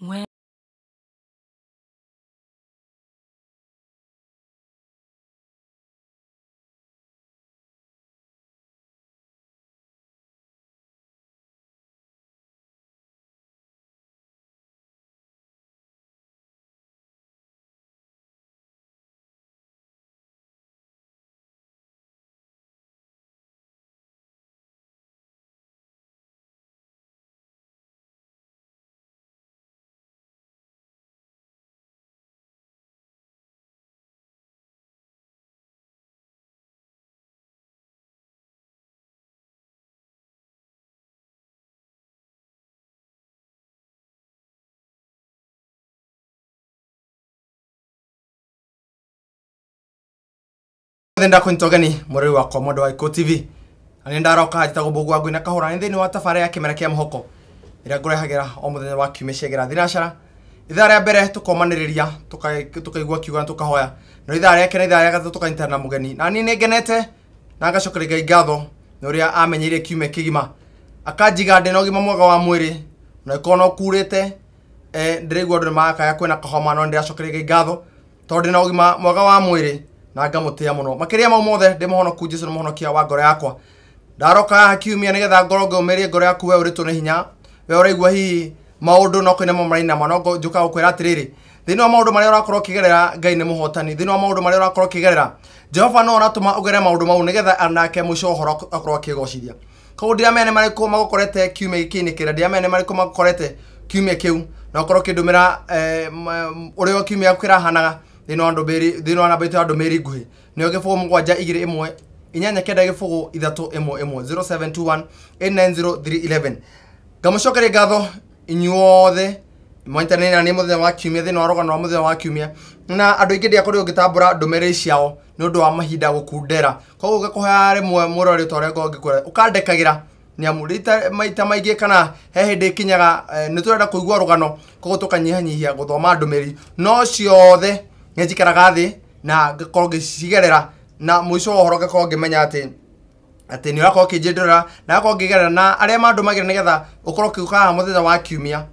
When Ndenda kuntogani muri wa Komodo wa Iko TV ani ndaroka hajita gubugu wangu na kahora ndeni wa tafare ya kimera kia muhoko ira ngurehagira o muthenya wa kiumeshegera thirashara ithara mbere tukomaniriria tukaigua kiuga tukahoya no ithara yake na ithara gatatu tukaintana mugeni na ni ngenete na ngacokerega igatho ni uria amenyire kiume kigima akajiga ndena ugima mwega wa mwiri na ikono kurite ndirigwa ndu maka ya kwena kahoma no ndiracokerega igatho tondu na ugima mwega wa mwiri na ngamutia muno makiria mau mothe ndimuhonoku Jesu ni muhonokia wa ngoro yakwa ndaroka kiumia nigetha ngoro merie ngoro yaku we uritu ni hinya we uraigua hi maundu no kwina mamaina manogo njuka gukwira atiriri thini wa maundu maria urakorwo kigerera Ngai ni muhotani thini wa maundu maria urakorwo kigerera Jehova no aratuma ugere maundu mau nigetha anake muco horo akorwo kigocithia koguo ndiramene mariko magukorete kiumia gikini kira ndiramene mariko magukorete kiumia kiu na ukorwo kindumira urio kiumia kirahanaga thino andu beri thino ana beto andu meri nguhi ni ogefugo mugwanja igire imwe inyanya kenda gefugo ithatu imwe 0721 890311 gamucokere gatho inyuothe mointanena ni muthenya wa kiumia thino arogano wa muthenya wa kiumia na andu ingi dia kuri ugitambura ndumere ciao ni undu wa mahinda gukundera koguo gakuhare mwe murori torengo ngikure ukandekagira ni amurita maita maige kana hehe ndikinyaga ni turenda kuigua rugano koguo tukanyihanyihia guthoma ndumeri no ciothe ngejikaraga thi na ngakorwo ngicigerera na mwico horo ngakorwo ngimenya ati ni urakorwo kinjindura na ngakorwo ngigerera na aria mandumagira nigetha ukorwo kiuka muthenya wa kiumia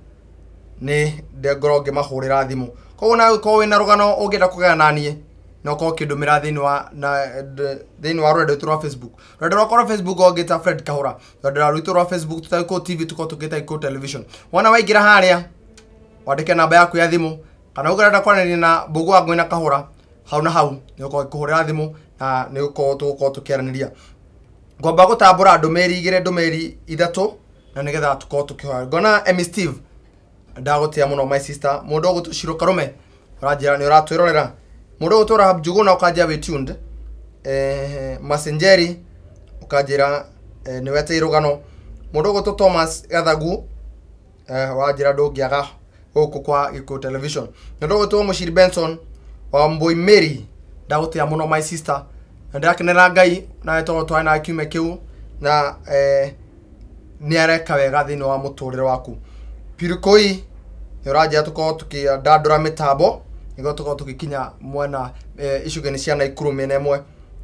ni ngorwo ngimahurira thimu koguo na ukorwo wina rugano ungienda kugea nanie no ukorwo kindumira thini wa rurenda rwitu rwa Facebook rurenda rwakwa rwa Facebook ongita Fred Kahura rurenda rwitu rwa Facebook tutaiko TV tuko tugita Iko Television wana waingira haria wandike namba yaku ya thimu kana ugerenda kwanania na Mbugu wangu na Kahura hau na hau ni uko kuhurira thimu na ni uko tukiaraniria ngomba gutambura ndumeri igire ndumeri ithatu na nigetha tuko tukihoya ngona Emi Steve ndagutia muno my sister mundu gutuciro karume urajira ni uratwirorera mundu gutura Njugu na ukajia we tuned Messengeri ukajira ni wete irugano mundu gutu Thomas Gathagu wajira ndungiaga huko kwa Iko Television ndogo to Mushiri Benson wa Mboi Mary ndagutia muno my sister ndakenera Ngai na to twana kiume kiu na ni areka wega thini wa muturire waku Pirikoi uraje tuko tukidadura mitambo nigo tuko tukikinya mwana icugeni cia Naikuru mene mwe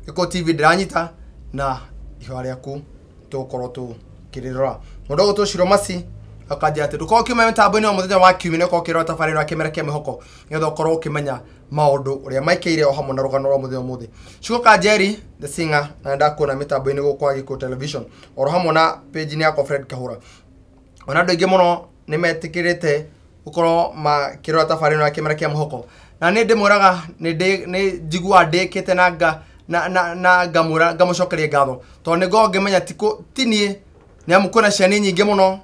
Iko TV ndiranyita na ihwari yaku tukorwo tu kirirora ndogo to Shiromasi akajia ati duko kiume mitambo ni muthenya wa kiumia ko kirota tafariro akimera kia mihoko ngetho korwo ukimenya maundu uria maikeire o hamwe na rugano rwa muthenya muthi Shuko Kajeri the singer na ndakuona mitambo ni gukwa Iko Television oro hamwe na page ni yako Fred Kahura ona andu ingi muno ni metikirite ukorwo makirota tafariro akimera kia mihoko na ni ndimuraga ni njigua ndikite na ngamura ngamucokeria ngatho to ni go ngimenya tinie ni amukona ciani nyingi muno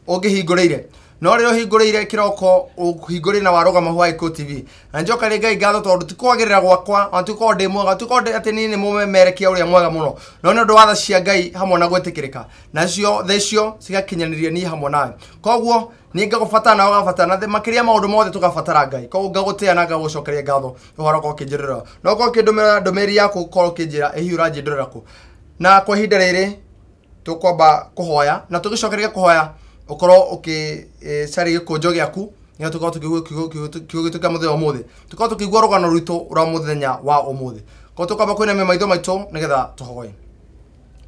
ungihinguriire no rero hinguriire kiroko uhinguriire na warugama hwa Iko TV na njoka Ngai ngatho tondu tikwagirira gwakwa atuko ndi mwega atuko ndi ati ni mumemerekia uria mwega muno no ndu watha cia Ngai hamwe na gwetikirika nacio thecio cigakinyaniria ni hamwe nawe koguo ni ngagubatana na ugabatana the makiria maundu mothe tugabatara Ngai koguo ngagutia na ngagucokeria ngatho uhoro ko kinjirira no ko kindumira ndumeri yaku ko kinjira ehi uranjindurira ku na kwa hinda riri tukwamba kuhoya na tugicokeria kuhoya ukorwo ukicari gikunjo giaku ni tukorwo tukigwa muthenya umuthi tukorwo tukigwa rugano rwitu ura muthenya wa umuthi ko tukamba kwina maitho maitu nigetha tuhoye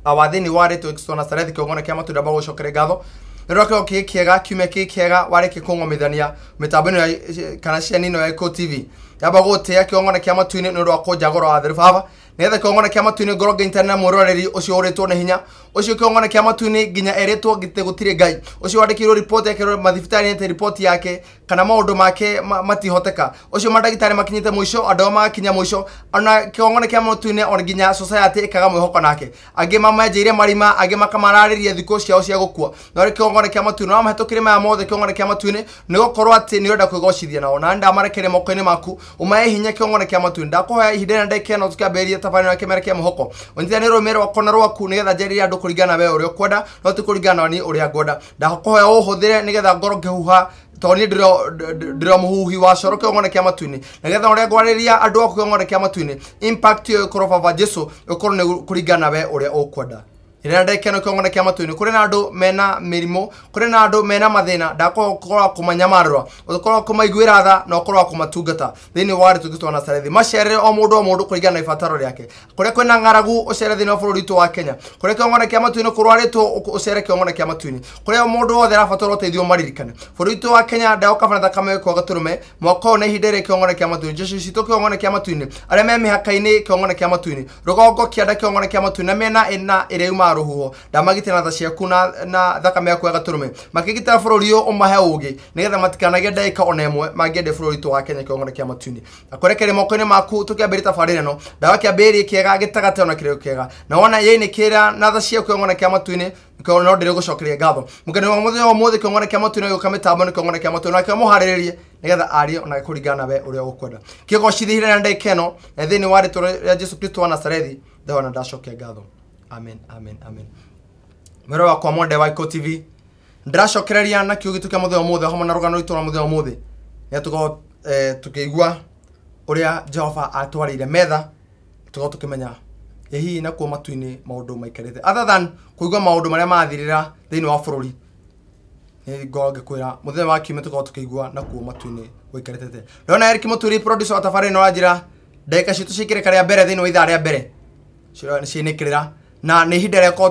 awathini wari tu extona Nazareth kiongona kia matunda bago cokere ngatho nirokeo kikiega kiume kikiega wareke kungomithania mitambo ino kana ciani ino ya Iko TV yaba gutia kiongona kia matuini no rwako jagoro wa therifava nethe kiongona kia matuini ngoro internet muroreri ucio uritwo na hinya ucio kiongona kia matuini ginya eretwo gite gutire ngai ucio wandikirwo report yake mathibitari ente report yake kana maundu make matihoteka ucio mandagitari makinyite muico ando makinya muico ona kiongona kia matuini on ginya society ikaga mwihoko nake angi mamajeire marima angi makamarariria thiko ciao cia gukua no kiongona kia matuini no mahetukire maya mothe kiongona kia matuini ni gukorwo ati ni renda kwigocithia nao na ndamarekere mokoini maku umae hinya kiongona kia matuini ndakuhoya ihinda ndeke no tukiamberia tafari na kemera kia muhoko onthia ni romero kona rwaku nigetha njeriria andu kuringana we uria kwenda no ti kuringana ni uria ngoda ndakuhoya uhuthire nigetha ngoro ngihuha toni ndiro muhuhi wa coro kiongona kia matuini nigetha uria ngwariria andu aku kiongona kia matuini impact yo ikorofa va Jesu ukoro ni kuringana we uria ukwenda ira ndekeno kiongona kia matuini kuri na andu mena mirimo kuri na andu mena mathina ndakorwa kumanyamarwa ukorwa kumaiguira tha na ukorwa kumatungata thini wari tugitwa na sarethi machere o mundu kuringana na ibataro riake kuri kwina ngaragu ucere thini wa bururi tu wa Kenya kuri kiongona kia matuini kurwaritwo ucere kiongona kia matuini kuri mundu wothe rabataro teithio maririkane bururi tu wa Kenya ndaoka bana thakame kwa gaturume mwako na ihindere kiongona kia matuini Jesu cito kiongona kia matuini aria me mihakaini kiongona kia matuini rugongo kianda kiongona kia matuini na mena ina ireuma ruhuho ndamagitira tha ciaku na thakame yaku gaturume makigitira bururi umahe ugi nigetha matikanage ndaika ona imwe mangende bururi tu wa Kenya kiongona kia matuini akorekere mokoini maku tukiambirita farire no ndawa kiambiri kiega gitagate ona kireo kiega na wona yene kira na tha ciaku kiongona kia matuini kiongona no ndire gucokeria ngatho mugeni wa muthe kiongona kia matuini yo kamitamba kiongona kia matuini na kiamuhariririe nigetha ari ona kuringana we uria ukwenda kigocithire na ndaikeno thini wari tu ya Jesu Kristo wa Nazarethi ndona ndacokia ngatho amen amen amen mero wa kwa monde wa Iko TV ndracokereria na kiugi tukia muthe omuthe hamwe na rugano itu na muthe omuthe ya tuko tukigua uria Jehova atwarire metha tuko tukimenya hihi na kwa matuini maundu maikarite other than kuigua maundu maria mathirira thini wa bururi ni goge kwira muthe wa kiume tuko tukigua na kwa matuini wikarite ndona Eric Muturi producer wa tafari no ajira ndeka citu cikire karia mbere thini wa ithaa ria mbere cinikirira na ni hindere ko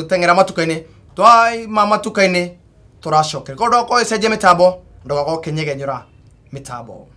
tengera matukaini twai matukaini turacoke kodo ko icenje mitambo ndogako kinyegenyura mitambo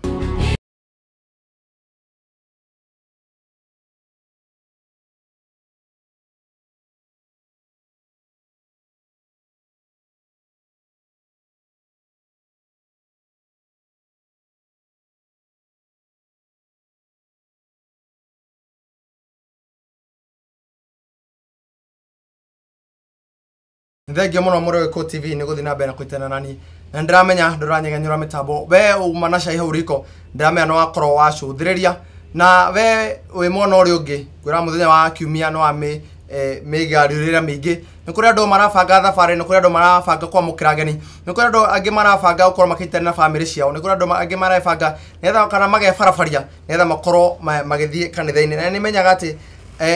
Thengio muno muri Iko TV ni guthina mbere na kuitana nani na ndiramenya nduranyegenyura mitambo we umanasha ihe uriko ndiramenya no akoro wa cuthiriria na we wi mona uri ungi kwira muthenya wa kiumia no ame migarurira mingi ni kuri andu marabanga thabari ni kuri andu marabanga kwa mukirageni ni kuri andu angi marabanga ukorwo makitana na family ciao ni kuri andu angi marabanga netha kana magefarafaria netha makorwo magithie kanitha-ini na ni menyaga ati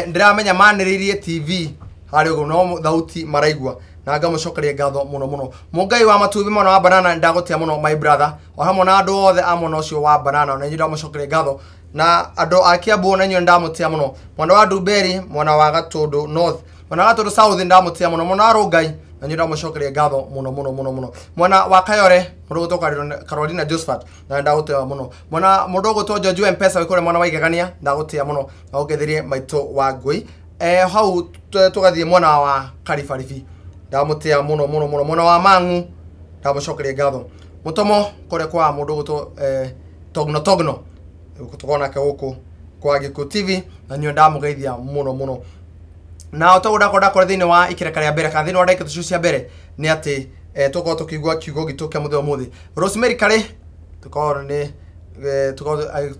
ndiramenya maniririe TV hari ugo no thauti maraigua na ngamucokeria ngatho muno mungai wa matubi mona wa banana ndagotia muno my brother o hamwe na andu othe amona ucio wa banana na nyinda mucokeria ngatho na andu akiambu na nyinda ndamutia muno mwana wa Duberi mwana wa Gatundu North mwana wa Gatundu South ndamutia muno mwana wa Rungai na nyinda mucokeria ngatho muno mwana wa Kayore mundu gutoka Carolina Josephat na ndagutia muno mwana mundu gutoja Joe Mpesa wikore mwana wa Igagania ndagutia muno na ugethirie maito wa Ngui hau tugathie mwana wa Karifarifi ndamutia muno mwana wa Mangu ndamucokeria ngatho mutomo kore kwa mundu guto togno tukona ke guku kwa Iko TV na nyo ndamugeithia muno na otoguda kore thini wa ikireka ria mbere ka thini wa ndeke tucu cia mbere ni ati tuko tukigua kiugo gitu kia muthe omuthi Rosemary Kare tuko ni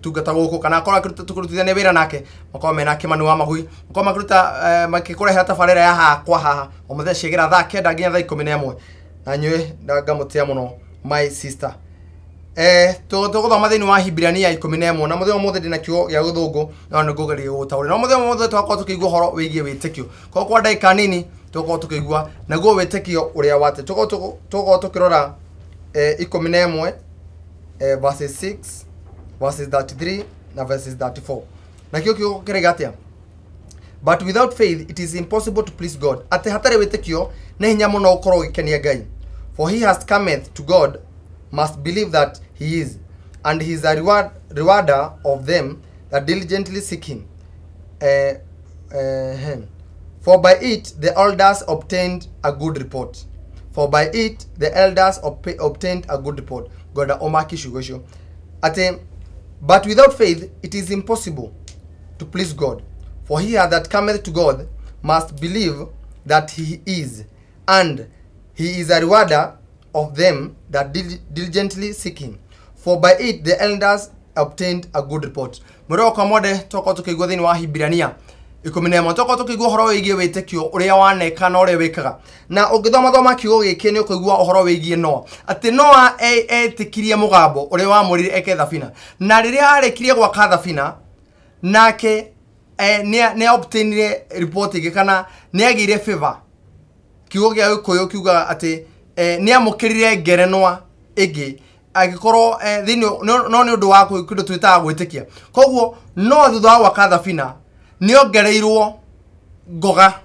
tugata guku kana akora tukurutithania wira nake makoma mena Kimani wa Magui makoma makuruta makikura hata farera ya hakwa haha omuthe cigira thaa 9 nginya thaa 11 na nywe ndagamutia muno my sister tuguthoma thini wa Hibrania 11 na muthe omuthe ndina kiugo gia guthungu na ngugeria gutauri na muthe omuthe twakwa tukigua horo wigie witikio kwa ndaika nini tukwa tukigua naguo witikio uria wate tukwa tukirora 11 verses 6 verses 33 na verses 34 na kio kirigatia But without faith it is impossible to please God. Ate hatare witikio na hinya muno ukoro gikenia Ngai. For he has cometh to God must believe that he is, and he is a rewarder of them that diligently seek him. For by it the elders obtained a good report. For by it the elders obtained a good report. God omaki shugosho. Ate, but without faith it is impossible to please God. For he that cometh to God must believe that he is, and he is a rewarder of them that diligently seek him. For by it the elders obtained a good report. Muro komode toko tukigwa thini wa Hibirania. Ikumene toko tukigwa horo wigie witekio uria waneka na uria wikaga. Na ugithoma thoma kiugo giki ni ukigwa horo wigie no. Ati Noa etikirie mugambo uria wamurire eke thabina. Na riria arekirie gwaka thabina nake ne obtainire report igi kana ne agire favor. Kiugo gia Gikuyu kiuga ati ni amukirire ngerenwa igi agikorwo thini no ni undu wa kindu twitaga gwitikia. Koguo no thutha wa gwaka thabina ni ongereirwo ngoga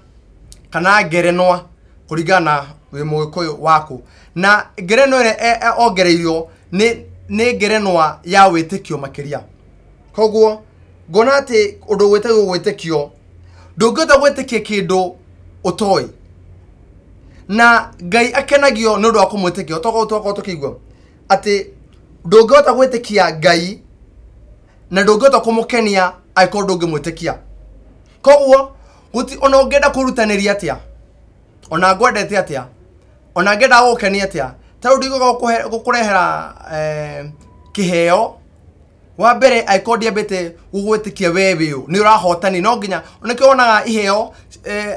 kana ngerenwa kuringana wi Mugikuyu waku. Na ngerenwa ire ongereirio ni ngerenwa ya witikio makiria. Koguo ngona ati undu gwitagwo gwitikio ndungihota gwitikia kindu utoi. Na Ngai akenagio ni undu wa kumwitikio toko tukigwa ati ndungihota gwitikia Ngai na ndungihota kumukenia aiko ndungimwitikia. Koguo guti ona ungenda kurutaniria atia, ona ngwendete atia, ona ngenda gukenia atia, ta ndigwa gukurehera kiheo wa mbere aiko ndiambite gugwitikia wewe uyu ni urahotani no nginya onake onaga iheo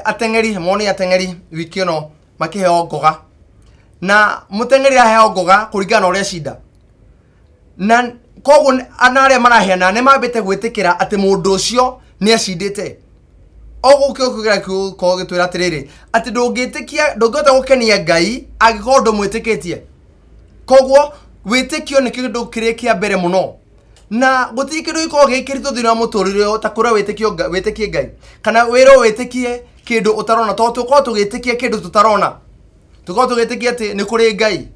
atengeri moni atengeri wiki no makiheo ngoga na mutengeri aheo ngoga kuringana uria shinda na koguo anare maraheana ne mambite gwitikira ati mundu ucio ni acindite oguo kugira ko gitwira atiriri ati ndungitikia ndungota gukenia Ngai agikorwo ndumwitikitie. Koguo witikio ni kindu kirekia mbere muno na guti kindu giko gikirito thina muturire ta kuria witikie Ngai kana wiro witikie kindu utarona to tuko tugitikie kindu tutarona tuko tugitikie ati ni kuri Ngai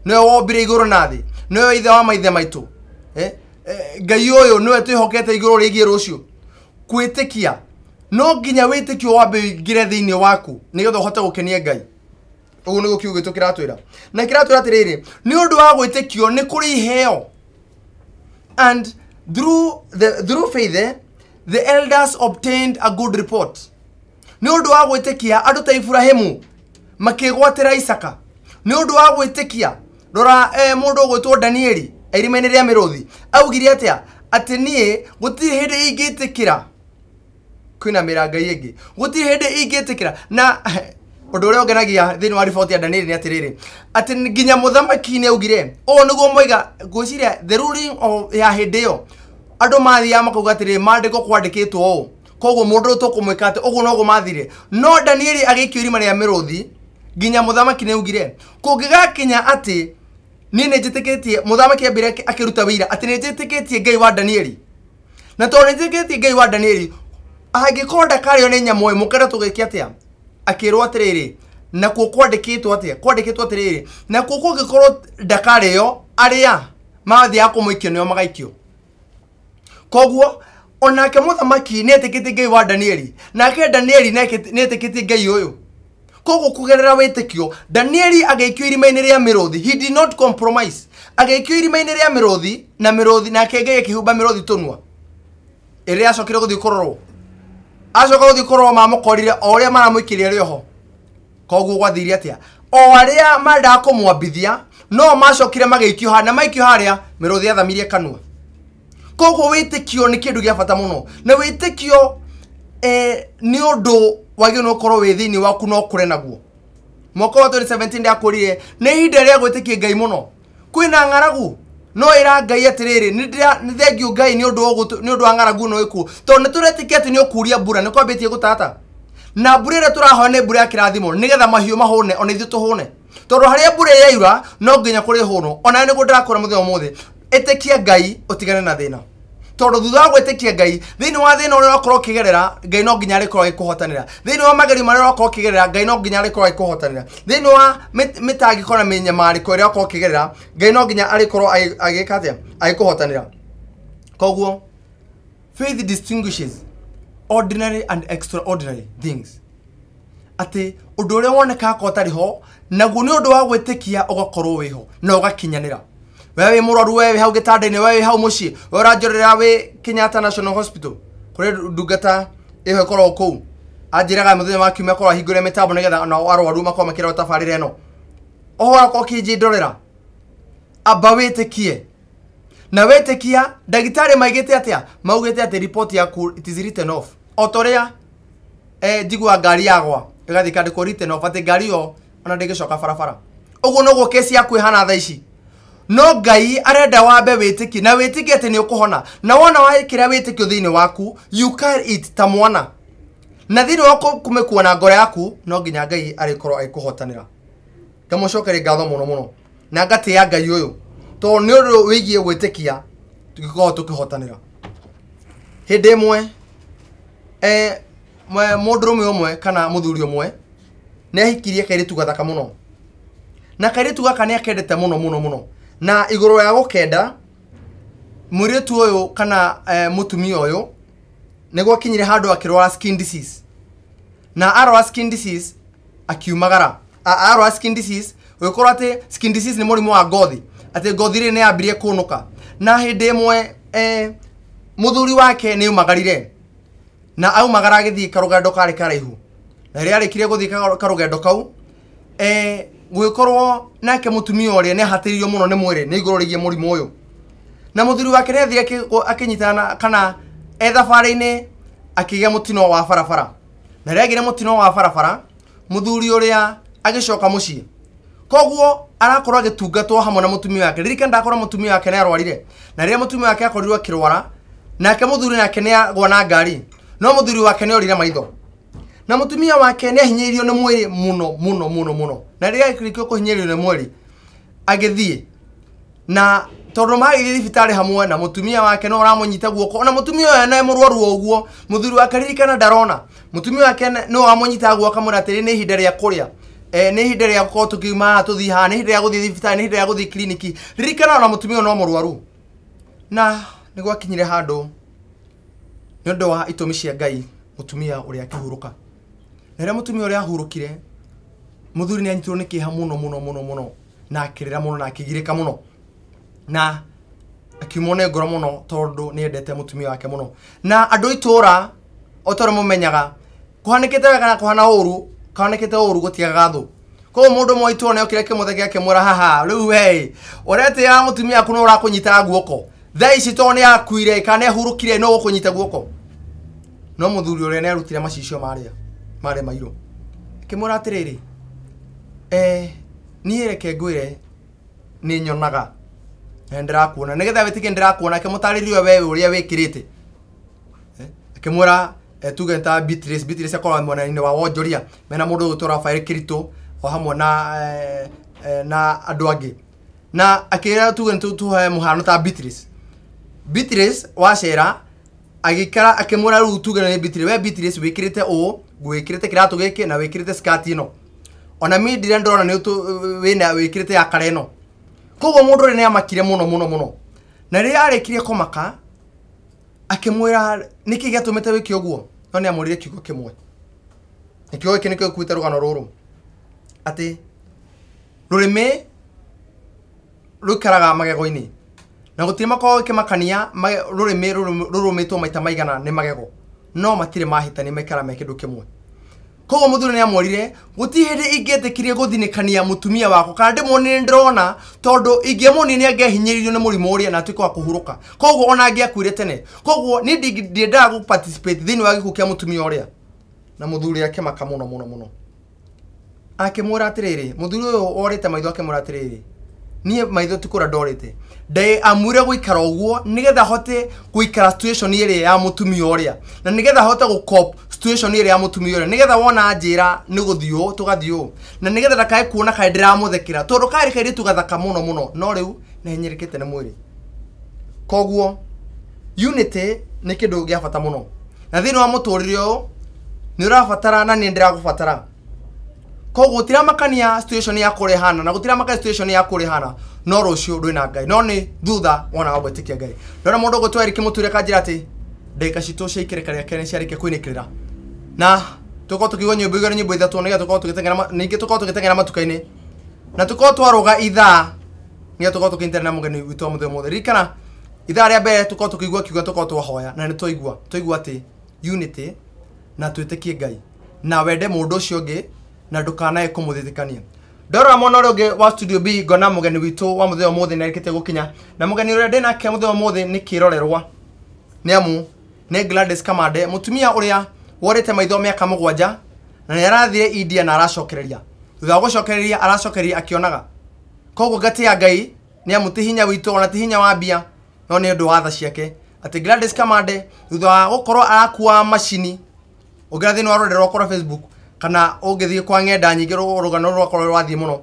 no wombire iguru na thi no ithe wa maithe maitu Ngai uyu no twihokete iguru rigie rucio kwitikia no nginya witikio wambe ngire thiini waku nigetha uhote gukenia Ngai. Uguo niguo kiugo gitu kiratwira na kiratwira atiriri ni undu wa gwitikio ni kuri iheo. And through faith the elders obtained a good report. Ni undu wa gwitikia andu ta Ibrahimu makigwatira Isaka. Ni undu wa gwitikia rora mundu gwitwo Danieli airimene ria miruthi augire atia ati nie guti hindi ingitikira kwina miranga ingi guti hindi ingitikira na undu uria ungenagia thini wa report ya Danieli ni atiriri ati nginya muthamaki ni augire o niguo moiga gwiciria the ruling of ya hindi yo andu mathia makauga atiri mandiko kwandikitwo o koguo mundu tukumwika ati uguo no gumathire no Danieli agikio irima ria miruthi nginya muthamaki ni augire kungigakinya ati ni njitikitie muthamaki ambire akiruta wira ati ni njitikitie Ngai wa Danieli na to ni njitikitie Ngai wa Danieli agikorwo ndakario ni nyamwe mukara tugikia atia akirwo atiriri na kwandikitwo atiriri na kungikorwo ndakario aria mathia kumwikio nio magaikio. Koguo onake muthamaki ni etikitie Ngai wa Danieli nake Danieli ni etikitie Ngai uyu. Koguo kugerera witikio Danieli ageikio irima-ini ria miruthi. He did not compromise. Ageikio irima-ini ria miruthi na nake Ngai akihumba miruthi tunwa iria acokire guthii kurorwo mamukorire o uria maramwikiria rioho. Koguo gwathiria atia o aria manda kumwambithia no macokire mageikio hana maikio haria miruthi athamirie kanua. Koguo witikio ni kindu gia bata muno na witikio ni undu wagio no korwo wi thini waku no kure naguo. Mwaka wa 2017 ndakurire ni hinda ria gwitikia Ngai muno kwina ngaragu no ira Ngai atiriri ni thengio Ngai ni undu wa ngaragu no iku to ni turetikia ati ni ukuria mbura ni kwambitie gutata na mbura ira turahoa ni mbura ya kirathimo nigetha mahiu mahune ona ithu tuhune tondu haria mbura yaura no nginya kuri huno ona ni gundakura muthenya mothe etikia Ngai utigane na thina tondu thutha wa gwitikia Ngai thiini wa thina uria ukorwo kigerera Ngai no nginya arikorwo agikuhotanira thiini wa mageri maria ukorwo kigerera Ngai no nginya arikorwo agikuhotanira thiini wa mitangiko na minyamariko iria ukorwo kigerera Ngai no nginya arikorwo agika atia agikuhotanira koguo faith distinguishes ordinary and extraordinary things ati undu uria woneka ko tari ho naguo ni undu wa gwitikia ugakorwo wiho na ugakinyanira wewe murwaru wewe hau gitanda-ini wewe hau mucii uranjorera we Kenyatta National Hospital kuri ndungata iho ikorwo kuu anjiraga muthenya wa kiumia korwo hingure mitambo nigetha na arwaru makorwo makira tabarira ino oho ko kinji ndorera aba witikie na wetikia dagitari maigite atia maugite ati report yaku it is written off otoria digwa ngari yagwa igathi kandiko written off ati ngari yo ona ndigicoka barabara uguo noguo kesi yaku ihana tha ici no Ngai arenda wambe witikie na witikie ati ni ukuhona na wona waikira witikio thiini waku you carry it ta mwana na thiini wako kumekuona ngoro yaku no nginya Ngai arikorwo agikuhotanira ngamucokere ngatho muno muno na ngati ya Ngai uyu to ni undu wigie gwitikia tugikorwo tukihotanira hindi imwe mundurume umwe kana muthuri umwe ni ahikirie kairitu gathaka muno na kairitu gaka ni akendete muno na iguru ya gukenda muritu uyu kana mutumia uyu niguo kinyire handu akirwara skin disease na arwara skin disease akiumagara arwara skin disease ugikorwo ati skin disease ni murimu wa ngothi ati ngothi ri ni ambirie kunuka na hindi imwe muthuri wake ni umagarire na aumagara agithii karugendo kari karaihu na ria arikire guthii karugendo kau guikorwo nake mutumia uria ni hatiririo muno ni mwiri ni iguru rigie murimu uyu na muthuri wake ni athire akinyitana kana thabari-ini akigia mutino wa barabara na ria agire mutino wa barabara muthuri uria agicoka mucii koguo arakorwo agitungatwo hamwe na mutumia wake ririka ndakorwo mutumia wake ni arwarire na ria mutumia wake akorirwo kirwara nake muthuri nake ni agwa na ngari no muthuri wake ni orire maitho na mutumia wake ni ahinyiririo ni mwiri muno na ria akirikio kuhinyiririo ni mwiri agithie na tondu magithie thibitari hamwe na mutumia wake no uramunyita guoko na mutumia uyu ni murwaru oguo muthuri wake ririkana ndarona mutumia wake no amunyita guoko amuratiri ni ihinda ria kuria ni ihinda ria gukorwo tukiuma tuthi ha ni ihinda ria guthie thibitari ni ihinda ria guthie kliniki ririkana na mutumia no murwaru na niguo akinyire handu ni undu wa itumi cia Ngai mutumia uria akihuruka na ria mutumia uria ahurukire muthuri ni anyitirwo ni kiha muno na akirira muno na akigirika muno na akimone ngoro muno tondu ni endete mutumia wake muno na andu itura otore mumenyaga kuhanikite kana kuhana uru gutiaga thu ko mundu moitwo ne okire kimuthege kimura haha riu we orete ya mutumia aku no urakunyita guoko thaa ici to ni akuire kana ehurukire no gukunyita guoko no muthuri uria ne arutire macicio mari mairo kimura atiriri ni reke ngwire ni nyonaga ndirakuona nigetha witike ndirakuona kimutaririo wewe uria wikirite akimura tuge ta Beatrice akora mwena-ini wa wonjoria mena mundu utora faire kirito o hamwe na andu angi na akira tuge tuhe muhano ta Beatrice wacera agikara akimura ru tuge na Beatrice wikirite o gwikirite kiratu giki na wikirite skirt ino ona mi ndire ndona ni wina wikirite ya kareno koguo mundu ri ni amakire muno na ri arekirie komaka akimwira niki giatumite wiki uguo no ni amurire kiugo kimwe nikio iki nikio kuita rugano ruru ati rurimi rukaraga magego-ini na gutire makoo kimakania rurimi rurumitwo maita maigana ni magego no matire mahitani maikara me kindu kimwe koguo muthuri ni amorire guti hindi ingetikirie guthinikania mutumia wako kana ndimoni ndirona tondu ingiamoni ni angehinyiririo ni murimu uria na atuike wa kuhuruka koguo ona angiakuire tene koguo ni ndiendaga gu participate thini wa gikukia mutumia uria na muthuri akimaka muno akimura atiriri muthuri uyu orite maitho akimura atiriri nie maitho tikura ndorite ndai amure guikara uguo nigetha hote guikara situation iri ya mutumia uria na nigetha hote gukop situation iri ya mutumia uria nigetha wona njira ni guthio tugathio na nigetha ndakae kuona kai ndiramuthekira tondu kari kairi tugathaka muno no riu na hinyirikite ni mwiri koguo unity nä kä ndå gä a bata muno na thä inä wa må tå rä re å nä å rabatara na nä ndä ragå batara koguo gå tiramakania situation ya kå rä hana na gå tiramakania situation ya kå rä hana no rå cio ndwä na Ngai no nä thutha wona gwä tä kia Ngai ndona må ndå gå twarä kä må ture kanjä ra atä ndagä citå cia ikä rä rä ciarä kä kwä nä kä rä ra na tå korwo tå kä igua nyå mbo igå nyå mbo ithatå nä getha tå korwo tå gä teng'era ningä tå korwo tå gä teng'era matuka-inä na tå korwo twarå ga ithaa nä getha tå korwo tå kä nyitana na må geni witå wa må thenya må the ririkana ithaa rä a mbere tå korwo tå kä igua kiuga tå korwo twahoya na nä twaigua atä unity na twä tä kie Ngai na wende må ndå å cio å ngä na ndå kanae kå må thä tä kania ndorora mwena å rä å ngä wa studio B ngona må geni witå wa må thenya må thä nä arä kä te gå kinya na må geni å rä a ndä nake må thenya må thä nä kä rorerwa nä amu nä Gladys Kamande må tumia å rä a worä te maitho mä aka må gwanja na nä arathire India na aracokereria thutha wa gå cokereria aracokereria akionaga koguo ngatä ya Ngai nä amu tä hinya witå ona tä hinya wa mbia no nä å ndå wa tha ciake atä Gladys Kamande thutha wa gå korwo arakua macini å ngä ra thä inä wa rå rä rwakwa rwa Facebook kana å ngä thiä kwa ng'enda nyingä rå gano rwakorwo rwathiä må no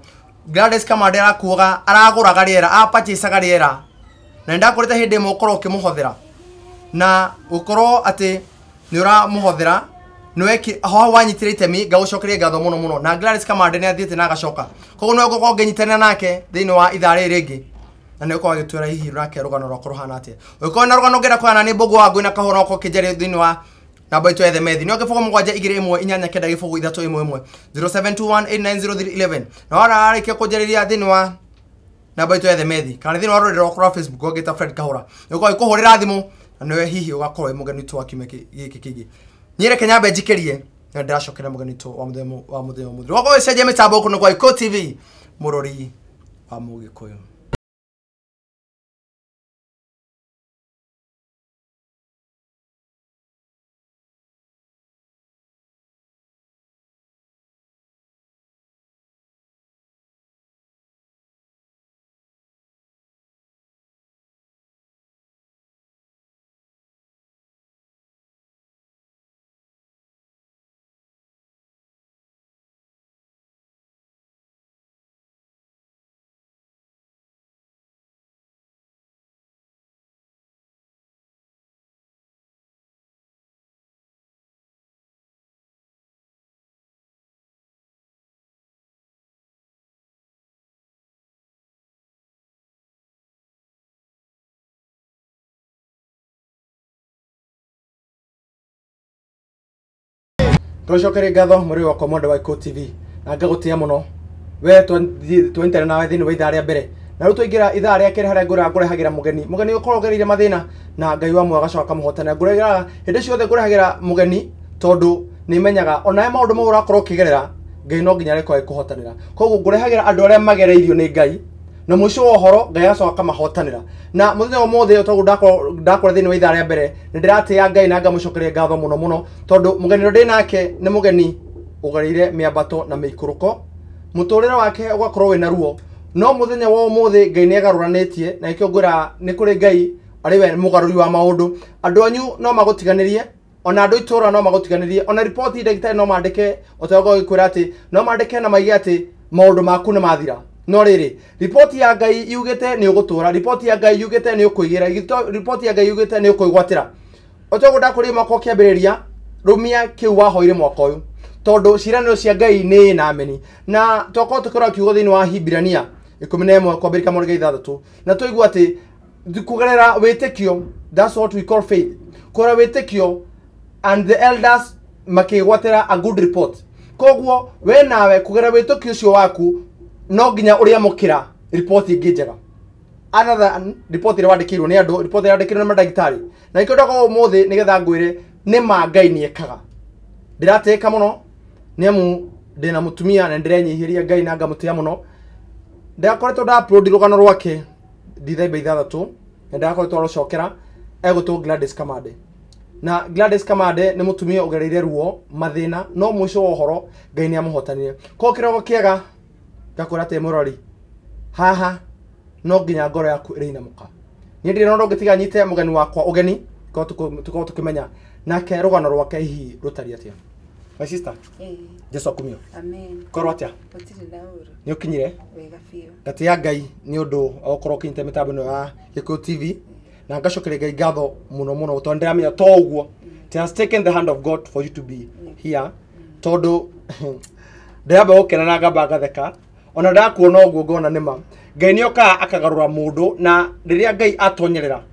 Gladys Kamande arakuaga aragå raga rä era apaticaga rä era na nä ndakå rä te hä ndä ä mwe å korwo å kä må hothera na gå korwo atä nä å ramå hothera ho wanyitä rä itemi ngagå cokeria ngatho må no må no na Gladys Kamande nä athiä te na agacoka koguo nä gå korwo ngä nyitanä nake thä inä wa ithaa rä rä ngä na nä å korwo agä twä ra hihi rake rå gano rwakwa rå hana atä å korwo na rå gano ngä enda kåhana nä mbå wa ngå na kahå kä njarä thä inä wa namba itå ethe methi nä å gä bogo må gwanja igä rä ĩmwe inyanya kenda gä bogo ithatå ĩmwe ĩmwe 0721890311 na wararä kia kå njarä ria thä inä wa namba itå ethe methi kana thä inä wa rå rä rwakwa rwa Facebook å ngä ta Fred Kahora nä å korwo kå hå rä ra thimå na nä we hihi å gakorwo må geni twa kiumia gä kä kä ingä nyä reke nyambe njikä rie na ndä racokera må geni tå wa må thenya må thä rwakwa wä cenjia mä tambo kå nä kwa Iko TV må rori wa må gä kå yå Tũcokerie ngatho mũrĩ wa Komodo wa Iko TV na ngagũtĩa mũno we twentera nawe thĩinĩ wa ithaa rĩa mbere na rĩu twaingĩra ithaa rĩa kerĩ harĩa ngũrehagĩra mũgeni ũkorwo ũgereire mathĩna na Ngai wa muoyo agacoka kamũhotana ngũrehagĩra hĩndĩ ciothe ngũrehagĩra mũgeni tondũ nĩ menyaga ona maũndũ mau ũrakorwo ũkĩgerera Ngai no nginya arĩkorwo agĩkũhotanĩra koguo ngũrehagĩra andũ arĩa magereirio nĩ Ngai na mũico wa ũhoro Ngai agacoka kamahotanĩra na mũthenya ũmũthĩ tondũ ndakora thĩinĩ wa ithaa rĩa mbere nĩ ndĩratĩa Ngai na ngamũcokeria ngatho mũno tondũ mũgeni ũrĩa ndĩ nake nĩ mũgeni ũgereire mĩambato na mĩikũrũko mũtũrĩre wake ũgakorwo wĩna ruo no mũthenya wa ũmũthĩ Ngai nĩ agarũranĩtie na nĩkĩo ngwĩra nĩ kũrĩ Ngai arĩ we mũgarũri wa maũndũ andũ anyu no magũtiganĩrie ona andũ itũũra no magũtiganĩrie ona riboti ndagĩtarĩ no mandĩke ũtegũkorwo gĩkwĩra atĩ no mandĩke na maige atĩ maũndũ maku nĩ mathira no rĩrĩ riboti ya Ngai yugĩte nĩ ũgũtũũra riboti ya Ngai yugĩte nĩ ũkũigĩra riboti ya Ngai yugĩte nĩ ũkũigwatĩra ũtegũ ndakũrĩa mwaka ũkĩambĩrĩria rũmia kĩu wahoire mwaka ũyũ tondũ ciĩranĩro cia Ngai nĩ na ameni na twakorwo tũkĩrora kiugo thĩinĩ wa Hibirania 11 kwambĩrĩria mũrĩ ithathatũ na tũigua atĩ kũgerera wĩtĩkio that's what we call faith kũgerera wĩtĩkio and the elders makĩgwatĩra a good report koguo we nawe kũgerera wĩtĩkio ũcio waku no nginya ũrĩa mũkĩra report ingĩ njega other than report ĩrĩa wandĩkĩirwo nĩ andũ report ĩrĩa wandĩkĩirwo nĩ mandagĩtarĩ na ikĩenda ũmũthĩ nĩgetha ngwĩre nĩ ma Ngai nĩ ekaga ndĩratĩka mũno nĩ amu ndĩna mũtumia na ndĩrenyihĩria Ngai na ngamũtĩa mũno ndakoretwo upload rũgano rwake Dithemba 6 na ndakoretwo rũcokera egũtwo Gladys Kamande na Gladys Kamande nĩ mũtumia ũgereire ruo mathĩna no mũico wa ũhoro Ngai nĩ amũhotanire ko kĩrogo kĩega ngakũra atĩ mũrori haha no nginya ngoro yaku ĩrĩinamũka niĩ ndirĩ no ngĩtiga nyite mũgeni wakwa ũgeni tukorwo tũkĩmenya nake rũgano rwake hihi rũtariĩ atĩa my sister Jesu akumio amen korwo atĩa nĩ ũkinyire wega biũ ngatĩa Ngai nĩ ũndũ okorwo ũkinyite mĩtambo ĩno ya Iko TV na ngacokeria Ngai ngatho muno muno tondu ndiramenya to uguo it has taken the hand of God for you to be here tondu ndamba gukena na ngamba ngatheka ona ndakuona uguo ngona nima Ngai ni oka akagarura mundu na riria Ngai atonyerera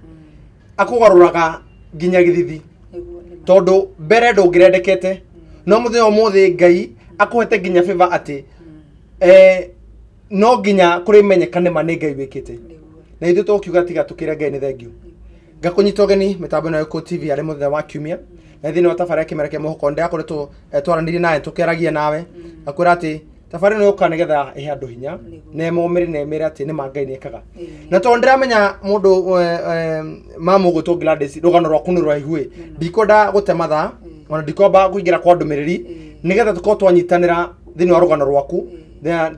akugaruraga nginya githithi tondu mbere ndungirendekete no muthenya umuthi Ngai akuhete nginya favor ati no nginya kuri menyekane ma ni Ngai wikite na ithu tukiuga tiga tukire Ngai ni thengiu ngakunyita ugeni mitambo ino Eko TV ari muthenya wa kiumia na thini wa tafari kimera kia muhuko ndi akoretwo twaraniri nawe tukeragia nawe akwira ati tafari no yuka nigetha ihe andu hinya na momiri na emira ati ni Ngai ni ekaga na tondu ndiramenya mundu mamu gutwo Gladys rugano rwaku ni rwa igwe ndikonda gutematha ona ndikomba kuingira kwa ndumiriri nigetha tukorwo twanyitanira thini wa rugano rwaku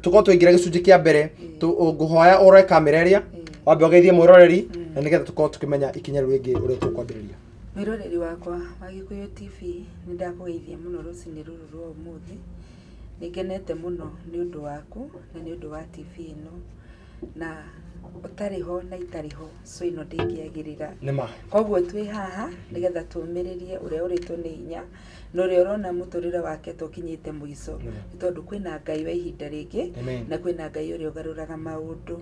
tukorwo twingira gicunji kia mbere nguhoya ore kamera iria wambe ugeithie mwiroreri na nigetha tukorwo tukimenya ikinya rwingi uria tukwambiriria mwiroreri wakwa wa Gikuyu TV ni ndakugeithia muno rucini ruru rwa umuthi nigenete muno ni undu waku na ni undu wa TV ino na utariho na itariho so ino ndingiagirira nima koguo twi haha nigetha tumiririe uria uritwo ni hinya no ria urona muturire wake tukinyite muico tondu kwina Ngai wa ihinda ringi na kwina Ngai uria ugaruraga maundu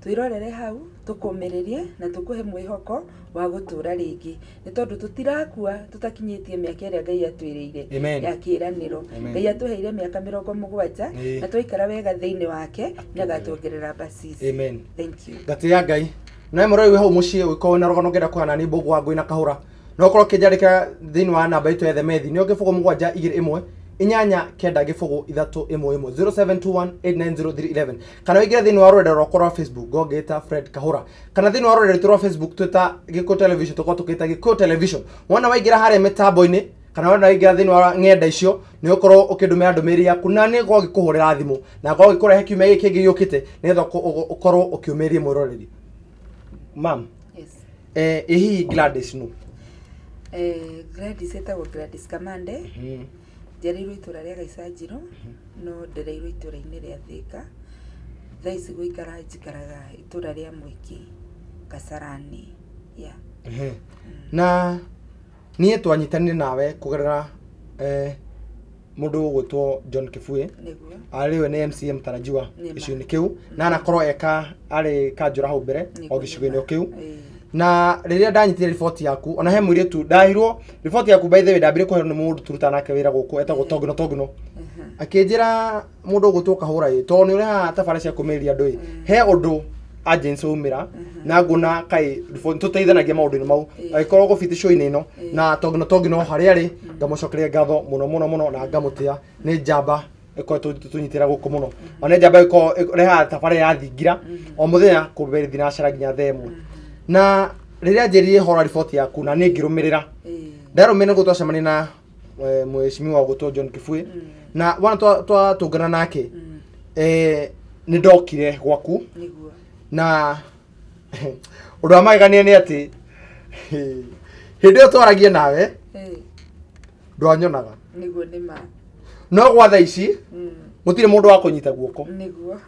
twirorere hau tukumiririe na tukuhe mwihoko wa gutura ringi ni tondu tutirakua tutakinyitie miaka iria Ngai atwiriire ya kiraniro Ngai atuheire miaka 70 na twaikara wega thiini wake nagatuongerera basis amen thank you gatia Ngai na muroi we hau mucie wiko na rogono ngenda kuhana ni mbogu wa Ngui na Kahura no korwo kijarika thini wa namba itu ethe methi ni ongifugo mugwanja igiri imwe inyanya kenda gifugo ithatu imwe imwe 0721890311 kana wigira thini wa rurenda rwakwa rwa Facebook gogeta Fred Kahura kana thini wa rurenda rwa Facebook twita Gikuyu Television tukwa tukita Gikuyu Television wana waigira hare mitambo-ini kana wana waigira thini wa ng'enda icio ni ukorwo ukindumira ndumiri yaku na ni go gikuhurira thimu na go gikurehe kiumia giki giyukite nigetha ukorwo ukiumirie mwiroreri mam yes ihi Gladys no Gladys etagwo Gladys Kamande njereirwo itura ria Gaicajiro no ndereirwo itura-ini ria Thika thaici guikara njikaraga itura ria Mwiki Kasarani ya na nie twanyitanire nawe kugerera mundu gwitwo John Kibue ariwe ni MCM tarajiwa iciuni kiu na anakorwo eka ari kanjura hau mbere o gicigo-ini kiu na riria ndanyitire report yaku ona he mwire tu ndahirwo report yaku by the way ndambire kuhe ni mundu turuta nake wira guku etagwo Togno akinjira mundu gutwo Kahura to ni uri ha tafara cia kumeria andu he undu agency umira na nguna kai report tuteithanagia maundu-ini mau aikorwo gufiti show-ini ino na Togno hari ari ngamucokeria ngatho muno na ngamutia ni njamba eko tunyitira guku muno ona njamba iko reha tafara ya thingira o muthenya kuberithia na cara nginya themu na riria njeririe hora report yaku na ni ngirumirira ndarumene gutwacemani na mweshimiwa gutwo John Kibue na wana twatungana nake ni ndokire gwaku na undu wa magegania ni ati hindi io twaragia nawe ndwanyonaga niguo nima no gwa thaa ici mutire mundu wa kunyita guoko niguo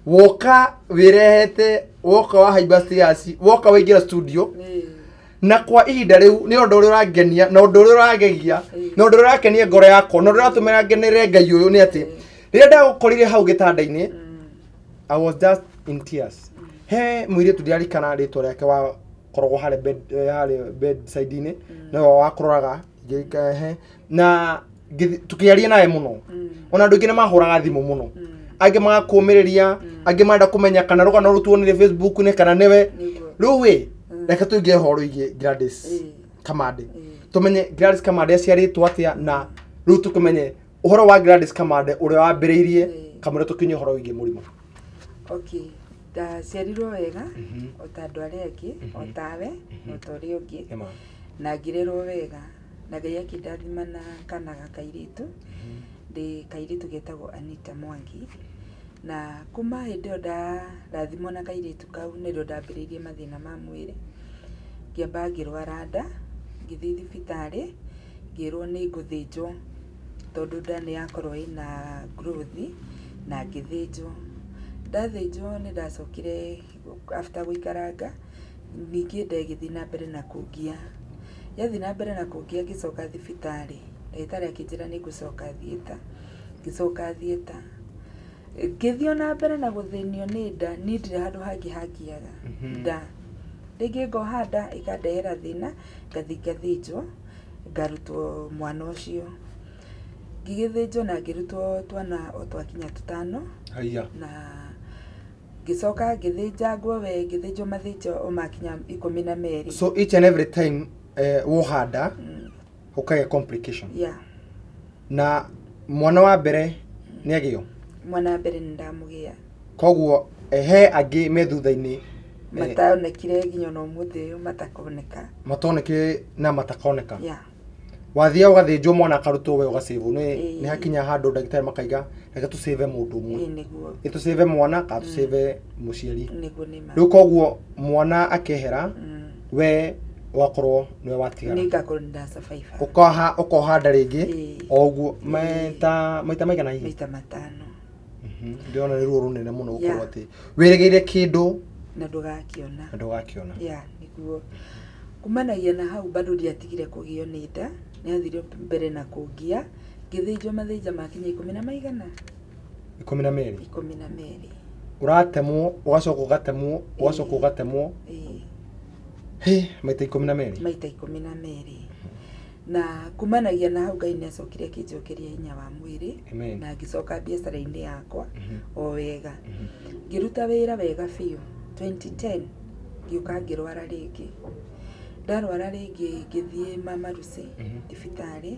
woka wirehete woka wa haimba stairs woka waingira studio na kwa ihinda riu ni undu uria urangenia na undu uria uragegia na undu uria urakenia ngoro yakwa na undu uratumira ngenere Ngai uyu ni ati riria ndagukorire hau gitanda-ini I was just in tears he mwire tu ndirarikana ritwa riake wa korogwo hare bedside-ini na wakuroraga he na tukiaria naye muno ona andu ingine mahuraga thimu muno angi magakumiriria angi manda kumenya kana rugano rutuonire Facebook ni kana niwe ruwe reka tuingie horo igi Gladys Kamande tumenye Gladys Kamande aciaritwo atia na riu tukumenye uhoro wa Gladys Kamande uria wambiriirie kamure tukinye uhoro wigi murimo okay da ciarirwo wega otandu aria angi otawe otori ungi na ngirerwo wega na Ngai akindathima na kana gakairitu ndi kairitu getagwo Anita Mwangi na kuma hindi io ndathimwo na kairitu kau nirio ndambiriirie mathina ma mwiri ngiamba ngirwara nda ngithii thibitari ngirwo ni nguthinjwo tondu nda ni yakorwo ina growth na ngithinjwo ndathinjwo ni ndacokire after guikaranga ningĩ ndagĩthiĩ na mbere na kũngia yathi na mbere na kũngia ngĩcoka thibitarĩ ndagĩtarĩ akĩnjĩra nĩ ngũcoka thieta ngĩcoka thieta ngĩthiĩ na mbere na gũthĩnio nĩ nda niĩ ndirĩ handũ hangĩ hangiaga nda rĩngĩ ngoha nda ĩkandehera thĩna ngathi ngathĩnjwo ngarutwo mwana ũcio ngĩgĩthĩnjwo na ngĩrutwo twana o twakinya 5 na ngĩcoka ngĩthĩnjangwo we ngĩthĩnjwo mathĩnjo o makinya 12 so each and every time woha nda ũkagĩa complication na mwana wa mbere nĩ agĩo mwana wa mbere nĩ ndamũgĩa koguo he angĩ me thutha-inĩ mataonekire nginya no mũthĩ ũyũ matonekire na matakoneka wathia ũgathĩnjwo mwana akarutwo we ũgacĩvwo nĩ hakinya handũ ndagĩtarĩ makaiga reke tũsave mũndũ ũmwe nĩ tũsave mwana kana tũsave mũciari rĩu koguo mwana akehera we wakorwo nĩwe watigara ũkoha nda rĩngĩ o ũguo maita maigana hihi maita 5 ndĩrona nĩ ruo rũnene mũno gũkorwo atĩ wĩrĩgĩire kĩndũ na ndũgakĩona nĩguo kumanagia na hau bado ndiatigire kũgĩo nĩ nda nĩathire mbere na kũngia ngĩthĩnjwo mathĩnja makinya 10 na maigana 12 12 ũratemwo ũgacoka ũgatemwo maita 12 maita 12 na kumanagia na hau Ngai nĩacokire akĩnjokeria hinya wa mwĩrĩ na ngĩcoka biacara-inĩ yakwa o wega ngĩruta wĩra wega biũ 2010 ngĩũka ngĩrwara rĩngĩ ndarwara rĩngĩ ngĩthiĩ Mama Lucy thibitarĩ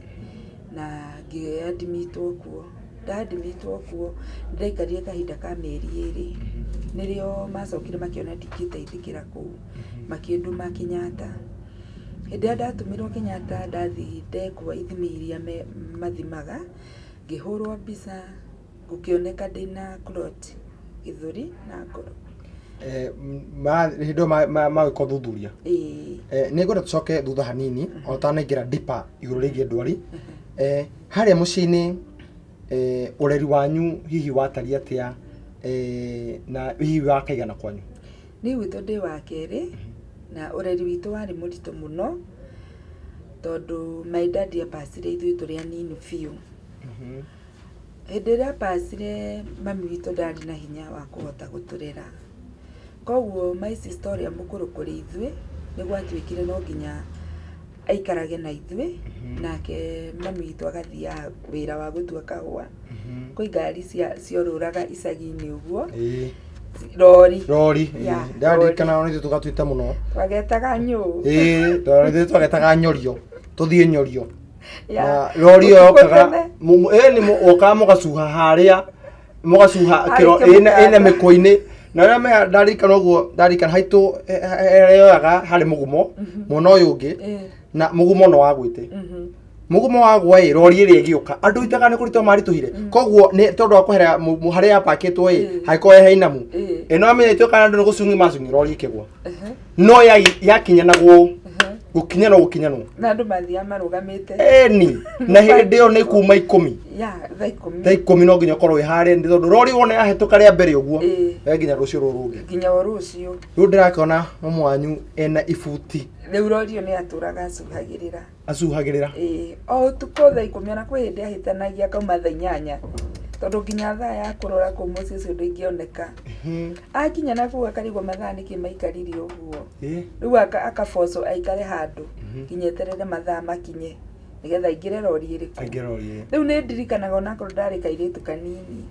na ngĩadmitwo kuo ndadmitwo kuo ndaikarire kahinda ka mĩeri 2 nĩrĩo macokire makĩona ndingĩteithĩkĩra kũu makĩnduma Kenyatta hĩndĩ ĩrĩa ndatũmirwo Kenyatta ndathi ndekwo ithimi iria mathimaga ngĩhũrwo mbica gũkĩoneka ndĩna clot gĩthũri na ngoro hĩndĩ magĩkwo thuthuria nĩ ngwenda tũcoke thutha hanini o tanaingĩra deeper igũrũ rĩgiĩ ndwari harĩa mũciĩ-inĩ ũreri wanyu hihi watariĩ atĩa na hihi wakaigana kwanyu niĩ gwitũ ndĩ wa kerĩ na ũreri witũ warĩ mũritũ mũno tondũ my dad apacire ithuĩ tũrĩ anini biũ hĩndĩ ĩrĩa apacire mami witũ ndarĩ na hinya wa kũhota gũtũrera koguo my sister ũrĩa mũkũrũ kũrĩ ithuĩ nĩ gwatuĩkire no nginya aikarage na ithuĩ nake mami witũ agathiaga wĩra wa gũtua kahũa kwĩ ngari ciorũraga icagi-inĩ ũguo rori ndarikana ona ithuĩ tũgatuĩte mũno twagetaga nyũ twagetaga nyorio tũthiĩ nyorio rori ĩyo yokaga nĩ okaga mũgacuha harĩa mũgacuha ĩna mĩkũ-inĩ na rĩrĩa ndarikana ũguo ndarikana haitũ yoyaga harĩ mũgumo mwena ũyũ ũngĩ na mũgumo no wagwĩte mũgumo wagwa rori ĩrĩa ĩgĩũka andũ itaga nĩ kũritwo maritũhire koguo nĩ tondũ wa kweherea harĩa yapakĩtwo hagĩkorwo heinamu no amenyetio kana andũ nĩ gũcungi macungi rori ĩkĩgwa no yakinyanagwo gũkinyanwo na andũ mathiaga marũgamĩte na hĩndĩ ĩyo nĩ kuma 10 thaa 10 no nginya ũkorwo wĩ harĩa tondũ rori wona yahĩtũka rĩa mbere ũguo nginya rũciũ rũrũ rũngĩ rũciũ rĩu ndĩrakĩona mami wanyu ena ibuti rĩu rori ĩyo nĩ atũraga acuhagĩrĩra o ũtukũ thaa 10 ona kwĩ hĩndĩ ahĩtanagia akauma thaa 8 tondũ nginya thaa ya kũrora kũu mũciĩ ũcio ndĩngĩoneka akinya na kũu akarigwo mathaa nĩkĩ maikarire ũguo rĩu akabocwo aikare handũ nginya eterere mathaa makinye nĩgetha aingĩre rori ĩrĩkũ rĩu nĩ ndirikanaga onakorwo ndarĩ kairĩtu kanini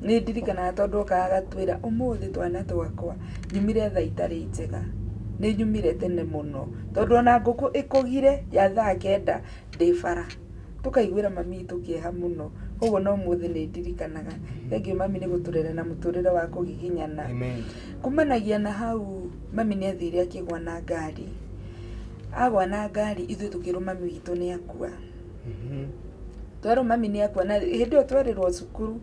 nĩ ndirikanaga tondũ okaga gatwĩra ũmũthĩ twana twakwa nyumire thaa itarĩ njega nĩ nyumire tene mũno tondũ ona ngũkũ ĩkũgire ya thaa 9 ndĩ bara tukaiguĩra mami witũ kĩeha mũno ũguo no mũthĩ nĩ ndirikanaga thengiũ mami nĩ gũtũrera na mũtũrĩre wa kũgiginyana kumanagia na hau mami nĩ athire akĩgwa na ngari agwa na ngari ithuĩ tũkĩrwo mami witũ nĩ akua twerwo mami nĩ akua na hĩndĩ ĩyo twerĩrwo cukuru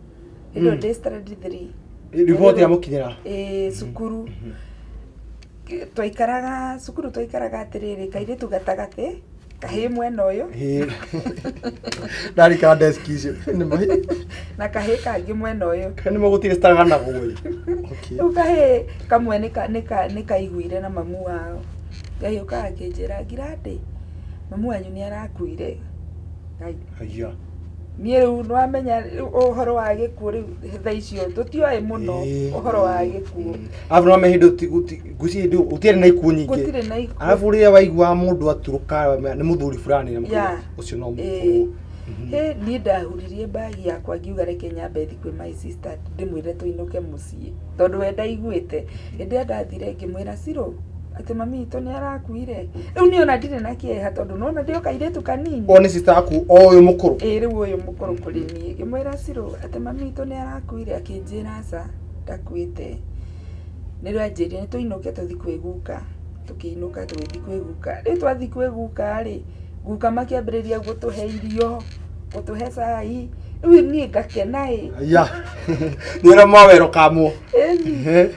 hĩndĩ ĩyo ndĩ standard 3 riboti ya mũkinyĩra cukuru twaikaraga atĩrĩrĩ kairĩtu gatagatĩ kahä mwena å yå ndarä ka desk icio na kahä kangä mwena å yå nä må gå tirä citaganago rä u kahä kamwe nä kaiguire na mamu wao ngai å kaga kä njä ra ngirandä mamu wanyu nä arakuire aya niä rä u nä wamenya å horo wa gä kuo rä u tha icio tå tioä må no å horo wa gä kuo arabu no mehindå nguci hindå å tiarä na ikuo nyingä gũtirĩ na ikuũ. arabu rä a waigua må ndå aturå ka nä må thuri fulani Ya. å cio no må hä niä ndahuririe mbagi yakwa ngiuga reke nyambe thi kwä my sister ndä mwä re tå inå ke må ciä tondå we ndaiguä te hä ndä ä ndathire ngä mwä ra cirå atä mami witå nä arakuire rä u nä ona ndirä na kä eha tondå nona ndä o kairä tu kanini o nä cita yaku o å yå må kå rå ä rä u å yå må korå kå rä niä ngä mwä ra cirå atä mami witå nä arakuire akä njä ra ca ndakuä te nä rä anjä rie nä tå inå ke tå thi kwä guka tå kä inå ka tå gä thi kwä guka rä u twathi kwä guka rä guka makä ambä rä ria gå tå he irio gå tå he cai rä u niä ngakena aya nä ra mawero kamwo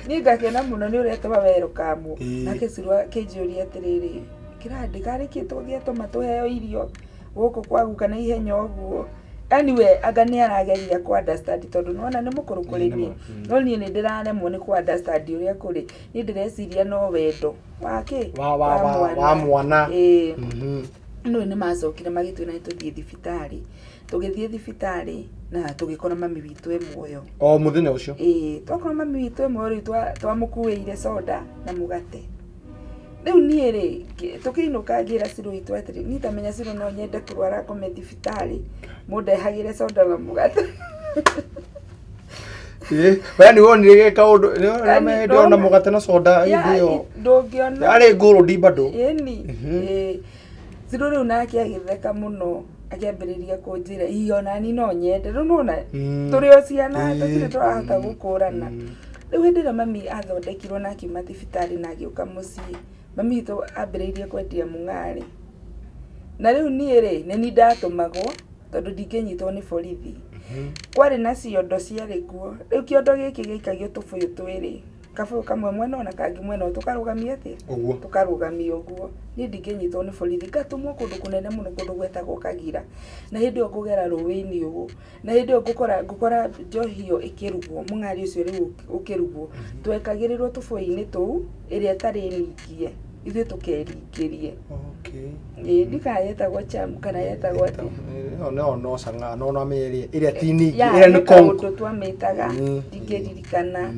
niä ngakena må no nä å retwo mawero kamwo Ĩĩ. nakä cirwa kä njå ria atä rä rä kä randä karä kä two gä atå matå heo irio gå kå kwa guka na ihenya å guo yani we anga nä arageria tondå nona nä må kå rå kå rä niä no niä nä ndä raremwo nä å rä a kå rä niä ndä reciria no wendo wakä wa mwana no nä macokire magä twä na nä tå thiä thibitarä tå gä thiä thibitarä na tå gä kora mami witå ä muoyo o må thenya å cio twakora mami witå ä muoyo rä u twamå kuä ire soda na må gate rä u niä rä tå kä inå ka ngä ra cirå itå atä rä niä tamenya cirå no nyende kå rwara ngome thibitarä må ndehagä re soda na må gate we nä wonire gä ka å ndå ndä ona må gate na soda ä yo ndå ngä ona yarä ngå rå ndimba ndå ĩni cirå rä u nake agä theka må no akä ambä rä ria kå njä ra ionani no nyende rä u nona tå rä o ciana tå tirä tå rahota gå kå rana rä u hä ndä ä rä a mami athondekirwo na akiuma thibitarä na agä å ka må ciä mami witå ambä rä irie kwendia må ng'arä na rä u niä rä nä ni ndatå magwo tondå ndingä nyitwo nä borithi kwarä na ciondo ciarä kuo rä u kä ondo gä kä gä ikagio tå bå yå twä rä kabå kamwe mwena ona kangä mwena tå karå gamia atä Ũguo. tå karå gamia å guo niä ndingä nyitwo nä borithi ngatå må kå ndå kå nene må no kå ndå gwetagwo kagira na hä ndä ä yo ngå gera rå ä-inä å gå na hä ndä ä yo ngå kora njohi ä yo ä kä rugwo må ng'ari å cio rä u å kä rugwo twekagä rä rwo tå bå-inä tå u ä rä a ĩtarĩ ningie ithuĩ tå keringä rie ndikayetagwo cham kana yetagwo atä no canga no na mä ä rä a tini ya ä rä a nä nä kaũndũ twamĩtaga ndingä ririkana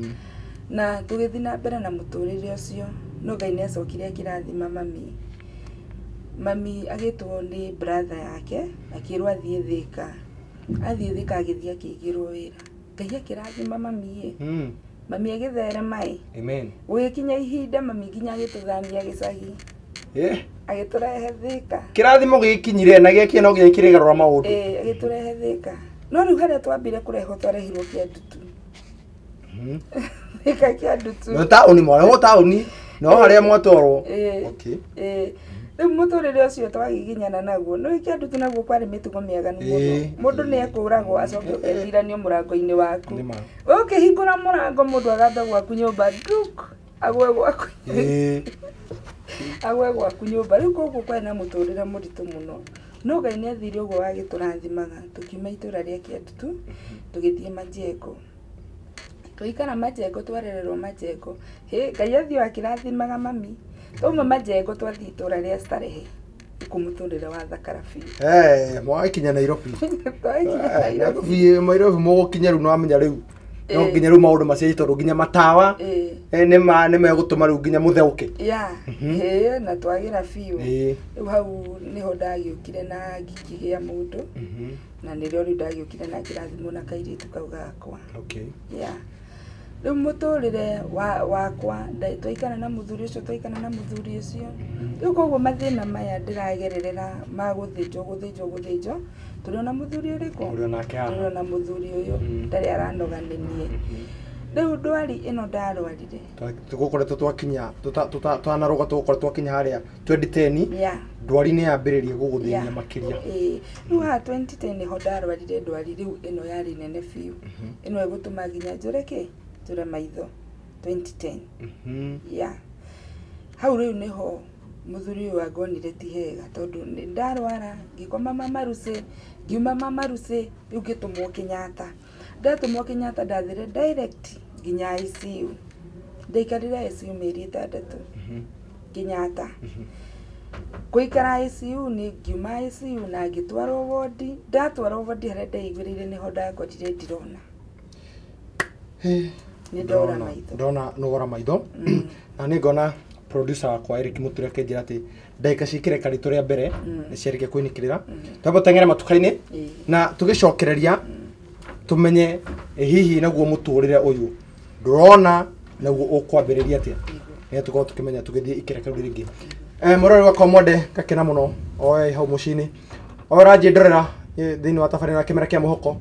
na tå gä thiĩ na mbere na må tå rä re å cio no Ngai nä acokire akä rathima mami agätwo nä brother yake akä rwo athiä thä ka athiä thä ka agä thiä akä igä rwo wä ra Ngai akä rathima mami mami agä therema amen gå gä kinya ihinda mami nginya agä tå thamia gä cagi agä tå rehe thä ka kä rathimo gä kinyire na gä kie no gä kä rä garå ra maå ndå agä tå rehe thä ka no rä u harä a twambire kå rehwo twarehirwo kä a ndutu thä ka kä a ndutu no taåni mwarehwo taåni no harä a mwatwarwo rä u må tå rä re å cio twagiginyana naguo no kä a ndutu naguo kwarä mä tugo mä aganu må ndå nä ekå ragwo acoke å kethiranio må rango-inä waku we å kä hingå ra må rango må ndå agambe gwaku nyå mba agwe gwaku agwe gwaku nyå mba rä u koguo kwarä na må tå rä re må ritå må no no Ngai nä athire å guo wagä tå rathimaga tå kiuma itå ra rä a kä a ndutu tå gä thiä Majengo twaikara Majengo twarererwo Majengo Ngai athio akä rathimaga mami twauma Majengo twathiä itå ra rä a Starehe kå må tå rä re wa thakara biũ mwagäkinya Nairobi twakinya Nairobi må gå kinya rä u nä wamenya rä u no nginya rä u maå ndå macenjie tondå nginya matawa nä megå tå ma rä u nginya må theå kä ya na twagä ra biũ rä u hau nä ho ndagä å kire na ngiki gä a må ndå na nä rä o rä u ndagä å kire na kä rathimwo na kairä tu kau gakwa rä u må tå rä re wakwa twaikana na må thuri å cio twaikana na må thuri å cio rä u koguo mathä na maya ndä ragererera ma gå thä njwo tå rä ona må thuri å rä kå tå rä ona må thuri å yå ndarä aranoganä nie rä u ndwari ä no ndarwarire gå koretwo twakinya twanarå ga tå koretwo twakinya harä a 2010 ndwari nä yambä rä rie gå gå thä nia makä ria rä u haha 2010 nä ho ndarwarire ndwari rä u ä no yarä nene biũ ä no ä gå tå ma nginya njå re kä njå re maitho 2010 hau rä u nä ho muthuri wa ngonire ti hega tondu ndarwara ngikoma mama Rusi ngiuma mama Rusi riu ngitumwo Kenyatta ndatumwo Kenyatta ndathire direct nginya ICU ndaikarire ICU mĩeri 6 Kenyatta kuikara ICU ni ngiuma ICU na ngitwarwo wodi ndatwarwo wodi haria ndaigwirire niho ndakotire ndirona ni ndora maitho ndona nogora maitho na ni ngona producer wakwa Eric Muture akinjira ati ndaika cikire karito ria mbere ni ciarike kwinikirira twambo tengera matukaini na tugicokereria tumenye hihi naguo muturire uyu ndurona naguo ukwambiriria atia ni tuko tukimenya tugithie ikire karu ringi murori wa komode kakena muno oe hau mucini oraje ndorera thiini wa tafari na kimera kia muhoko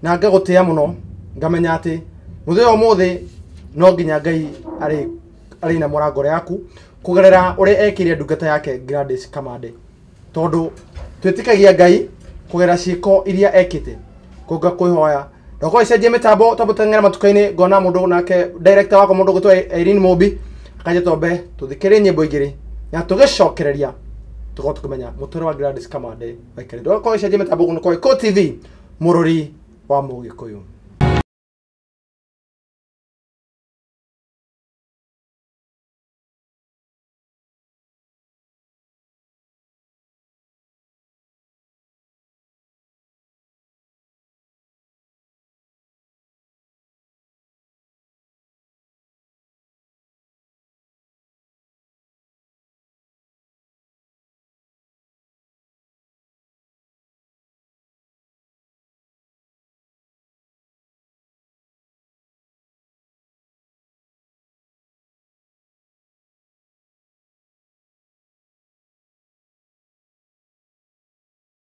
na ngagutia muno ngamenya ati muthio muthi no nginya Ngai ari na murango yaku kugerera uri ekire ndungata yake Gladys Kamande tondu twitikagia Ngai kugerera ciiko iria ekite kunga kwihoya ndoko icenjie mitambo tabutengera matukaini ngona mundu nake director wako mundu gutwa Irene Mobi akaje tombe tuthikire nyimbo igiri na tugicokereria tuko tukumenya mutoro wa Gladys Kamande waikare ndoko icenjie mitambo kuno kwa Iko TV murori wa Mugikuyu.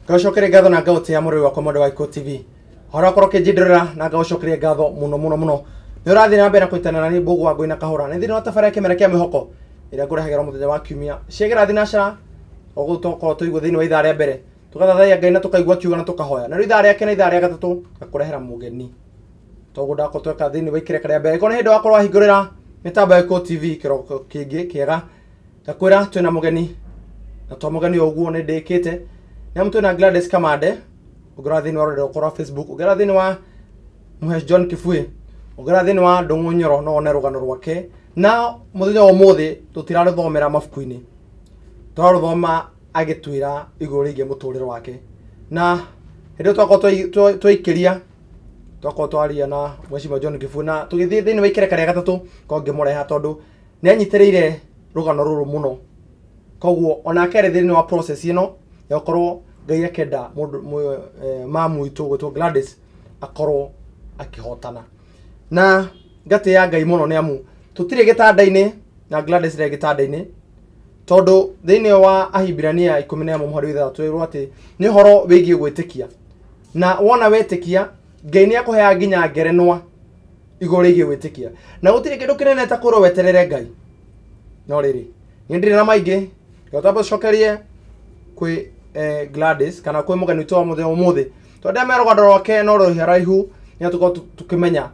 Gaucokeria ngatho na ngautia murori wa komode wa Iko TV hora koroke njindorera na ngaucokeria ngatho muno ni urathi na mbere kuitana na ni Mbugu wa Ngui na Kahura ni thini wa tafari kimera kia mihoko ira ngurehagera muthenya wa kiumia ciegera thinacara ogutoko tuigwo thini wa ithaa ria mbere tugathathaiya Ngai na tukaigwa kiuga na tukahoya na riu ithaa riake na ithaa ria gatatu gakurehera mugeni toguo ndako tweka thini wa ikire karia mbere ikona hindi wakorwo ahingurira mitambo ya Iko TV kiroko kingi kiega gakwira twina mugeni na to mugeni oguo ni ndikite na mtu na Gladys Kamande ugera thini wa rorero kwa Facebook ugera thini wa Muhesh John Kifui ugera thini wa Ndungu Nyoro no one rugano rwake na muthenya wa muthi tutiraruthomera mafuku-ini turaruthoma agitwira iguru ringi muturire wake na hindi twako twikiria twako twaria na Mheshimiwa John Kifui na tugithie thini wa ikire karia gatatu ko ngimureha tondu ni anyitiriire rugano ruru muno koguo ona kere thini wa process ino yakorwo Ngai akenda mamu itu gutwo Gladys akorwo akihotana na ngate ya Ngai muno ni amu tutire gitanda-ini na Gladys re gitanda-ini tondu thini wa Ahibirania 11:3 twirwo ati ni horo wigie gwitikia na wona wetikia Ngai ni akuhea nginya ngerenwa iguru rigie gwitikia na gutire kindu kinene ta kurwo weterere Ngai no riri ndire na maingi yotambo cokerie kwi Gladys kana kwi mugeni to muthenya umuthi tondu merogando rwake no ruhia raihu ni tuko tukimenya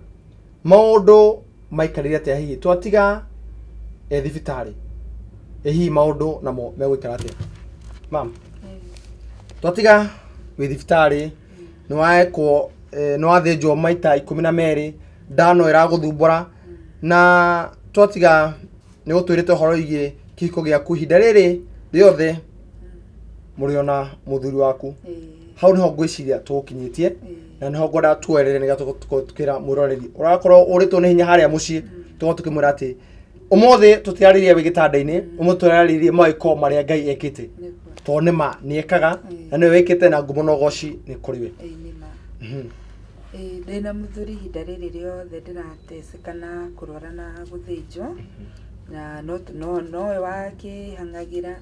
maundu maikarire atia hihi twatiga thibitari hihi maundu namo megwikara atia mam twatiga wi thibitari ni waekwo ni wathinjwo maita 12 ndano iraguthumbura na twatiga ni gutwirite horo igie kiko giaku hinda riri riothe muriona muthuri waku hau niho ngwiciria tukinyitie na niho ngwenda tuerere niga tukira muroreri urakorwo uritwo ni hinya haria mucii tugo tukimwira ati umuthi tutiaririe wi gitanda-ini umuturirie maiko maria Ngai ekite to nima ni ekaga na ni wikite na ngumo no goci ni kuriwe ndina muthuri hinda riri riothe ndiratecekana kurwara na guthinjwo na no wake hangagira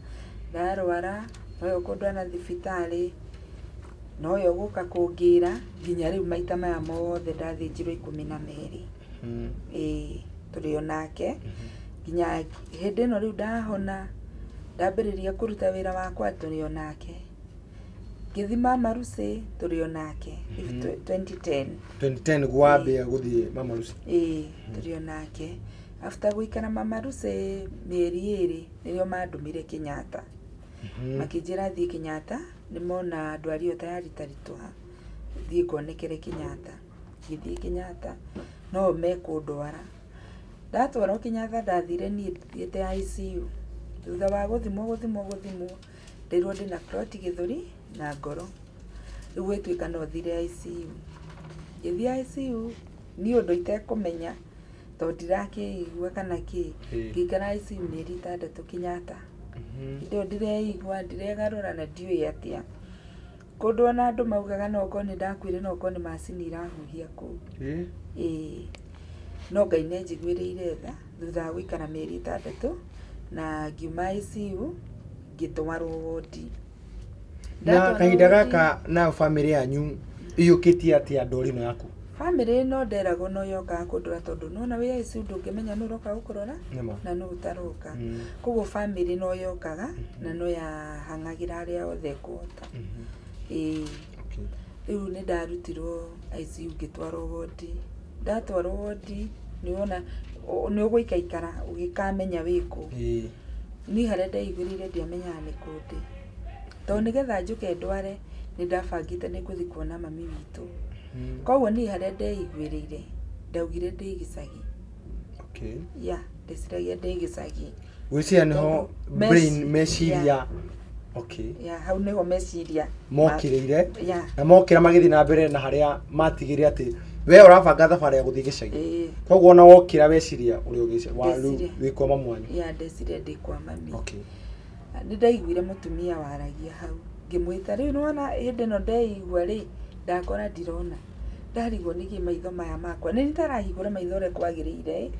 ndarwara no kundwana thibitari no yo guka kungira nginya riu maita maya mothe ndathinjirwo 12 turio nake nginya hindi no riu ndahona ndambiriria kuruta wira wakwa turio nake ngithima Marusi turio nake 2010 gwambia guthie Mama Rusi turio nake after guikara Mama Lucy mieri 2 nirio mandumire Kenyatta makijira thie Kenyatta nimona andu ario tayari taritwa thie kuonekere Kenyatta githie Kenyatta no mekundwara ndatwarwo Kenyatta ndathire nie thiete ICU thutha wa guthimwo ndirwo ndina clot githuri na ngoro riu gwituika no thire ICU githie ICU ni undu itekumenya to ndirakiigua kana ki ngikara ICU mieri 6 Kenyatta ndio ndireigua ndiregarura na ndiui atia kundu ona andu maugaga no ko ni ndakwire no ko ni macini irahuhia ku no Ngai ne njiguireire tha thutha wa guikara mieri 6 na ngiuma ICU ngitwarwo wodi na kahinda gaka na family yanyu iyukitie atia ndori no yaku family no nderago no yoka kundura tondu nona we ICU ndungimenya no roka gukorora na no utaroka koguo family no yokaga na no ya hangagira aria othe kuota riu ni ndarutirwo ICU ngitwarwo wodi ndatwarwo wodi niona ni uguikaikara ugikamenya wiko ni haria ndaigurire ndiamenyaga ni kundi to nigetha njuke ndware ni ndabangite ni kuthi kuona mami witu koguo ni haria ndaiguirire ndaugire ndi gicagi ndeciragia ndi gicagi wicia niho brain meciria hau niho meciria mokirire na mokira magithi na mbere na haria matigire ati we urabanga thabari ya guthii gicagi koguo na wokira weciria uri ugice waru wikwa mamwanyu ndecire ndi kwa mami ni ndaiguire mutumia waragia hau ngimwita riu nona hindi no ndaigua ri ndakora ndirona ndarigwo niki maitho maya makwa ni ntarahigura maitho re kwagirire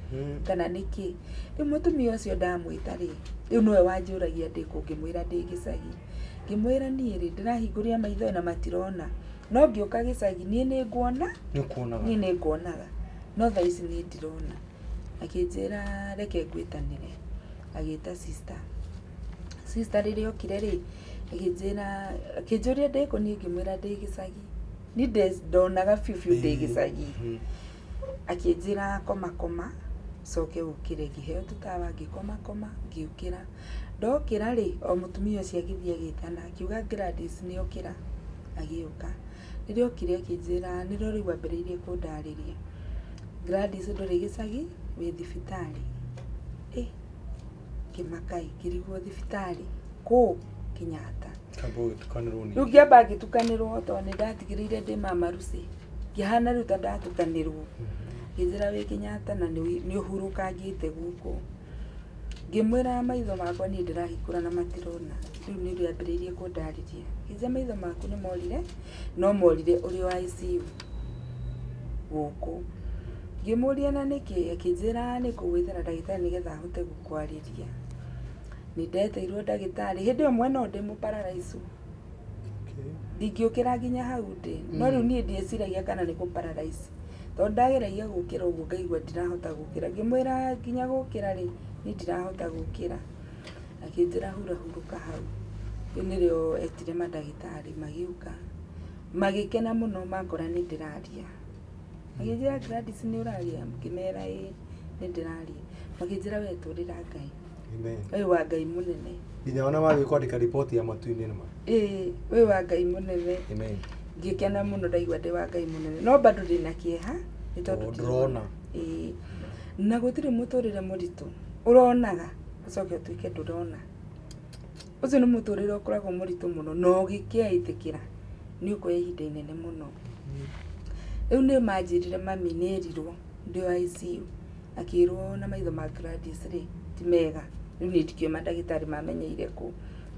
kana niki riu mutumia ucio ndamwita ri riu nowe wanjuragia ndi kungimwira ndi gicagi ngimwira nie ri ndirahiguria maitho na matirona no ngiuka gicagi nie ni nguona nie ni nguonaga no tha ici ni ndirona akinjira reke ngwitanire agita sister riri okire ri akinjira akinjuria ndiko nie ngimwira ndi gicagi ni ndonaga fiu ndi gicagi akinjira koma soke ukire giheo tutawa ngikoma ngiukira ndokira ri o mutumia ucio agithia gitana akiuga Gladys ni okira agiuka ririo okire akinjira ni rori wambiriirie kundariria Gladys ndori gicagi wi thibitari kimakai kirigwo thibitari ku Kenyatta riu ngiamba ngitukanirwo to ni ndatigirire ndi Mama Lucy ngihana riu ta ndatukanirwo ngijira wi Kenyatta na ni uhuruka ngite guku ngimwira maitho makwa ni ndirahikura na matirona riu ni riambiriirie kundariria ngije maitho maku ni morire no morire uri wa ICU guku ngimuria na niki akijira ni kugwithira ndagitari nigetha hote gukwariria ni ndeteirwo ndagitari hindi omwe no ndi mu paralyze ndingiukira nginya hau ndi no riu ni ndieciragia kana ni ku paralyze to ndageragia gukira uguo ngaigua ndirahota gukira ngimwira nginya gukira ri ni ndirahota gukira akinjira huruka hau nirio etire madagitari magiuka magikena muno makora ni ndiraria magijira Gladys ni uraria mkimera ni ndiraria magijira weturira Ngai we wa Ngai munene nginya ona wathi kwandika report ya matu-ini nima we wa Ngai munene ngikena muno ndaigua ndi wa Ngai munene no bado ndina kieha ni tondu ndrona na gutire muturire muritu uronaga ucoke utuike ndurona ucio ni muturire ukoragwo muritu muno no gikiaithikira ni ukoya ihinda inene muno riu ni manjirire mami nirirwo ndi wa ICU akirwo na maitho ma Gladys ri ti mega riu ni ndikio madagitari mamenyeire ku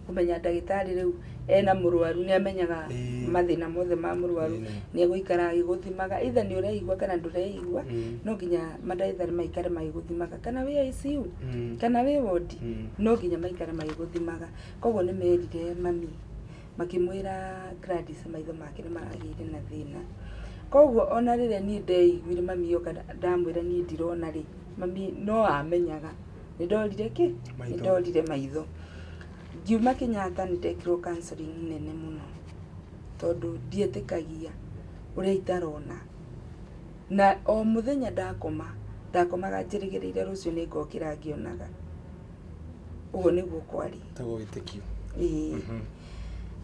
kumenya ndagitari riu ena murwaru ni amenyaga mathina mothe ma murwaru ni eguikara agiguthimaga either ni ureigua kana ndureigua no nginya madagitari maikare magiguthimaga kana we ICU kana we wodi no nginya maikare magiguthimaga koguo ni merire mami makimwira Gladys maitho make ni maragire na thina koguo ona riria ni ndeiguire mami yoka ndamwira ni ndirona ri mami no amenyaga ni ndorire ki ni ndorire maitho ngiuma Kenyatta ni ndekirwo counseling nene muno tondu ndietikagia uria itarona na o muthenya ndakoma ndakomaga njĩrĩgĩrĩire rũciũ nĩ ngokĩra ngĩonaga ũguo nĩguo kwari tago wĩtĩkio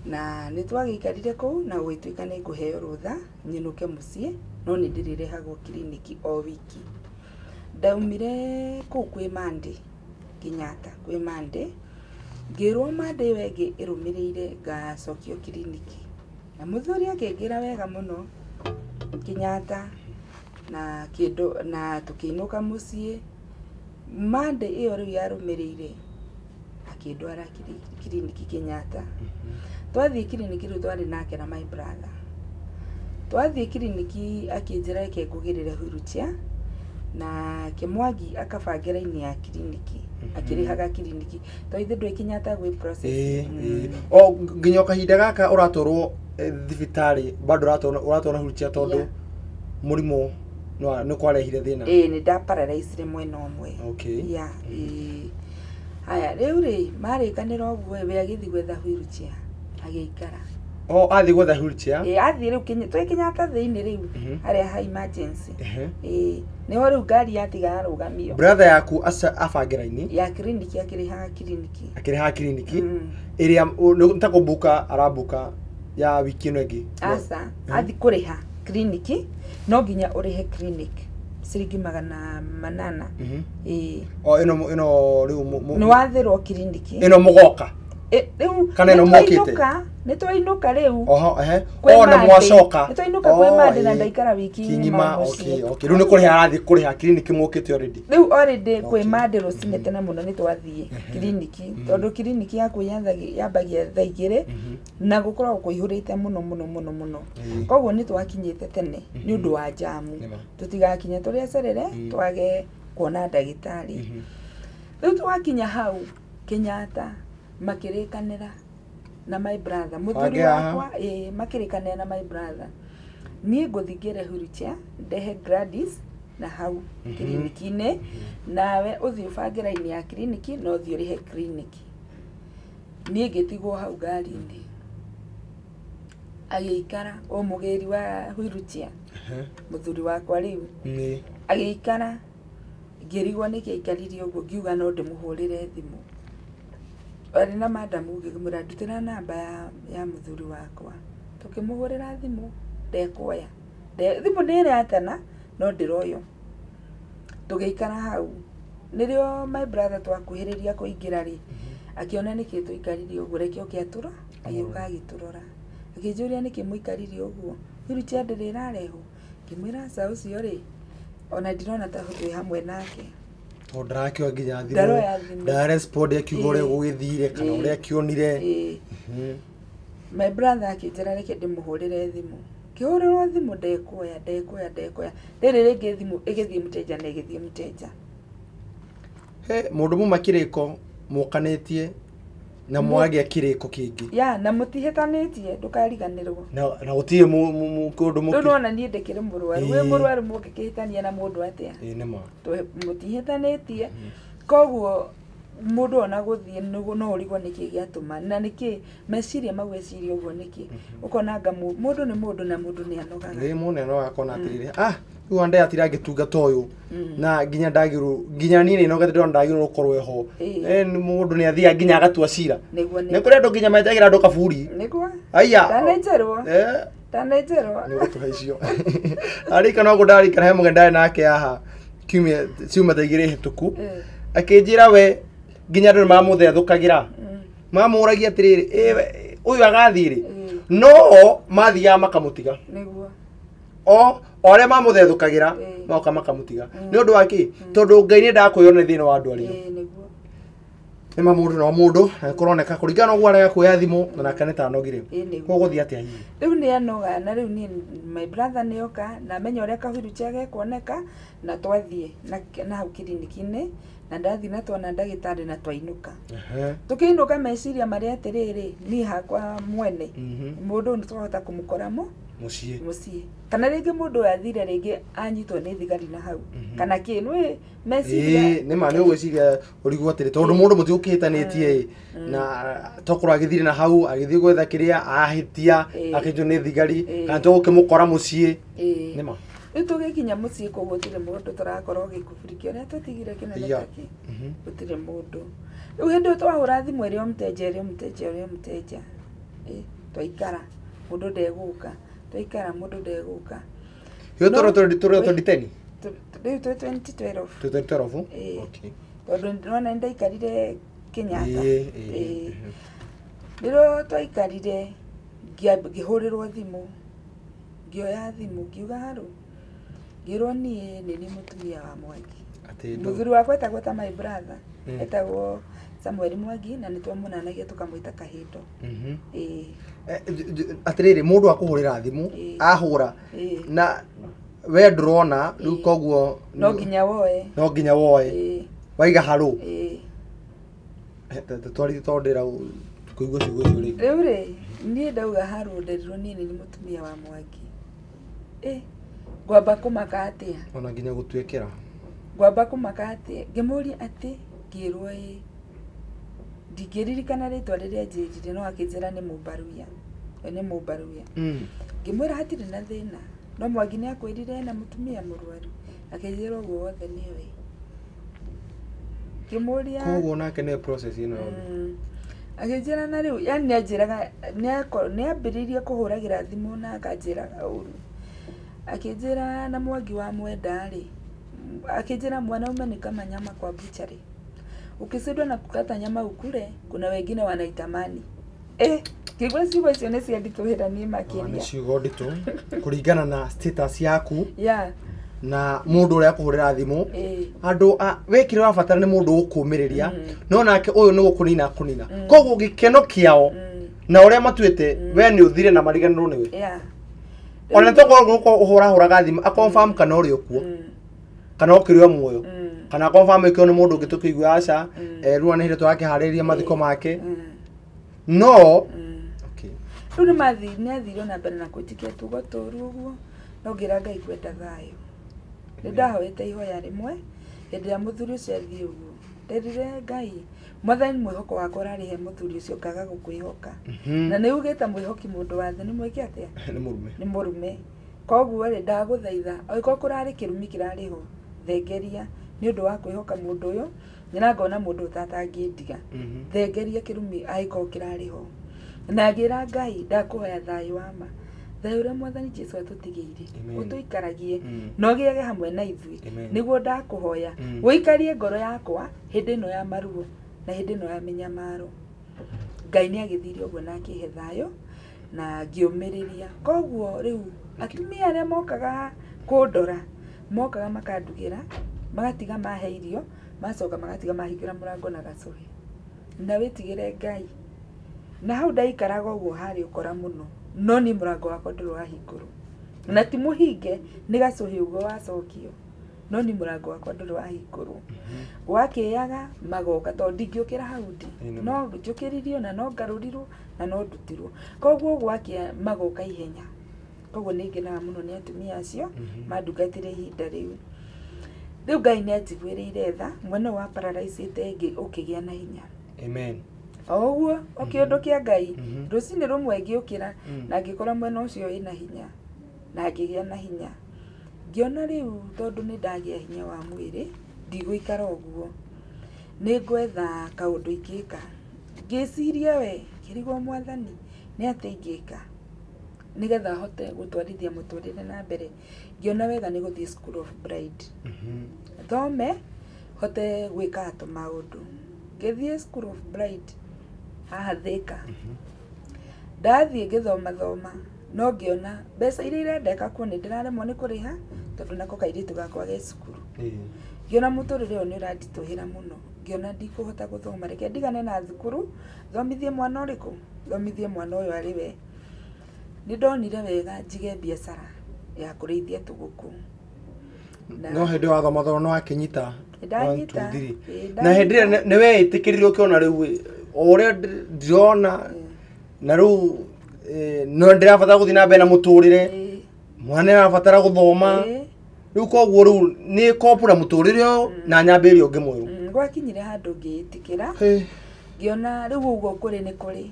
na nĩ twagĩikarire kũu na gũgĩtuĩka nĩ ngũheo rũtha nyinũke mũciĩ no nĩ ndĩrĩrehagwo kiriniki o wiki ndaumire kũu kwĩ Monday Kenyatta kwĩ Monday ngĩrwo Monday wengĩ ĩrũmĩrĩire ngacokio kiriniki na mũthuri akĩngira wega mũno Kenyatta na kĩndũ na tũkĩinũka mũciĩ Monday ĩyo rĩu yarũmĩrĩire akĩndwara kiriniki Kenyatta twathiĩ kiriniki rĩu twarĩ nake na my brother twathiĩ kiriniki akĩnjĩra reke ngũgĩrĩre wheelchair na Kĩmwangi akabanga raini ya kiriniki akĩrĩhaga kiriniki tondũ ndwĩ Kenyatta gwĩ process o nginya kahinda gaka ũratwarwo thibitarĩ bado ũratwarwo na wheelchair tondũ mũrimũ nĩ kwarehire thĩna nĩ ndaparalyze mwena ũmwe haya rĩu rĩ marĩkanĩra ũguo we agĩthiĩ gwetha wheelchair agĩikara athi gwetha wheelchair athi rĩu twĩ Kenyatta thĩinĩ rĩu harĩa ha emergency nĩho rĩu ngari yatiga arũgamio brother yaku abange raini ya kiriniki akĩrĩhaga kiriniki ĩrĩa nĩtakũmbuka arambuka ya wiki ĩno ĩngĩ asa athi kũrĩha kiriniki no nginya ũrĩhe clinic ciringi 800 ĩno rĩu nĩ wathĩrwo kiriniki ĩno mũgoka rĩu kana ĩno mokĩte nĩ twainũka rĩu na mwacoka nĩ twainũka kwĩ Monday na ndaikara wiki ng'ima rĩu nĩ kũrĩha arathiĩ kũrĩha kiriniki mũkĩte already rĩu already kwĩ Monday rũcinĩ tene mũno nĩ twathiĩ kiriniki tondũ kiriniki yaku yambagia thaa 2 na gũkoragwo kũihũrĩte mũno koguo nĩ twakinyĩte tene nĩ ũndũ wa jamu tũtigakinye tũrĩa cerere twage kuona ndagĩtarĩ rĩu twakinya hau Kenyatta makĩrĩkanĩra na my brother mũthuri wakwa makĩrĩkanĩra na my brother niĩ ngũthingĩre wheelchair ndehe Gladys na hau kiriniki-inĩ nawe ũthiĩ ũbange raini ya kiriniki na ũthiĩ ũrĩhe kiriniki niĩ ngĩtigwo hau ngari-inĩ agĩikara o mũgĩri wa wheelchair mũthuri wakwa rĩu agĩikara ngĩrigwo nĩkĩ aikarire ũguo ngiuga no ndĩmũhũrĩre thimũ arĩ na madamu ngĩmwĩra ndutĩra namba ya mũthuri wakwa tũkĩmũhũrĩra thimũ ndekuoya thimũ nĩ ĩratana no ndĩroyo tũgĩikara hau nĩrĩo my brother twakuhĩrĩria kũingĩra rĩ akĩona nĩkĩ tũikarire ũguo reke oke atũra agĩũka agĩtũrora akĩnjũria nĩkĩ mũikarire ũguo wheelchair ndĩrarehwo ngĩmwĩra aca ũcio rĩ ona ndirona ta twĩ hamwe nake ndakĩo nginya thimũ ndarespond akiuga ũrĩa gũgĩthire kana ũrĩa akĩonire my brother akĩnjĩra reke ndĩmũhũrĩre thimũ kĩhũrĩrwo thimũ ndekuoya rĩrĩ rĩngĩ thimũ ĩgĩthiĩ mũteja na ĩgĩthiĩ mũteja mũndũ mũma kĩrĩko mũkanĩtie na mwagĩa kĩrĩko kĩngĩ na mũtihĩtanĩtie ndũkariganĩrwo na gũtirĩ mũndũ mũkĩ nona niĩ ndĩkĩrĩ mũrwaru wĩ mũrwaru mũngĩkĩhĩtania na mũndũ atĩa mũtihĩtanĩtie koguo mũndũ ona gũthiĩ no ũrigwo nĩkĩ gĩatũma na nĩkĩ meciria mau eciria ũguo nĩkĩ ũkonanga mũndũ nĩ mũndũ na mũndũ nĩ anogaga mũndũ no akona atĩrĩrĩ rĩu ande atirangĩtungata ũyũ na nginya nginya niĩ nĩnogete ndĩrona ndagĩrĩirwo gũkorwo ho mũndũ nĩ athiaga nginya agatua cira nĩ kũrĩ andũ nginya menjagĩra andũ kaburi aya ndanenjerwo nĩ gũtũhe icio arĩka no gũndarĩkana he mũgeni ndarĩ nake haha ciuma thaa 2 hĩtũku akĩnjĩra we nginya andũ nĩmamũthethũkagĩra mamũragia atĩrĩrĩ ũyũ agathiĩ rĩ no mathiaga makamũtiga arĩa mamũthethũkagĩra magoka makamũtiga nĩ ũndũ wa kĩ tondũ Ngai nĩ ndakwĩyona thĩinĩ wa andũ arĩa nĩma mũndũ no mũndũ kũroneka kũringana ũguo arĩa kuoya thimũ na nake nĩ tanogire gũgũthiĩ atĩa hihi rĩu nĩ anoga na rĩu niĩ my brother nĩoka na menya ũrĩa kahurunjia gekuoneka na twathiĩ na hau kiriniki-inĩ na ndathiĩ na tuona ndagĩtarĩ na twainũka tũkĩinũka meciria marĩa atĩrĩrĩ niĩ hakwa mwene mũndũ nĩ twahota kũmũkora mũciĩ kana rĩngĩ mũndũ athire rĩngĩ anyitwo nĩ thigari na hau kana kĩ nĩ meciria nĩma nĩ ũgwĩciria ũrigwo atĩrĩ tondũ mũndũ mũtiũkĩhĩtanĩtie na tokorwo agĩthire na hau agĩthiĩ gwetha kĩrĩa ahĩtia akĩnjwo nĩ thigari kana tũgũkĩmũkora mũciĩ nĩma tugikinya mucii ko gutire mundu turakorwo gikubirikio na tutigire kinene taki gutire mundu riu hindi twahura thimu iri omteja twaikara mundu ndeguka twaikara mundu ndeguka yo toro diteni riu 2012 okay tondu ndona ndaikarire Kenyatta riu twaikarire ngihurirwo thimu ngioya thimu ngiuga haru ngirwo nie ni mutumia wa Mwangi muthuri wakwa etagwo ta my brother etagwo Samuel Mwangi na nitwamunanagia tukamwita Kahindo atiriri mundu akuhurira thimu ahura na we ndrona riu koguo no nginya woe waiga haru twari tondira kuigua ciugo cio ringi riu ri nie ndauga haru nderirwo nie ni mutumia wa Mwangi ngwamba kumaka atia ona nginya gutwekera ngwamba kumaka atia ngimuria ati ngirwo ndingiririkana ritwa riria njirire no akinjira ni Mumbaruya ngimwira hatire na thina no Mwangi ni akwirire na mutumia murwaru akinjira uguo wothe niwe ngimuria koguo nake ne process ino akinjira na riu yani nianjiraga niambiririe kuhuragira thimu na akanjira uru akinjira na Mwangi wa mwenda ri akinjira mwanaume ni kama nyama kwa buchari ukisindwa na kukata nyama ukule kuna wengine wanaitamani kigwa ciugo icio ni ciandituhira ni makiria ni ciugo nditu kuringana na status yaku na mundu uria kuhurira thimu andu wekire wabatara ni mundu ukumiriria no nake uyu ni gukunina kunina koguo gikeno kiao na uria matuite we ni uthire na mariganirwo niwe ona toko uhura thimu a confirm kana uri okuo kana ukirio muoyo kana confirm ikio ni mundu ngitukigwa aca ruwa ni hire twakihariria mathiko make no okay riu ni athire na mbere na kutikia tugo turu uguo no ngira Ngai kwenda thayo ni ndahoete ihoya rimwe hindi ya muthuri ucio athie uguo nderire Ngai mwathani mwihoko wakwa urari he muthuri ucio ngaga gukwihoka na ni ugite mwihoki mundu wa thi ni mwike atia ni murume koguo ri ndaguthaitha oiko kurari kirumi kirari ho thengeria ni undu wa kwihoka mundu uyu nyina ngona mundu utatangidiga thengeria kirumi aiko kirari ho na ngira Ngai ndakuhoya thayo wama thayo ria mwathani Jesu atutigiire utuikaragie no giege hamwe na ithui niguo ndakuhoya wikarie ngoro yakwa hindi no ya maruo na hindi no ya minyamaro Ngai ni agithire uguo na akihe thayo na ngiumiriria koguo riu atumia aria mokaga kundora mokaga makandugira magatiga mahe irio macoka magatiga mahingira murango na gacuhi na witigire Ngai na hau ndaikaraga uguo hari ukora muno no ni murango wakwa nduru wahingurwo na ti muhinge ni gacuhi uguo wacokio no ni murango wakwa nduru wahingurwo wakiyaga magoka to ndingiukira hau ndi no njukiririo na no ngarurirwo na no ndutirwo koguo gwakia magoka ihenya koguo ni ngenaga muno ni atumia acio mandungatire ihinda riu Ngai ni anjiguirire tha mwena wa paradise ite ukigia na hinya amen oguo okiundukia Ngai rucini rumwe ngiukira na ngikora mwena ucio ina hinya na ngigia na hinya ngiona riu tondu ni ndagia hinya wa mwiri ndigũikara ũguo nĩ ngwetha kaũndũ ingĩka ngĩciria we kĩrigwo mwathani nĩ atĩ ingĩka nigetha hote gũtwarithia mũtũrĩre na mbere ngiona wega nĩ gũthiĩ School of Bride thome hote gwĩka atũ maũndũ ngĩthiĩ School of Bride haha Thĩka ndathiĩ ngĩthoma no ngĩona mbeca iria irendeka kuo nĩ ndĩraremwo nĩ kũrĩha tondũ nako kairĩtu gakwa ge cukuru ngiona mũtũrĩre ũyũ nĩ ũranditũhĩra mũno ngiona ndikũhota gũthoma reke ndigane na thukuru thomithie mwana ũrĩkũ thomithie mwana ũyũ arĩ we nĩ ndonire wega njige biacara ya kũrĩithia tũgũkũ no hĩndĩ wa thoma no akinyita na hĩndĩ nĩ weĩtĩkĩrire ũkĩona rĩu ũrĩa ndĩrona na rĩu no ndĩrabatara gũthiĩ na mbere na mũtũrĩre mwana arabatara gũthoma riu koguo riu nĩ kopura mũtũrĩre ũyũ na nyambĩrĩrie ũngĩ mwerũ gwakinyire handũ ngĩĩtĩkĩra ngiona rĩu ũguo kũrĩ nĩ kũrĩ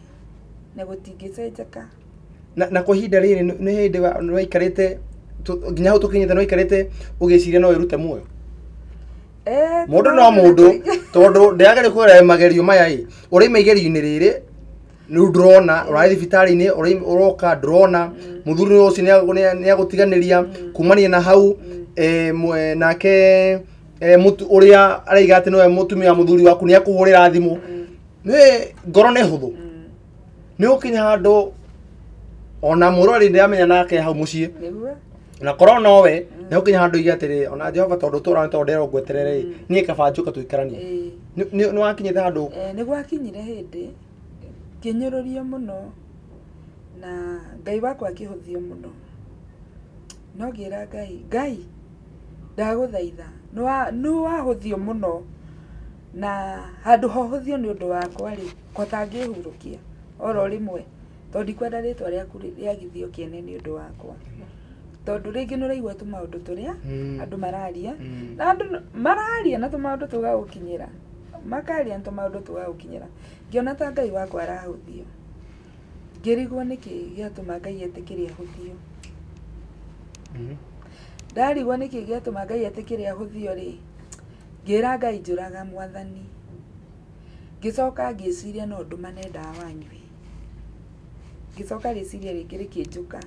na gũtingĩcenjeka na kwa ihinda rĩrĩ nĩ hĩndĩ waikarĩte nginya hau tukinyite no ikarite ugiciria no irute muoyo mundu no mundu tondu ndiagere kwira magerio maya uri maigerio-ini riri ni ndrona uri thibitari-ini uroka ndrona muthuri ucio ni agutiganiria kumania na hau nake mutu uria araiga ati no mutumia muthuri waku ni akuhurira thimu ni ngoro ni huthu ni ukinya handu ona murori ndiamenya nake hau mucii na korwo nowe ni ukinya handu igi atiri ona Jehova tondu tura tondero ngweterere ni kabanjuka tuikaranie ni wakinyite handu ni gwakinyire hindi kinyururio muno na Ngai wakwa akihuthio muno no gira Ngai ndaguthaitha ni wahuthio muno na handu hohuthio ni undu wakwa ri kotangihurukia oro rimwe tondu kwenda ritwa riaku riagithio kiene ni undu wakwa tondu ringi nuraigua tu maundu turia andu mararia na andu mararia na tu maundu tugagukinyira makaria tu maundu tugagukinyira ngiona ta Ngai wakwa arahuthio ngirigwo niki giatuma Ngai etikiria huthio ndarigwo niki giatuma Ngai etikiria huthio ri ngira Ngai njuraga Mwathani ngicoka ngiciria no ndumane ndawa nyui ngicoka riciria ringi rikinjuka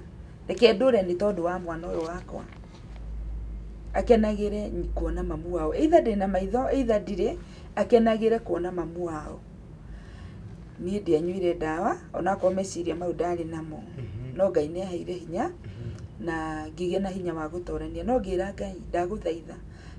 reke ndure ni tondu wa mwana uyu wakwa akenagire kuona mamu wao either ndina maitho either ndire akenagire kuona mamu wao ni ndianyuire ndawa ona kwa meciria mau ndari namo no Ngai ni aheire hinya na ngigia na hinya wa gutorania no ngira Ngai ndaguthaitha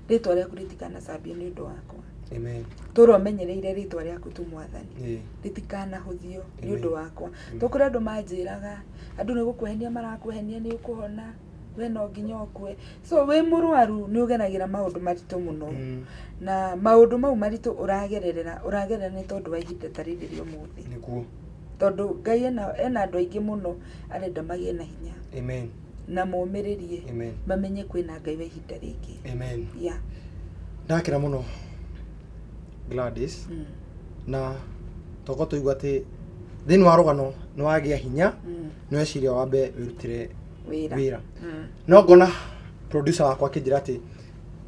ritwa riaku ritikana cambio ni undu wakwa amen turo menyereire ritwa riaku tu Mwathani ritikana huthio ni undu wakwa tukura andu manjiraga andu ni gukuhenia marakuhenia ni ukuhona we no nginya okwe so we murwaru ni ugenagira maundu maritu muno na maundu mau maritu uragerera ni tondu wa ihinda tarindi rio muthi nikuo tondu Ngai ena andu aingi muno arenda magie na hinya amen na momiririe amen mamenye kwina Ngai wa ihinda ringi amen ya ndakira muno Gladys na toko tuigua ati thini wa rugano ni wagia hinya ni weciria wambe wirutire wira no ngona producer wakwa akinjira ati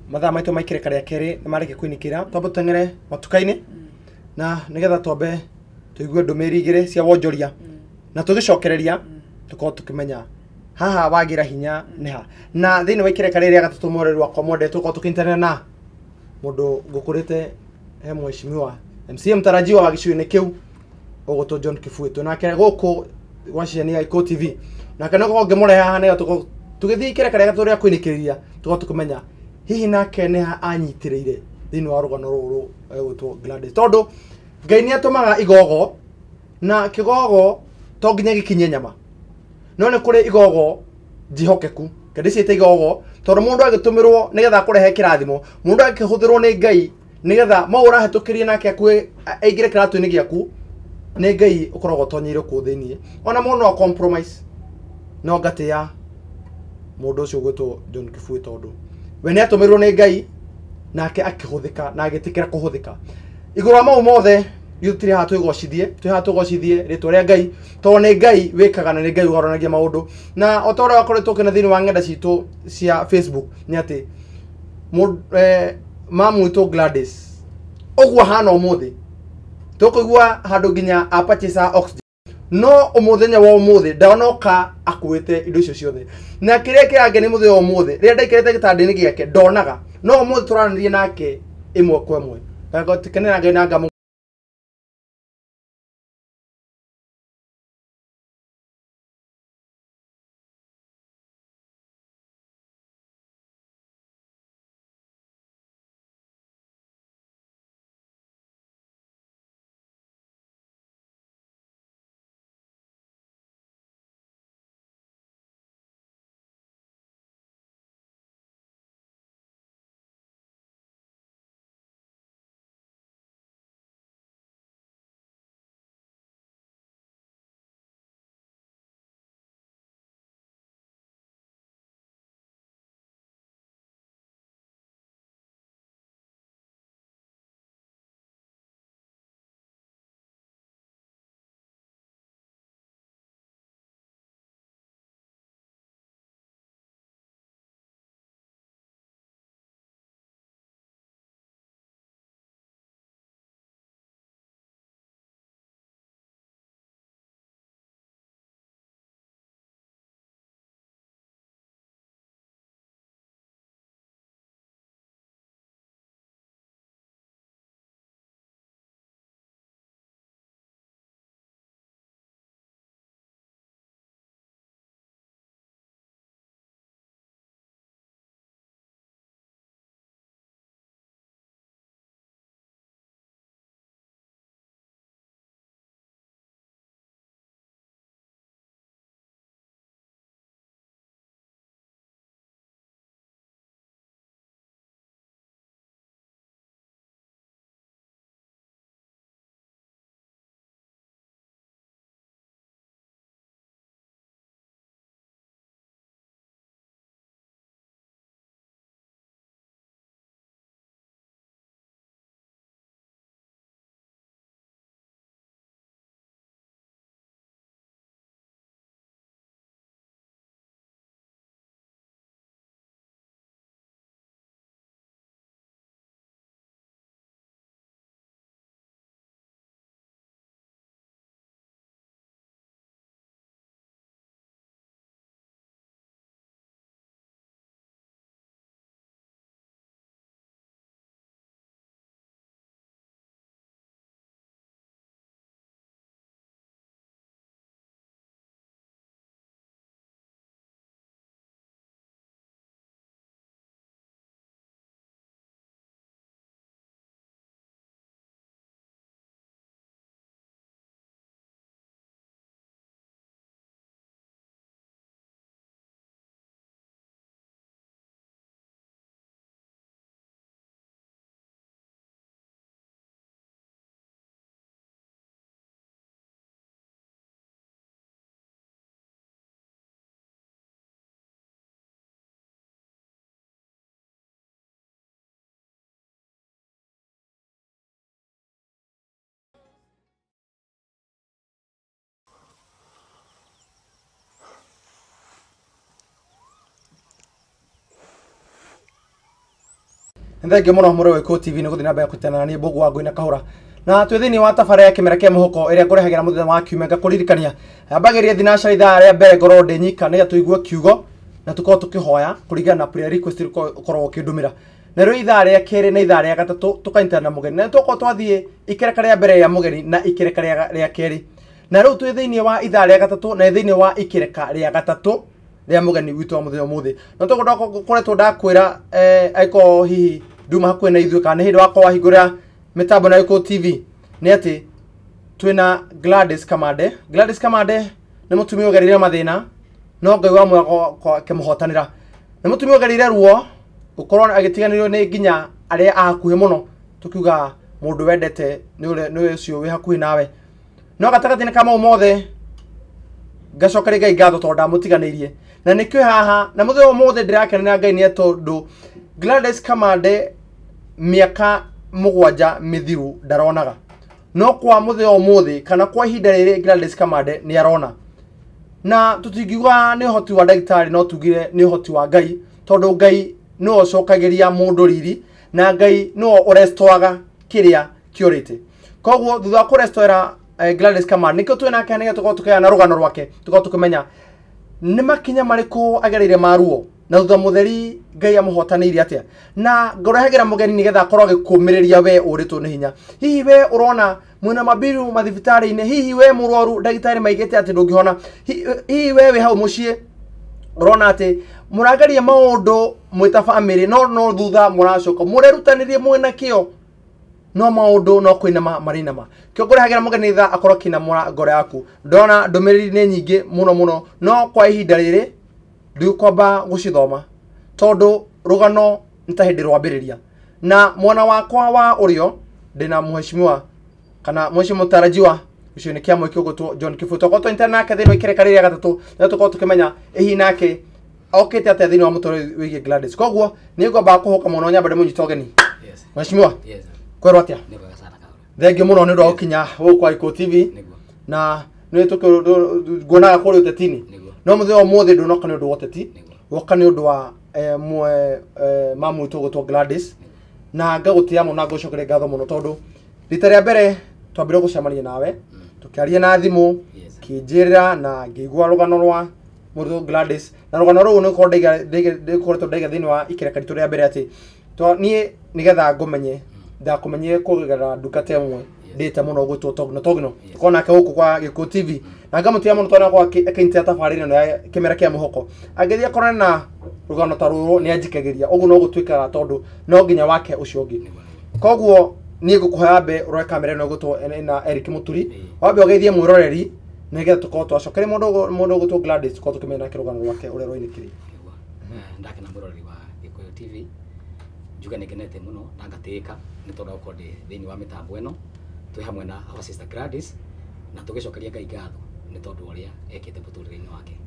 mathaa maitu maikire karia keri ni mareke kwinikira twambe tengere matuka-ini na nigetha twambe tuigue ndumiri igiri cia wonjoria na tugicokereria tukorwo tukimenya haha wagira hinya ni ha na thini wa ikire karia ria gatatu moreri wa komode tukorwo tukinterera na mundu ngukurite he mheshimiwa MCA mtarajiwa wa gicigo-ini kiu uguto John Kifuitu nake guku wacini ya Iko TV na kana ko ngemureha haha ne tugithi ikire karia gatatu ria kwinikiriria tukorwo tukumenya hihi nake ni anyitiriire thini wa rugano ruru egutwo Gladys tondu Ngai ni atumaga igogo na kigogo to nginya gikinye nyama no ni kuri igogo jihokeku kedi ciite igogo tondu mundu agitumirwo nigetha kurehe kirathimo mundu akihuthirwo ni Ngai nigetha maura hatukirie nake akue aigire kiratu-ini giaku ni Ngai ukoragwo tonyeire ku thini ona mundu no compromise no ngatia mundu ucio gwitwo John Kifui tondu we ni atumirwo ni Ngai nake akihuthika na agitikira kuhuthika igura mau mothe yutiri hatu igocithie ritwa ria Ngai to ni Ngai wikaga na ni Ngai ugaranagia maundu na otora wakoretwo kina thini wa ngenda citu cia Facebook ni ati mamu to Gladys ogwa hana umuthi tukuigua handu nginya apachisa oxygen no umuthenya wa umuthi ndanoka akuite indo icio ciothe na kiria kirangeni muthi wa umuthi ria ndaikirite gitandi-ini giake ndonaga no umuthi turanirie nake imwe kwa imwe gagotikenera Ngai na Thengi muno muri wa Iko TV ni guthina mbere kutana ni Mbogu wa Ngui na Kahura na twi thini wa tabara ya kimera kia muhoko iria ngurehagera muthenya wa kiumia ngakuririkania ambageria thinacara ithaa ria mbere ngoro ndi nyika ni tuigwe kiugo na tukorwo tukihoya kuringana na prayer request ukorwo ukindumira na ro ithaa ria keri na ithaa ria gatatu tukaintana na mugeni na tukorwo twathie ikereka ria mbere ya mugeni na ikereka ria keri na ro twi thini wa ithaa ria gatatu na thini wa ikereka ria gatatu ria mugeni witu wa muthenya umuthi na tukoretwo ndakwira aiko hihi nduma hakuhe na ithuĩ kana hindi wakwa wahingũrĩra mitambo na Iko TV ni ati twina Gladys Kamande. Gladys Kamande ni mutumia ugerire mathina no Ngai wa muoyo kemuhotanira ni mutumia ugerire ruo gukorwo agitiganirio ni nginya aria akuhe muno tukiuga mundu wendete ni ucio wi hakuhi nawe no gatagati ni kama mothe ngacokeria Ngai ngatho tondu ndamutiganirie na nikio haha na muthenya mothe ndirakenera Ngai ni tondu Gladys Kamande miaka mugwanja mithiru ndaronaga no kwa muthenya umuthi kana kwa ihinda riri Gladys Kamande ni arona na tutingiuga ni hoti wa ndagitari no tugire ni hoti wa Ngai tondu Ngai no ocokagiria mundu riri na Ngai no urestoaga kiria kiorite koguo thutha wa kurestora Gladys Kamande nikio twina kene tuko tukaya na rugano rwake tuko tukimenya ni makinya mariku agereire maruo na thutha mutheri Ngai amuhotanĩire atia na ngorehagera mugeni nigetha akorwo agikuumĩrĩria we ũrĩtwo nĩ hinya hihi we urona mwina mabiru mathibitari-inĩ hihi we mũrwaru ndagĩtarĩ maigĩte atĩ ndũngĩhona hihi we wĩ hau mũciĩ urona atĩ mũrangaria maũndũ mwĩta family no thutha mũracoka mũrerutanĩrie mwĩna kĩo no maũndũ no kwĩnama marinama kĩo ngorehagera mugeni tha akorwo kĩnamũra ngoro yaku ndona ndũmĩrĩri nĩ nyingĩ mũno no kwa ihinda rĩrĩ ndiukwamba gucithoma tondu rugano ntahindi rwambiriria na mwana wakwa wa urio ndina muheshimiwa kana muheshimiwa mutarajiwa ucio ni kiamo kĩogotwo John Kifuto ko twintana nake thĩinĩ wa ikereka rĩrĩa gatatu na tukorwo tukimenya ihi nake okĩte atĩa thĩinĩ wa mũtũrĩre wĩgiĩ Gladys koguo nĩ ngwamba kũhoka mũno nyambare mũnyita ũgeni mheshimiwa kwerwo atĩa thengiũ mũno nĩ ũndũ wa gũkinya gũkũ kwa Iko TV na nĩ nguonaga kũrĩ ũteti-inĩ no muthenya umuthi ndunoka ni undu wa ũteti woka ni undu wa mamu witu gutwo Gladys na ngagutia muno na ngucokeria ngatho muno tondu rita ria mbere twambire gucemania nawe tukiaria na thimu kinjirira na ngigua rugano rwa mundu Gladys na rugano ruu ni koretwo ndaiga thiini wa ikereka ritu ria mbere ati nie nigetha ngumenye ndakumenyire kugerera ndungata imwe ndite muno gutwo Togno tukona ke guku kwa Iko TV na ngamutia muno twana kwa akaintia tabarĩra no ya kimera kia muhoko angithia korana na rugano ta ruru ni anjikagiria ugu no gutwikara tondu no nginya wake ucio ungi koguo ni ngukuhoya mbe urore kamera no gutwo na Eric Muturi wambe ugeithie mwiroreri nigetha tukorwo twacokeria mundu gutwo Gladys tukorwo tukimenya kirugano rwake uria rwainĩkire ndakena mwiroreri wa Iko TV njuga nikenete muno na ngatĩka ni tondu uko ndi thiini wa mitambo eno twi hamwe na our sister Gladys na tugicokeria Ngai ngatho ni tondu uria ekite muturire-ini wake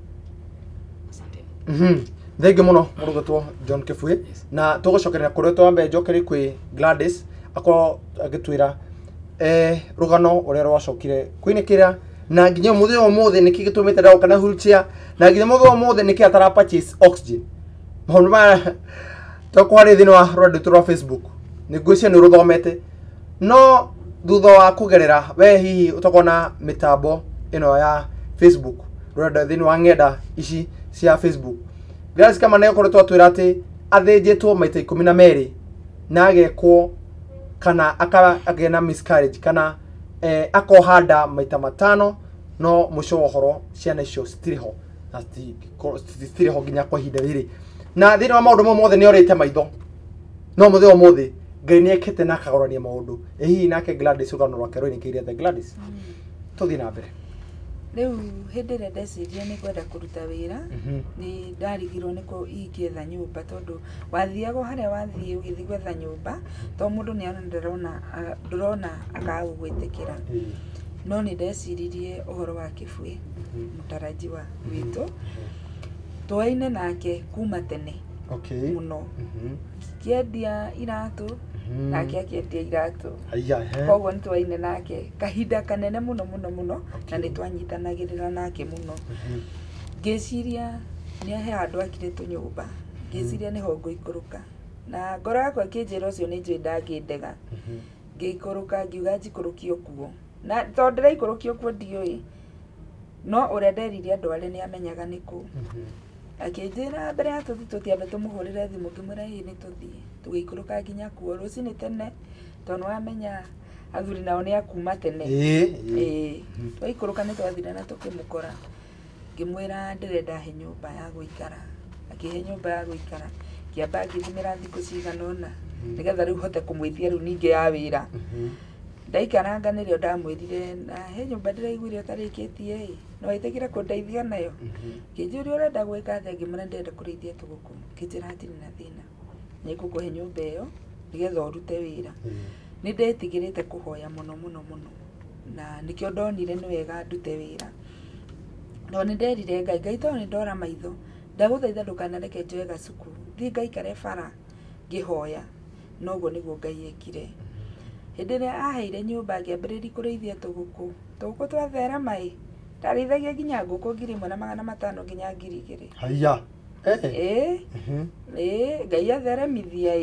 asante thengiũ mũno mũrũgũtwo John Kibue na tugucokerera kũrĩa twambe njokeri kwĩ Gladys akorwo agĩtwĩra rugano ũrĩa rwacokire kwĩnĩkĩra na nginya mũthenya ũmũthĩ nĩkĩ gĩtũmĩte ndagoka na wheelchair na nginya mũthenya ũmũthĩ nĩkĩ atara purchase oxygen maũndũ maya tũkwarĩ thĩinĩ wa rũrenda rwa Facebook nĩngwĩciria nĩ rũthomete no thutha wa kugerera we hihi utakona mitambo ino ya Facebook rũrenda thĩinĩ wa ng'enda ici cia Facebook Gladys Kamande akoretwo atwĩra atĩ athĩnjĩtwo maita 12 na agekwo kana akagĩa na miscarriage kana akohanda maita 5 no mũico wa ũhoro ciana icio citirĩ ho nginya kwa ihinda rĩrĩ na thĩinĩ wa maũndũ mothe nĩ orĩte maitho no mũthenya ũmũthĩ Ngai nĩ ekĩte na akagorania maũndũ hihi nake Gladys rugano rwake rũinĩkĩire the Gladys tũthiĩ na mbere rĩu hĩndĩ ĩrĩa ndeciria nĩ kwenda kũruta wĩra nĩ ndarigirwo nĩ ingĩetha nyũmba tondũ wathiaga harĩa wathiĩ ũgĩthiĩ gwetha nyũmba to mũndũ nĩ ndũrona akagũgwĩtĩkĩra no nĩ ndeciririe ũhoro wa Kibue mũtarajiwa witũ twaine nake kuma tene muno kiendia iratũ nake akĩendia iratũ koguo nĩ twaine nake kahinda kanene mũno na nĩ twanyitanagĩrĩra nake mũno ngĩciria nĩ ahe andũ akire tũnyũmba ngĩciria nĩ ho ngũikũrũka na ngoro yakwa kĩnjĩra ũcio nĩ njũĩ ndangĩndega ngĩikũrũka ngiuga njikũrũkio kuo na tondũ ndĩraikũrũkio kuo ndiũĩ no ũrĩa nderire andũ arĩa nĩ amenyaga nĩ kũ akĩnjĩra mbere ya tũthi tũtiambe tũmũhũrĩre thimũ ngĩmwĩra ĩ nĩ tũthiĩ tũgĩikũrũka nginya kuo rũcinĩ tene tondũ wamenya athuri nao nĩ akuma tene twaikũrũka nĩ twathire na tũkĩmũkora ngĩmwĩra ndĩrenda he nyũmba ya gũikara akĩhe nyũmba ya gũikara kĩamba ngĩthimĩra thikũ cigana ũna nĩgetha rĩu hote kũmwĩtia rĩu ningĩ ya wĩra ndaikaranga nĩrĩo ndamwĩrire na he nyũmba ndĩraiguire ũtarĩkĩtie no wĩtĩkĩre kũndeithia nayo kĩnjũria ũrenda gwĩka atĩa ngĩmwĩra ndĩrenda kũrĩithia tũgũkũ kĩnjĩra hatirĩ na thĩna nĩngũkũhe nyũmba ĩyo nĩgetha ũrute wĩra nĩ ndetigĩrĩte kũhoya mũno mũno mũno na nĩkĩo ndonire nĩ wega ndute wĩra no nĩ nderire Ngai tondũ nĩ ndora maitho ndagũthaitha ndũkanareke njoe gacuku thiĩ ngaikare bara ngĩhoya noguo nĩguo Ngai ekire hĩndĩ ĩrĩa aheire nyũmba ngĩambĩrĩria kũrĩithia tũgũkũ twatherema ndarĩithagia nginya ngũkũ 1,500 nginya 2,000 haiya Ngai atheremithia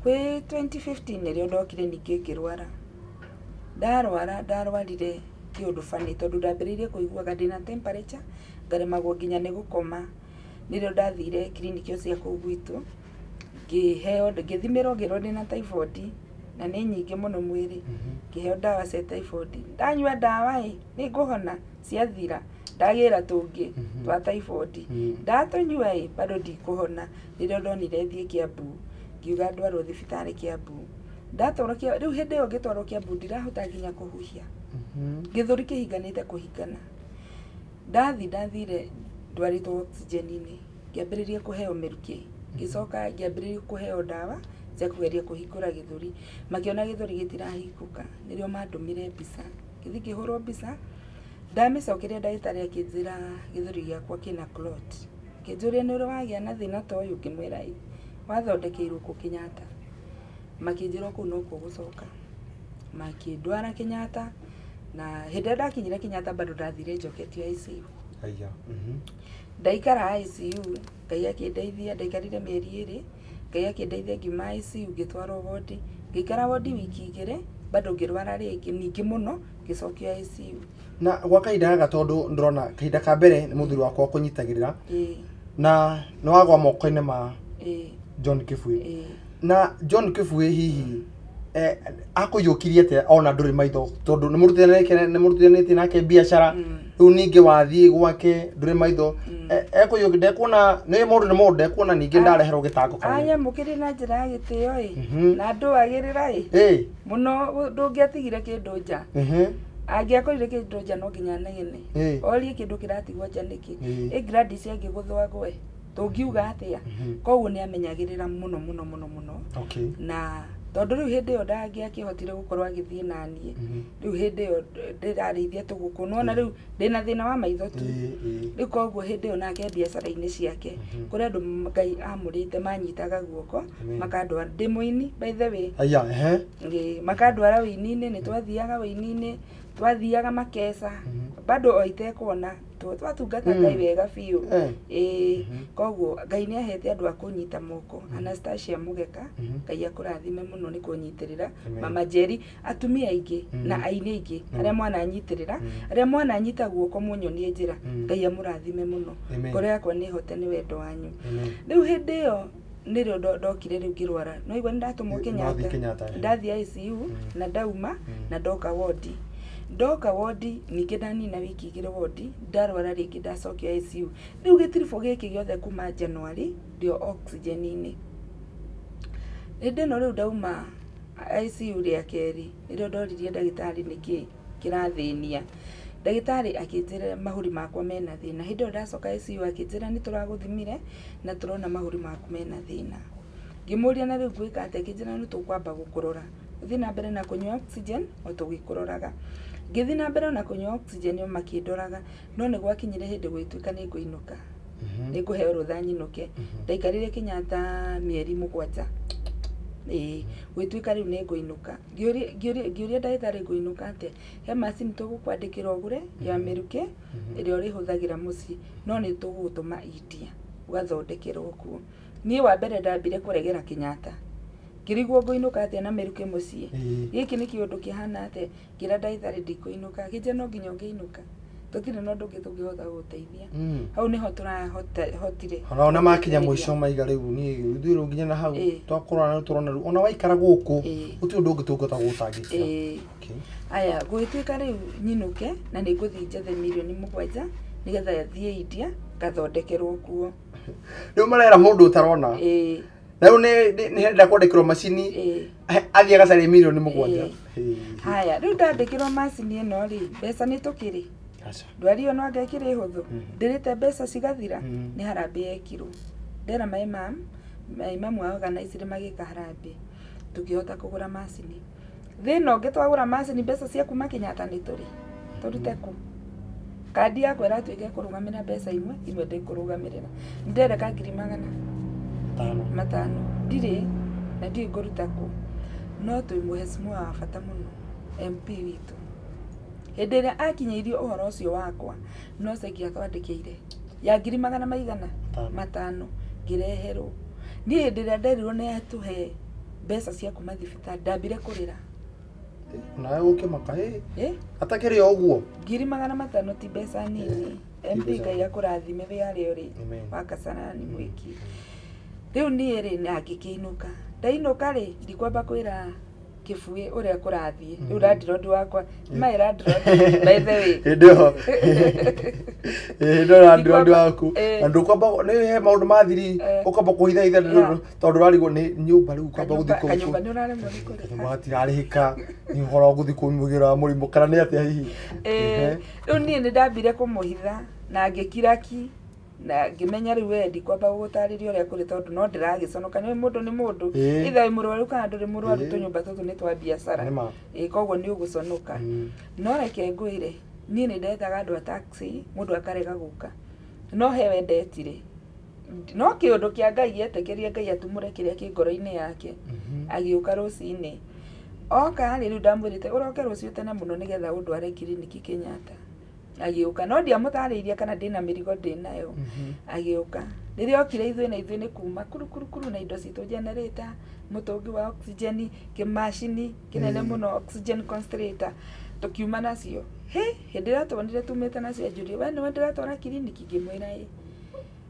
kwĩ 2015 nĩrĩo ndokire ningĩ ngĩrwara ndarwarire kĩũndũ bani tondũ ndambĩrĩirie kũiguaga ndĩna temperature ngaremagwo nginya nĩ gũkoma nĩrĩo ndathire kiriniki cia kũu gwitũ ngĩthimĩrwo ngĩrwo ndĩna typhoid na nĩ nyingĩ mũno mwĩrĩ ngĩheo ndawa cia typhoid ndanyua ndawa nĩ ngũhona ciathira ndagĩra tũngĩ twa typhoid ndatũnyua bado ndikũhona nĩrĩo ndonire thiĩ Kiambu ngiuga ndwarwo thibitarĩ Kiambu ndatwarwo rĩu hĩndĩ ĩyo ngĩtwarwo Kiambu ndirahota nginya kũhuhia gĩthũri kĩhinganĩte kũhingana ndathire ndwarĩtwo oxygen-inĩ ngĩambĩrĩria kũheo mĩrukĩ ngĩcoka ngĩambĩrĩria kũheo ndawa cia kũgeria kũhingũra gĩthũri makĩona gĩthũri gĩtirahingũka nĩrĩo mandũmire mbica gĩthi kĩhũrwo mbica ndamĩcokeria ndagĩtarĩ akĩnjĩra gĩthũri gĩakwa kĩna clot kĩnjũria nĩ ũrĩ wagĩa na thĩna ta ũyũ ngĩmwĩra wathondekeirwo kũ Kenyatta makĩnjĩra kũu no kũgũcoka makĩndwara Kenyatta na hĩndĩ ndakinyire Kenyatta bado ndathire njoketio ICU ndaikara ICU Ngai akĩndeithia ndaikarire mĩeri 2 Ngai akĩndeithia ngiuma ICU ngĩtwarwo wodi ngĩikara wodi wiki 2 bado ngĩrwara rĩngĩ ningĩ mũno ngĩcokio ICU na gwa kahinda gaka tondũ ndĩrona kahinda ka mbere nĩ mũthuri wakwa kũnyitagĩrĩra na nĩ wagwa moko-inĩ ma John Kibue na John Kibue hihi akũiyũkirie atĩa ona ndũrĩ maitho tondũ nĩ mũrutithanĩtie nake biacara rĩu ningĩ wathiĩ gwake ndũrĩ maitho ekũiyũkia ndekuona nĩ mũndũ ndekuona ningĩ ndareherwo gĩtango kanene mũkĩrĩ na njĩra ya gĩtĩo na ndũagĩrĩra mũno ndũngĩatigire kĩndũ nja angĩakorire kĩndũ nja no nginya negene orie kĩndũ kĩratigwo nja nĩkĩ Gladys angĩgũthwa gwe tũngiuga atĩa koguo nĩ amenyagĩrĩra mũno mũno mũno mũno na tondũ rĩu hĩndĩ ĩyo ndangĩakĩhotire gũkorwo agĩthiĩ naniĩ rĩu hĩndĩ ĩyo ndĩrarĩithia tũgũkũ nona rĩu ndĩna thĩna wa maitho tu rĩu koguo hĩndĩ ĩyo nake biacara-inĩ ciake kũrĩ andũ Ngai amũrĩte manyitaga guoko makandwara ndĩ mũini by the way makandwara wĩini-inĩ nĩ twathiaga wĩini-inĩ twathiaga Makesa bado oitekuona twatungata Ngai wega biũ koguo Ngai nĩ ahete andũ a kũnyita moko Anastasia Mugeka Ngai akũrathime mũno nĩ kũnyitĩrĩra Mama Jerry atumia aingĩ na aini aingĩ arĩa mwananyitĩrĩra arĩa mwananyita guoko mũnyonie njĩra Ngai amũrathime mũno ngoro yakwa nĩ hote nĩ wendo wanyu rĩu hĩndĩ ĩyo nĩrĩo ndokire rĩu ngĩrwara no igua nĩndatũmwo Kenyatta ndathiĩ ICU na ndauma na ndoka wodi ningĩ ndanina wiki 2 wodi ndarwara rĩngĩ ndacokio ICU rĩu gĩtiribũ gĩkĩ gĩothe kuma January ndio oxygen-inĩ hĩndĩ ĩno rĩu ndauma ICU rĩa kerĩ nĩrĩo ndoririe ndagĩtarĩ nĩkĩ kĩrathĩnia ndagĩtarĩ akĩnjĩra mahũri makwa mena thĩna hĩndĩ ĩyo ndacoka ICU akĩnjĩra nĩ tũragũthimire na tũrona mahũri maku mena thĩna ngĩmũria na rĩu gwĩka atĩa akĩnjĩra nĩ tũkwamba gũkũrora thiĩ na mbere na kũnyua oxygen o tũgĩkũroraga ngĩthiĩ na mbere na kũnyua oxygen o makĩndoraga no nĩ gwakinyire hĩndĩ gwĩtuĩka nĩ ngũinũka nĩ ngũheo rũtha nyinũke ndaikarire Kenyatta mĩeri 7 gwĩtuĩka rĩu nĩ ngũinũka ngĩũria ndagĩtarĩ ngũinũka atĩa he macini tũgũkwandĩkĩra ũgũre ya mĩrukĩ ĩrĩa ũrĩhũthagĩra mũciĩ no nĩ tũgũgũtũma India ũgathondekerwo kuo Niĩ wa mbere ndambire kũregera Kenyatta. Ngĩrigwo ngũinũka atĩa na Meruke mũciĩ. Gĩkĩ nĩ kĩũndũ kĩhana atĩa, ngĩra ndagĩtarĩ ndikũinũka. Gĩje no nginya ũngĩinũka. Tũtirĩ na ũndũ ũngĩ tũngĩhota gũgũteithia. Hau nĩho tũrahotire. Ona makinya mũico maiga rĩu niĩ ithuĩ nginya na hau twakorana tũrona rĩu ona waikara gũkũ gũtirĩ ũndũ ũngĩ tũngĩhota gũgũtangĩkĩra. Aya gwĩtuĩka rĩu nyinũke na nĩ ngũthiĩ njethe mirioni 7 nĩgetha thiĩ India ngathondekerwo kuo. Rĩu marera mũndũ ũtarona. Na rĩu nĩ henda kwandĩkĩrwo macini athiĩ agacarie mirioni 7. Haya rĩu ndandĩkĩrwo macini ĩno rĩ mbeca nĩ tũkĩrĩ. Ndwari ono angekire huthu ndirite mbeca cigathira ni harambee yekirwo ndera maimamu wa organize magika harambee tukihota kugura macini thina ungi twagura macini mbeca cia kuma Kenyatta ni turute ku kandi yakwa iratuike kurugamira mbeca imwe ndikurugamirira ndireka 500 ndire na ndi nguruta ku no twi muheshimiwa wa bata muno MP witu hĩndĩ ĩrĩa akinyĩirio ũhoro ũcio wakwa no cengia twandĩkĩire ya 500 ngĩreherwo niĩ hĩndĩ ĩrĩa nderirwo nĩ atũhe mbeca cia kuma thibitarĩ ndambire kũrĩra nawe ũkĩmaka atakĩrĩ ũguo 500 ti mbeca nini MP Ngai akũrathime wĩarĩ ũrĩ wa Kasarani mwiki rĩu niĩ rĩ na ngĩkĩinũka ndainũka rĩ ndikwamba kwĩra Kibue uria kurathie riu randirondi wakwa mai randirondi by the way ndo randirondi waku andu kwamba ni he maundu mathiri ukamba kuhitha tondu rarigwo ni nyumba riu kwamba guthiko kanyumba ni urare muriko matirarihika ni uhoro guthiko mugira murimu kana ni atia hihi riu nie ni ndambire kumuhitha na ngikiraki na ngimenya riu wendi kwamba gutaririo ria kuri tondu no ndiragiconoka ni mundu ni mundu itha imurwaru kana nduri murwaru tunyumba tutu ni twa biacara koguo ni uguconoka no reke ngwire nie ni ndetaga andu a taxi mundu akarega guka no he wendetire no kiundu kia Ngai yetekeria Ngai atumure kiria kingoro-ini yake agiuka rucini oka riu ndamwirite uroke rucio tene muno nigetha undware kiriniki Kenyatta agiuka no ndiamutariiria kana ndina mirigo ndinayo agiuka riria okire ithuĩ ni kuma kuru na indo citu generator mutungi wa oxygen kimashini kinene muno oxygen concentrator tukiuma nacio hindi ĩrĩa twonire tumĩte nacio anjũrie we nĩwe ndĩratwara kiriniki ngĩmwĩra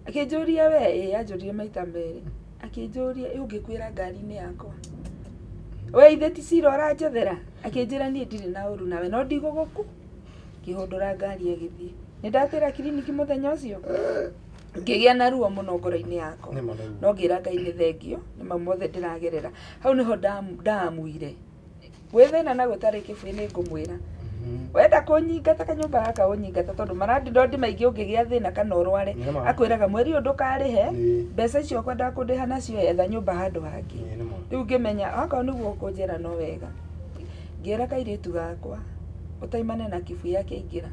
akĩnjũria we anjũrie maita merĩ akĩnjũria ũngĩkwĩra ngari-inĩ yakwa we ithe ti cira ũranjethera akĩnjĩra niĩ ndirĩ na ũru nawe no ndigũgũku kihundura ngari agithie ni ndatira kiriniki muthenya ucio ngĩgĩa na ruo muno ngoro-inĩ yakwa no ngira Ngai nĩ thengio nĩ mamothe ndĩragerera hau niho ndamuire gwĩthĩna na gũtarĩ Kibue nĩ ngũmwĩra wenda kũnyingata kanyũmba gaka ũnyingata tondu marandindondi maingĩ ũngĩgĩa thĩna kana ũrware akwĩraga mweri ũyũ ndũkarĩhe mbeca icio kwenda kũndĩha nacio etha nyũmba handũ hangĩ rĩu ngĩmenya okorwo nĩguo ũkũnjĩra no wega ngĩra kairĩtu gakwa utaimane na Kibue yake ingira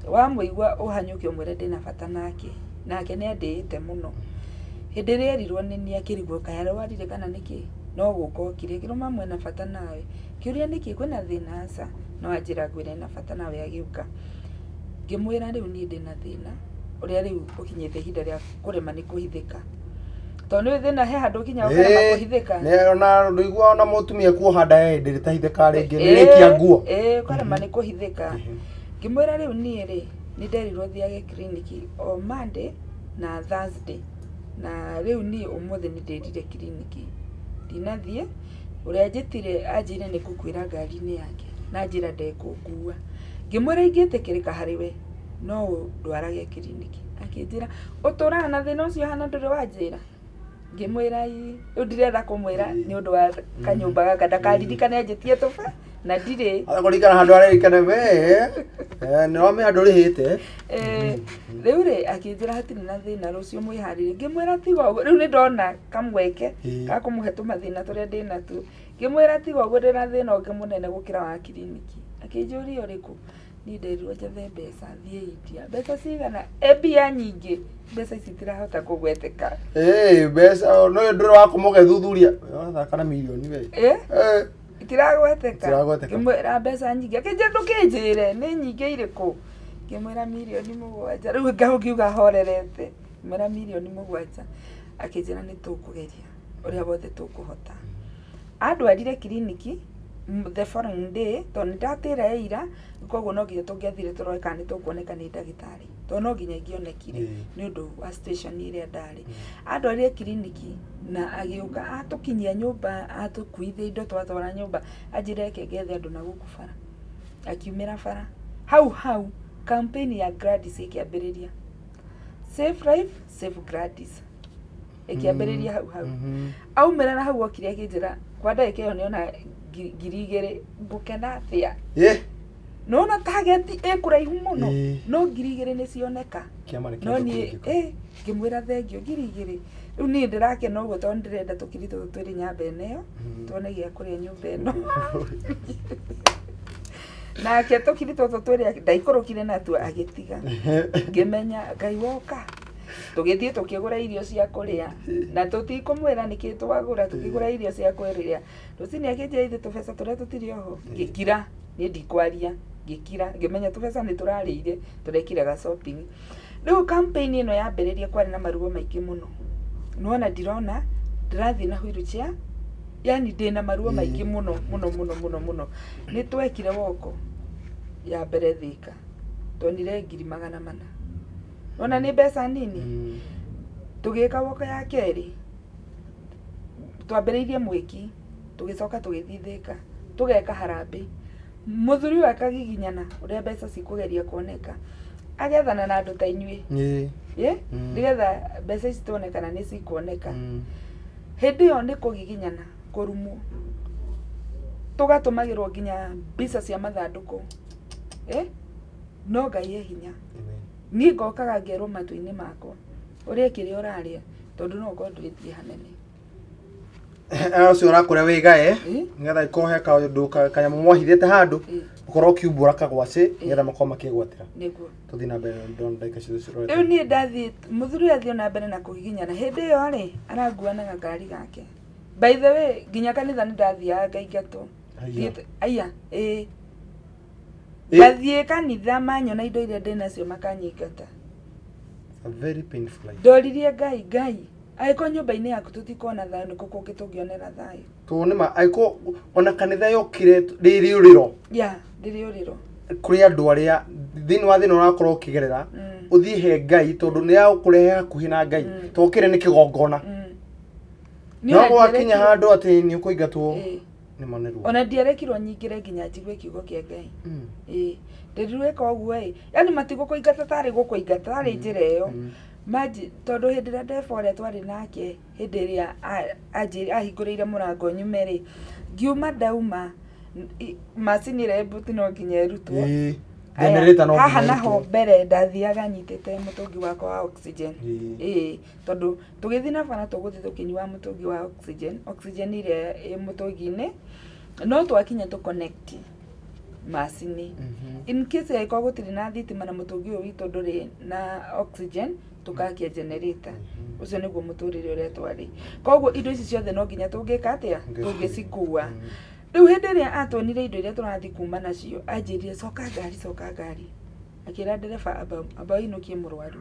wamũigua ũhanyũke ũmwĩre ndĩna bata nake nĩ andĩĩte mũno hĩndĩ ĩrĩa erirwo nĩ niĩ akĩrigwo kaĩ arwarire kana nĩkĩ no gũka okire kĩrũma mwena bata nawe kĩũria nĩkĩ kwĩna thĩna aca no anjĩra ngwĩre na bata nawe agĩũka ngĩmwĩra rĩu niĩ ndĩna thĩna ũrĩa rĩu ũkinyĩte ihinda rĩa kũrema nĩ kũhithĩka tondu nĩ thĩna he handũ kinya ũkarema kũhithĩka ona ndũigua ona mũtumia kuoha nda ndĩrĩ tahithĩka rĩngĩ nĩrĩkia nguo ũkarema nĩ kũhithĩka ngĩmwĩra rĩu niĩ rĩ nĩ nderirwo thiage kiriniki o Monday na Thursday na rĩu niĩ ũmũthĩ nĩ ndĩrire kiriniki ndinathiĩ ũrĩa njĩtire anjĩre nĩ ngũkwĩra ngari-inĩ yake na njĩra ndekũngua ngĩmwĩra ingĩtĩkĩrĩka harĩ we no ndwarage kiriniki akĩnjĩra ũtũraga na thĩna ũcio hana ndũrĩ wanjĩra ngĩmwĩra rĩu ndirenda kũmwĩra nĩ ũndũ wa kanyũmba gaka ndakaririkane anjĩtie tũba na ndirĩ kũririkana handũ aririkane we nĩwame handũ rĩhĩte rĩu rĩ akĩnjĩra hatirĩ na thĩna rũciũ mwĩharĩrie ngĩmwĩra tiga ũguo rĩu nĩ ndona kamweke ga kũmũhe tũmathĩna tũrĩa ndĩna tu ngĩmwĩra tiga ũguo ndĩna thĩna ũngĩ mũnene gũkĩra wa kiriniki akĩnjũria ũrĩkũ niĩ nderirwo njethe mbeca thiĩ India mbeca cigana mbia nyingĩ mbeca ici itirahota kũgweteka mbeca no ndũrĩ wa kũmũgethuthuria thaka na mirioni we itiragweteka ngĩmwĩra mbeca nyingĩ akĩnjĩra ndũkĩnjĩre nĩ nyingĩ irĩkũ ngĩmwĩra mirioni 7 rĩu ngiuga horerete ngĩmwĩra mirioni 7 akijira ni tukugeria uria wothe tukuhota andwarire kiriniki the following day to ndatira ira koguo no nginya tungiathire turoeka ni tukuoneka ni ndagitari to no nginya ingionekire ni undu wa station iria ndari andwarire kiriniki na agiuka atukinyia nyumba atukuithia indo twatwara nyumba ajire kegethe andu na gukubara akiumira bara hau campaign ya Gladys ikiambiriria Safe Life Safe Gladys ikiambiriria hau aumira na hau okire akijira kwa ndagika iyo niona 2,000 ngukena atia nona target ekuraihu muno no 2,000 ni cioneka no ni ngimwira thengio 2,000 riu ni ndirakena uguo tondu ndirenda tukirito twiri nyamba eneyo tuone gia kuria nyumba eno na ke tukirito twiri ndaikorokire na tu agitiga ngimenya Ngai woka tugithie tukigura irio cia kuria na tutikumwira niki twagura tukigura irio cia kuria rucini akije ithe tubesa turia tutiri oho ngikira ni ndikwaria ngikira ngimenya tubesa ni turarire turekiraga shopping riu campaign ino yambiriria kwari na maruo maiki muno nuona ndirona ndirathi na wheelchair yani ndina maruo maiki muno ni twekire woko ya mbere Thika tonire 400,000 ona ni mbeca nini tugika woko ya keri twambiriirie mwiki tugicoka tugithithika tugeka harambe muthuri wa kagiginyana uria mbeca cikugeria kuoneka agethana na andu ta inyui nigetha mbeca citonekana ni cikuoneka hindi yo ni kugiginyana kurumu tugatumagirwo nginya mbica cia mathanduku no Ngai hinya ni ngokaga ngerwo matu-ini makwa uria kiri uraria tondu no ngo ndwithie hanene acio urakore wigae ngetha ikohe kaundu kanyamu mwahithite handu ukorwo kiumbura kagwaci ngetha makoma makigwatira niguo tuthi na mbere ndon ndaika cio cio riu ni ndathi muthuri athio na mbere na kugiginyana hindi yo ri aranguanaga ngari gake by the way nginya kanitha ni ndathia ngaingatwo aya ndathie kanitha manyona indo iria ndinacio makanyingata a very painful life ndoririe Ngai aiko nyumba-ini yaku tutikona thayo niko kungi tungionera thayo tu nima aiko ona kanitha yokire ririuriro ririuriro kuri andu aria thini wa thina urakorwo ukigerera uthie he Ngai tondu ni ya kurehe hakuhi na Ngai tokire ni kigongona no gwakinya handu ati ni ukuingatwo ni maneru ona ndierekirwo nyingire nginya njigwe kiugo kia Ngai ndiruika uguo yani matigukuingata tari gukuingata tari njira iyo maji tondu hindi ria ndebore twari nake hindi ria ahingurire murango nyumeri ngiuma ndauma macini rebuti no nginya erutwo generator no haha naho mbere ndathiaga nyitite mutungi wakwa wa oxygen tondu tugithi na bana tuguthi tukinyua mutungi wa oxygen iria mutungi-ini no twakinya tu connect macini in case yaiko gutiri na thitima na mutungi uyu witu nduri na oxygen tukakia generator ucio niguo muturire uria twari koguo indo ici ciothe no nginya tungika atia tungicikua riu hindi ria atwonire indo iria turathi kuma nacio anjirire coka ngari akira ndereba aba inukie murwaru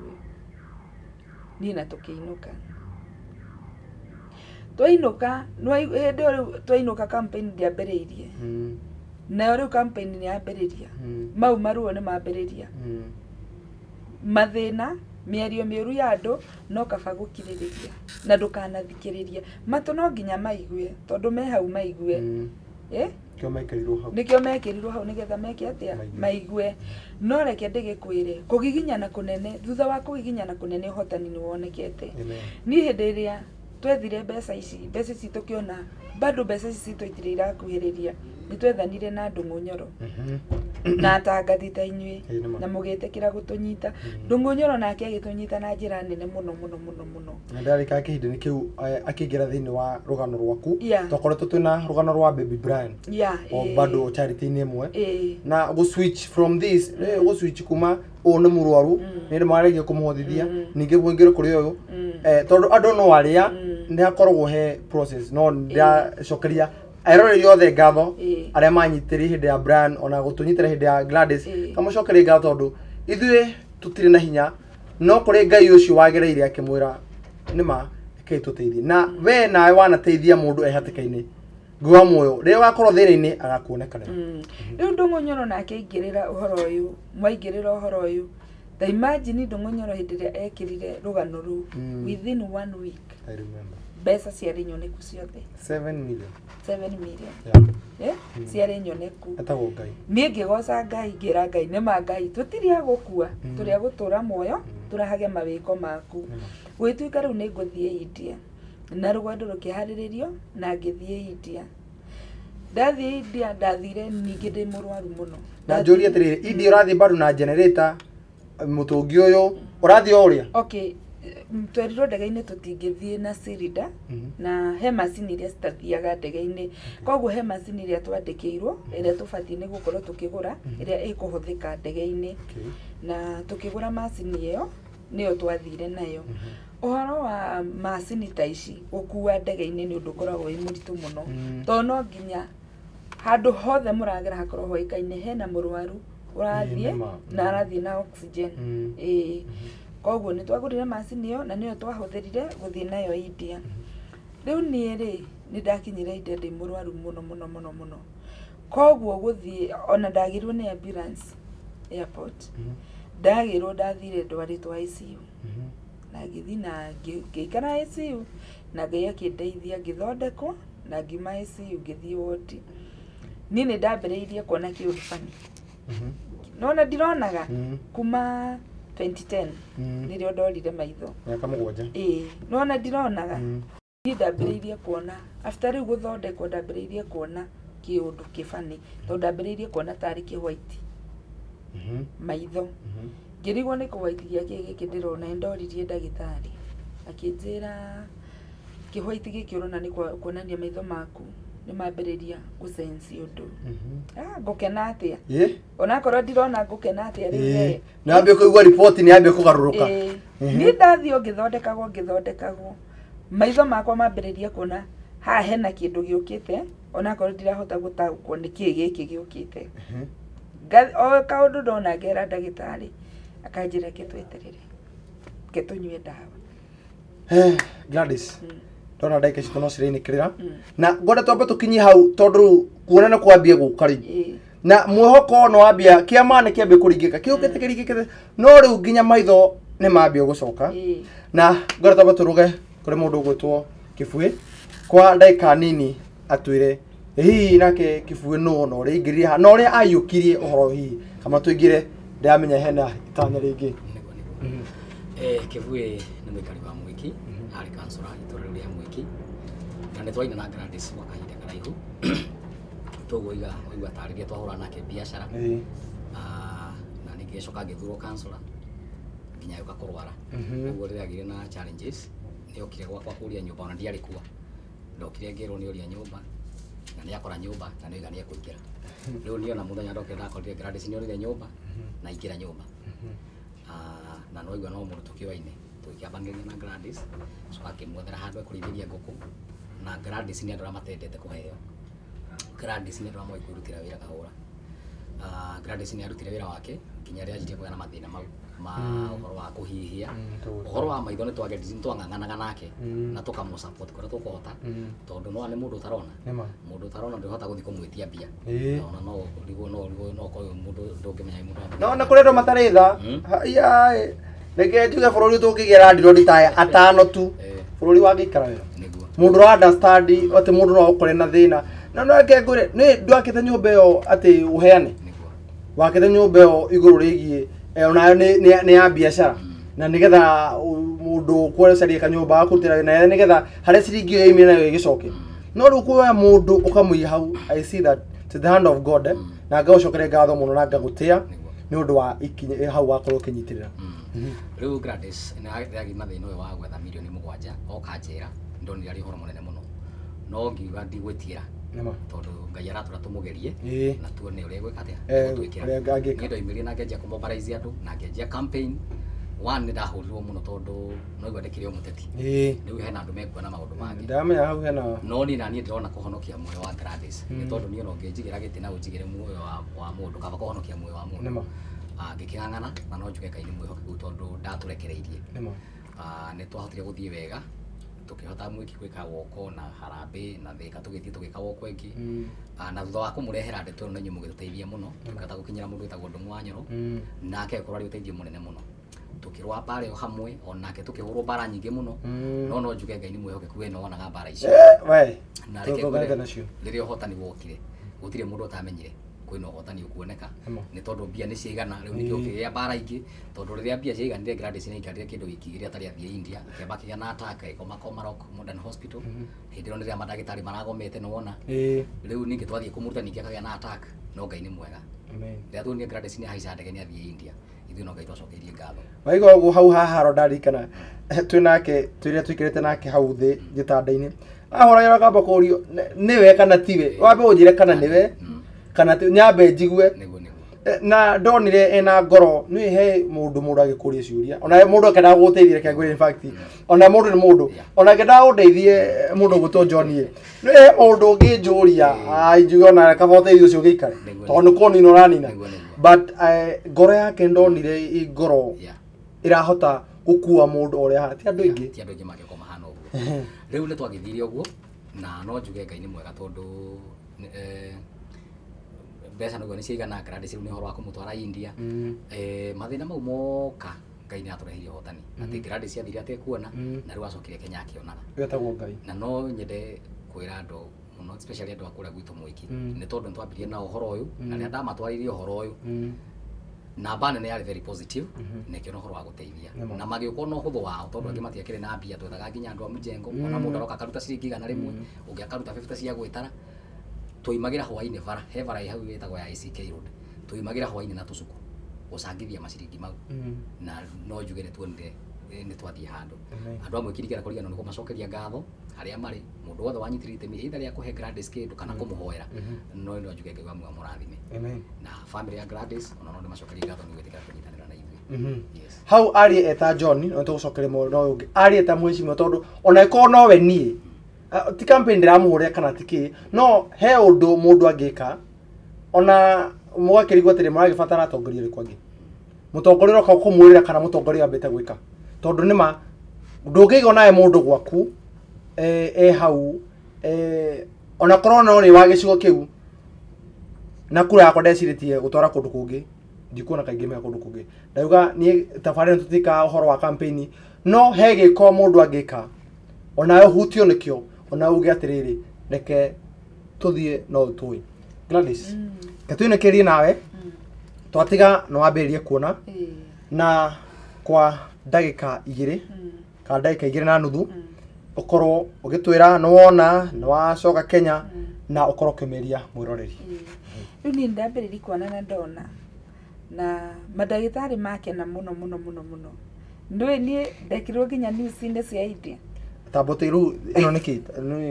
ni na tukiinuka twainuka no hindi riu twainuka campaign ndiambiriirie na riu campaign ni yambiriria mau maruo ni mambiriria mathina miario miuru ya andu no kaba gukiririria na ndukanathikiriria matu no nginya maigue tondu me hau maigue nikio mekirirwo hau nigetha meke atia maigue no reke ndigikwire kugiginyana kunene thutha wa kugiginyana kunene uhotani ni wonekete ni hindi ria twethire mbeca ici tukiona bado mbeca ici twitire irakuhiriria ni twethanire na ndungunyoro na tangathi ta inyui na mugitikira gutunyita ndungunyoro nake agitunyita na njira nene muno na ndarika kihindi kiu akigira thini wa rugano rwaku twakoretwo twina rugano rwa Baby Brian o bado charity ni imwe na go switch from this go switch kuma one murwaru ni ndimaragia kumuhothithia ninge gwingire kuri uyu tondu andu no aria ndi akoragwo he process no ndacokeria airore yothe ngatho aria manyitiri hindi ya Brian ona gutunyitira hindi ya Gladys kamucokeria ngatho tondu ithuĩ tutire na hinya no kuri Ngai ucio wagereire akimwira nima ke tuteithie na we nawe wanateithia mundu ehatikaine gwa moyo ri wakorwo thina-ini agakuonekana riu Ndung'unyoro nake ingirira uhoro uyu mwaingirira uhoro uyu the imagine Ndung'unyoro hindi ria ekirire rugano ru within 1 week I remember mbeca ciari nyoneku ciothe 7 million 7 million yeah ciari nyoneku atago ngai nie ngigoca ngai ngira ngai ne mangai tutiria gukua turia gutura moyo turahage mawiko maku gwituika riu ni nguthie India na rugendo rukiharirio na ngithie India ndathie India ndathire ningi ndi murwaru muno na njuri atiriri India urathie bado na generator mutungi uyu urathie uria okay tweriro ndege-ini tutingithie na cylinder na he macini iria citathiaga ndege-ini koguo he macini iria twandikirwo iria tubatie ni gukorwo tukigura iria ikuhuthika ndege-ini na tukigura macini iyo niyo twathire nayo uhoro wa macini ta ici gukua ndege-ini ni undu koragwo wi muritu muno to no nginya handu hothe muragera hakorwo hoikaine hena murwaru urathie na arathie na oxygen koguo ni twagurire macini iyo na niyo twahuthirire guthie nayo India riu nie ri ni ndakinyire India ndi murwaru muno koguo guthie ona ndagirwo ni ambulance airport ndagirwo ndathire ndwaritwo ICU na ngithi na ngikara ICU na Ngai akindeithia ngithondekwo na ngima ICU ngithie ward ni ndambiriirie kuona kiundu fani nona ndironaga kuma 2010 nirio ndorire maitho miaka 7 nona ndironaga ni ndambiriirie kuona after riu guthondekwo ndambiriirie kuona kiundu kifani to ndambiriirie kuona tari ki white maitho ngirigwo ni ku white giake giki ndirona ndoririe ndagitari akinjira ki white giki urona ni kuonania maitho maku ni mambiriria gusensi undu ngukena atia ona korwo ndirona ngukena atia riu nambe kuigwa report ni ambe kugaruruka ni ndathio ngithondekagwo maitho makwa mambiriria kuona ha hena kindu giukite ona korwo ndirahota gutaukwo ni ki giki giukite o kaundu ndona ngera ndagitari akanjira ketweterere ketunywe dawa Gladys ndona ndagika citu no cirenikirira na ngoda twambe tukinyi hau tondu kuona na kwambia gukari na mwihoko no wambia kiamane kiambe kuringika kiukite kiringikite no riu nginya maitho ni mambia gucoka na ngoda twambe turuge kuri mundu gwitwo Kibui kwa ndagika nini atwire hihi nake Kibui no ringiririe ha no ria ayukirie uhoro hihi kama tuingire ndamenya hena itanya ringi Kibui ni mwikari wa Mwiki ari kansura itura ria Mwiki na ni twaina na Gladys wa kahinda karaihu tuguiga tariria twahura nake biashara na nigicoka ngithurwo kansura nginya yuka kurwara uguo riria agire na challenges ni okire gwakwa kuria nyumba ona ndiari kuwa ndokire ngirwo ni uria nyumba na ni akora nyumba na ni igania kuingira riu ni ona muthenya ndokire ndakorire Gladys ni orire nyumba na ingira nyumba na no igwa no mundu tukiwaine tukiabangiria na Gladys so akimwethera handu ekurithia nguku na Gladys ni andora matendete kuheo Gladys ni andora moikurutira wira kahura Gladys ni arutire wira wake kinya ria njite kuona mathina mau ma uhoro wa kuhihia uhoro wa maitho ni twageririe twanganganaga nake na tukamu support kora tukuhota tondu no ani mundu tarona ndihota guthi kumwitia bia no ko mundu ndungimenya mundu na kuredo mataritha ya neke njuge bururi tungigera ndiro nditaya atano tu bururi wa gikara wera mundu wa understand ati mundu no ukore na thina na no ake ngure ni ndwakite nyumba yo ati uheane wakite nyumba yo iguru rigie ona ni ya biashara na nigetha mundu kwerecaria kanyumba akutira na nigetha hare ciringi yo imi nayo igicoke no ru kuwa mundu ukamuiya hau I see that to the hand of God na ngaucokere ngatho muno na ngagutia ni undu wa ikinye hau wakorwo kinyitirira riu Gladys ni agi mathina uyu wa gwetha milioni 7 okanjira ndonire ari horo munene muno no ngiuga ndigwitira tondu Ngai aratura tumugerie na tuone uria gwika atia twikira ngindo imirie na ngenjia kumobilize andu na ngenjia campaign one ndahurirwo muno tondu no igwa ndekire omuteti riu hena andu mekuona maundu mangi ndamenya hau hena no ni nani ndirona kuhonokia muoyo wa Gladys ni tondu ni ono ngenjigira giti na unjigire muoyo wa mundu kaba kuhonokia muoyo wa mundu ngikingangana na no njuge Ngai ni mwihokeku tondu ndaturekereirie ni twahotire guthie wega tukihota mwiki gwika woko na harambe na thika tugithii tugika woko ingi na thutha wa kumurehera ndeto na nyumu gituteithia muno tukata gukinyira mundu witagwo Ndungu wa Nyoro nake akorwo ari uteithio munene muno tukirwa bare o hamwe onake tukihurwo bara nyingi muno no njuge Ngai ni mwehokeku we no wonaga bara icio we na reke nacio riria hotani wokire gutire mundu utamenyire kwina hotani ukuoneka ni tondu mbia ni ciigana riu nikio kiria bara ingi tondu riria mbia ciiganire Gladys ni ikarire kindu wiki iria tari athie India keba kiga na attack ikoma Komarok Modern Hospital hindiro riria madagitari maragomete no wona riu ningi twathie kumuruta ningi akagia na attack no Ngai ni mwega amen riria tuonire Gladys ni haica ndege ni athie India ithuĩ no Ngai twacokeirie ngatho waigo hau haharo ndarikana twinake twiria twikirite nake hau thi gitanda-ini ahora kamba kurio niwe kana tiwe wambe unjire kana niwe kana nyambe njigue na ndonire ena ngoro ni he mundu agikuria ciuria ona mundu akenda guteithia ke ngwire in fact ona mundu ni mundu ona kenda undeithie mundu guto Johnie ni he mundu unginjuria njuge ona kaba uteithio ucio gikare tondu koni no ranina but ngoro yake ndonire ngoro irahota gukua mundu uria ha ti andu ingi mageko mahana uguo riu ni twagithirie uguo na no njuge Ngai ni mwega tondu besa no goni ciigana Gladys ni horo wa kumutwara India mathina mau moka Ngai ni aturehirie hotani ati Gladys athire atekuona na riu acokire Kenya akionaga wetagwo Ngai na no nyende kwira andu muno especially andu akura gwitu mwiki ni tondu ntwambirie na uhoro uyu na ria ndamatwaririe uhoro uyu na bana ni yari very positive nekio no horo wa guteithia na magiuko no huthu wao tondu angi matiakire na mbia twethaga nginya andu a mujengo ona mundu aroka karuta ciringi 100 rimwe ungi akaruta 50 cia gwitara tuimagira hwaini bara he bara hau wetagwo ya ICK road tuimagira hwaini na tucuku ucangithia maciringi mau na no njuge ni tuonire ni twathie handu andu amwe kirikira kurigana ni kumacokeria ngatho haria mari mundu wothe wanyitirite mi either ya kuhe Gladys kindu kana kumuhoera no njuge Ngai wa murathime amen na family ya Gladys ona no macokeria ngatho ni gwetikira kunyitanira na ithuĩ yes how ari eta John no tucokere mo no ungi ari eta mwicimu tondu ona iko no we nie ti campaign ndiramuhuria kana tiki no he undu mundu angika ona mwakirigwa tiri muragibatara atongoria ri kwangi mutongoria roka kumwirira kana mutongoria ambite gwika tondu nima ndungiga nae mundu gwaku hau ona korona ni wa gicigo kiu na kura yakwa ndeciritie gutwara kundu kungi ndikuona kaingi me kundu kungi ndauga ni tabarĩra tutika uhoro wa campaign no he giko mundu angika ona hutio nikio ona uge atiriri reke tuthie no tui Gladys katwine kiri nawe twatiga no wambiririe kuona na kwa ndagika 2 ka ndagika 2 na nuthu ukorwo ugitwira no wona no wacoka Kenya na ukorwo kimeria mwiroreri riu ni ndambiririe kuona na ndona na madagitari make na muno ndwe ni ndekirwo nginya news inde cia India tabotiru ino niki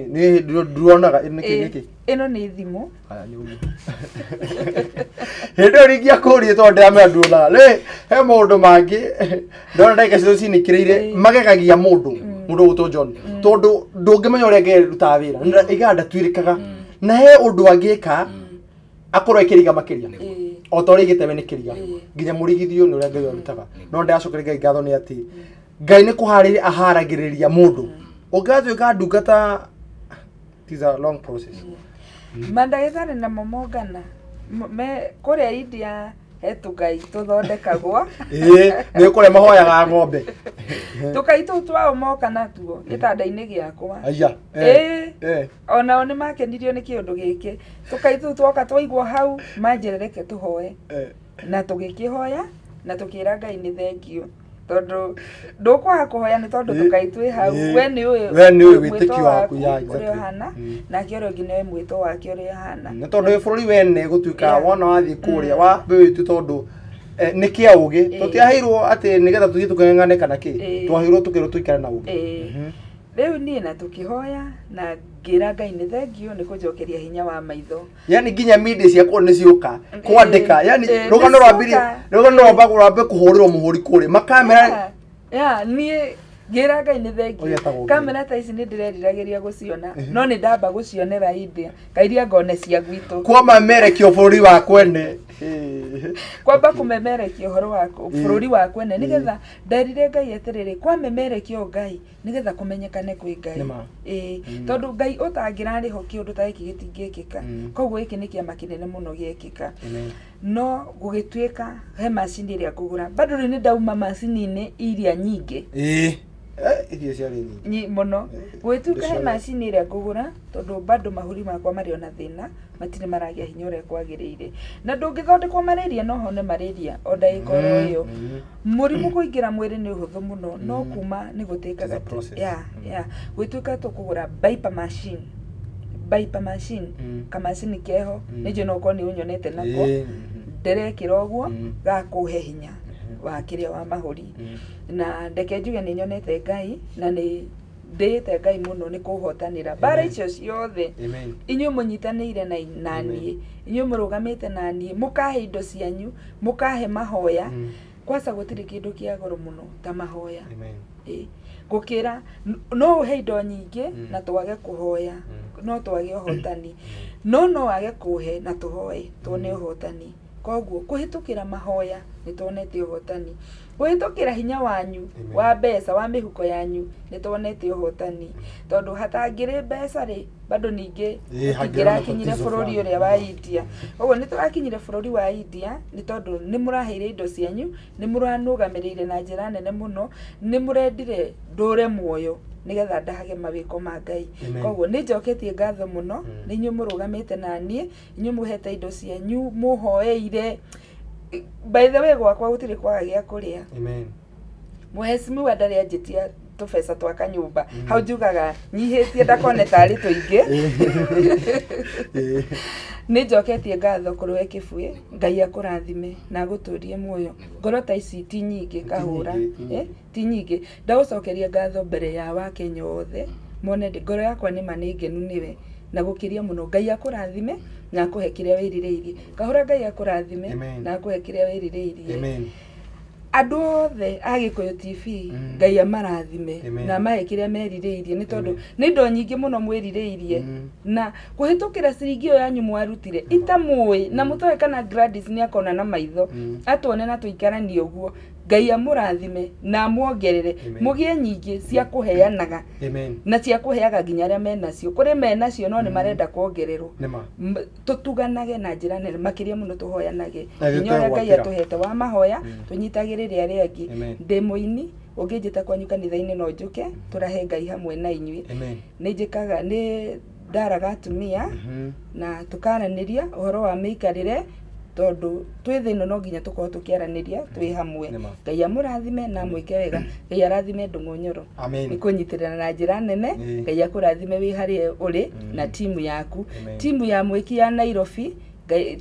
ni duonaga niki ino ni thimu aya ni ugi hendo rigia kuri to ndame nduonaga le he mundu mangi ndona ndeka cio cinikirire magegagia mundu guto John tondu ndungimenya uria ngeruta wira iganda twirikaga na he undu angika akorwo ikiriga makiria otori giteme nikiriga nginya murigithio ni uria Ngai arutaga no ndacokere Ngai ngatho ni ati Ngai ni kuharĩria aharagĩrĩria mundu ũgatwĩka ndungata it is a long process mandagĩtarĩ na momongana me kuria India hetu Ngai tuthondekagwo nĩ kuria mahoyaga ng'ombe tukaitu twao moka natuo gĩtanda-inĩ gĩakwa aya ona nĩ makenirio nĩ kĩũndũ gĩkĩ tukaitu twoka twaigwo hau manjĩrereke tuhoe na tũgĩkĩhoya na tukĩra Ngai nĩ thengio tondu ndukwaga kuhoya ni tondu tukaitwe hau we ni uyu witikio waku ya uri hana na kioro ngine mwito wake uri hana ni tondu bururi wene gutuika wona wathi kuria wa bitu tondu ni kia ugi tutiahirwo ati nigetha tuthie tukeng'ane kana ki twahirwo tukiro tuikare na ugi riu ni na tukihoya na ngira Ngai ni thengio ni kujokeria hinya wa maitho yani nginya media cia ko ni ciuka kwandika yani rugano rwa mbiri rugano rwa bagura be kuhurirwo muhuri kuri makamera ni Ngira Ngai nĩ thengi. Kamera ta ici nĩ ndĩreriragĩria gũciona. No nĩ ndamba gũcionera India. Ngairia ngone cia gwitũ. Kwa mamerekio bũrũri wa kwene. Kwamba kumemerekia ũhoro wa bũrũri wa kwene nigetha nderire Ngai eterere kwa memerekio Ngai nigetha kumenyekane kwĩ Ngai. Tondu Ngai ũtangĩrarĩho kĩũndũ ta gĩkĩ gĩtingĩkĩka. Koguo gĩkĩ nĩ kĩama kĩnene mũno gĩekĩka. No gũgĩtuĩka he macini ĩrĩa ngũgũra bado nĩ ndauma macini-inĩ iria nyingĩ. Irio ciarĩ nyingĩ mũno. Gwĩtuĩka he macini ĩrĩa ngũgũra tondu bado mahuri makwa marĩ ona thĩna matirĩ maragĩa hinya ũrĩa kwagĩrĩire. Na ndũngĩthondekwo malaria no hone malaria o ndagĩka oro ĩyo. Mũrimũ kũingĩra mwĩrĩ nĩ ũhũthũ mũno no kuma nĩ gũtĩkaga gwĩtuĩka tũkũgũra Viper machine kamacini keho nĩnjũ no korwo nĩ ũnyonete nako nderekĩra ũguo gakũhe hinya wa kĩrĩa wa mahũri. Na ndeke njuge nĩ nyonete Ngai na nĩ ndĩte Ngai mũno nĩ kũhotanĩra bara icio ciothe. Inyuĩ mũnyitanĩire na niĩ, inyuĩ mũrũgamĩte na niĩ, mũkahe indo cianyu, mũkahe mahoya. Kwanza gũtirĩ kĩndũ kĩa goro mũno ta mahoya. Gũkĩra no ũhe indo nyingĩ na twage kũhoya, no twage ũhotani. No wage kũhe na tũhoe tuone ũhotani. Koguo kũhĩtũkĩra mahoya nĩ tuonete ũhotani. Kũhĩtũkĩra hinya wanyu wa mbeca wa mĩhuko yanyu nĩ tuonete ũhotani. Tondũ hatangĩrĩ mbeca rĩ bado ningĩ tũngĩrakinyire bũrũri ũrĩa wa India. Koguo nĩ tũrakinyire bũrũri wa India nĩ tondũ nĩ mũraheire indo cianyu, nĩ mũranũgamĩrĩire na njĩra nene mũno, nĩ mũrendire ndũre muoyo nigetha ndahage mawĩko ma Ngai. Koguo nĩ njoketie ngatho mũno nĩ inyuĩ mũrũgamĩte na niĩ, inyuĩ mũhete indo cianyu, mũhoeire. By the way gwakwa gũtirĩ kwaga gĩa kũrĩa. Mũhecimiwa ndarĩ anjĩtia tũbeca twa kanyũmba. Hau njugaga nyihĩtie ndakone tarĩ tũingĩ. Nĩ njoketie ngatho kũrĩ Kĩbũĩ, Ngai akũrathime na gũtũrie muoyo. Ngoro ta ici ti nyingĩ kahũra, ti nyingĩ. Ndagũcokeria ngatho mbere ya Wakenya othe. Mone ngoro yakwa nĩ ma nĩ ngenu nĩwe na gũkĩria mũno. Ngai akũrathime na akũhe kĩrĩa wĩrirĩirie. Kahũra Ngai akũrathime na akũhe kĩrĩa wĩrirĩirie. Andũ othe a Gĩkũyũ TV Ngai amarathime na mahe kĩrĩa merirĩirie nĩ tondũ nĩ indo nyingĩ mũno mwĩrirĩirie na kũhĩtũkĩra ciringi ĩyo yanyu mwarutire itamũĩ na mũtoe kana Gladys nĩ akona na maitho atuone na tũikaranie ũguo. Ngai amũrathime na muongerere mũgĩe nyingĩ cia kũheanaga na cia kũheaga nginya arĩa menacio. Kũrĩ menacio no nĩ marenda kuongererwo. Tũtuganage na njĩra nene makĩria mũno tũhoyanage. Nginya ũrĩa Ngai atũhete wa mahoya tũnyitagĩrĩre arĩa angĩ. Ndĩ mũini ũngĩnjĩta kwanyu kanitha-inĩ no njũke tũrahe Ngai hamwe na inyuĩ. Nĩ njĩkaga nĩ ndaraga atumia na tukaranĩria ũhoro wa mĩikarĩre tondu twĩ thĩno no nginya tũkorwo tũkĩaranĩria twĩ hamwe. Ngai amũrathime na mwĩke wega. Ngai arathime Ndung'u nĩ kũnyitĩrĩra na njĩra nene. Ngai akũrathime wĩ harĩa ũrĩ na timu yaku, timu ya Mwĩki ya Nairobi,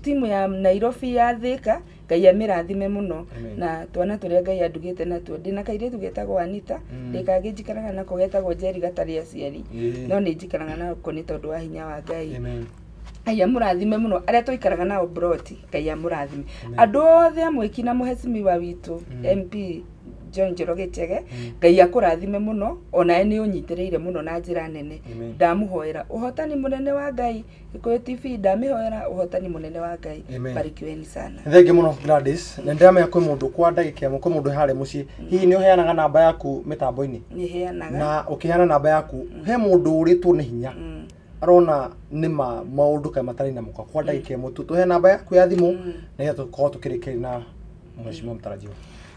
timu ya Nairobi ya Thĩka. Ngai amĩrathime mũno na twana tũrĩa Ngai andugĩte natuo. Ndĩna kairĩtu getagwo Anita, ndĩkangĩ njikaraga nako getagwo Njeri gatarĩ aciari, no nĩ njikaraga nako nĩ tondũ wa hinya wa Ngai. Ngai amũrathime mũno arĩa tũikaraga nao Broti. Ngai amũrathime andũ othe a Mwĩki na mũhecimiwa witũ MP John Njoroge Chege. Ngai akũrathime mũno ona nĩ ũnyitĩrĩire mũno na njĩra nene. Ndamũhoera ũhotani mũnene wa Ngai. Gĩkũyũ TV ndamĩhoera ũhotani mũnene wa Ngai. Barikiweni sana. Thengi mũno Gladys. Na ndĩramenya kwĩ mũndũ kwa ndagĩka ĩmwe kwĩ mũndũ harĩa mũciĩ. Hihi nĩ ũheanaga namba yaku mĩtambo-inĩ? Nĩ heanaga. Na ũkĩheana namba yaku he mũndũ ũrĩtwo nĩ hinya arona nima maũndũ kai matarĩ na mũka kwa ndagĩka ĩmwe tu tũhe namba yaku ya thimũ nĩgetha tũkorwo tũkĩrĩkĩrĩria na mheshimiwa mtarajiwa.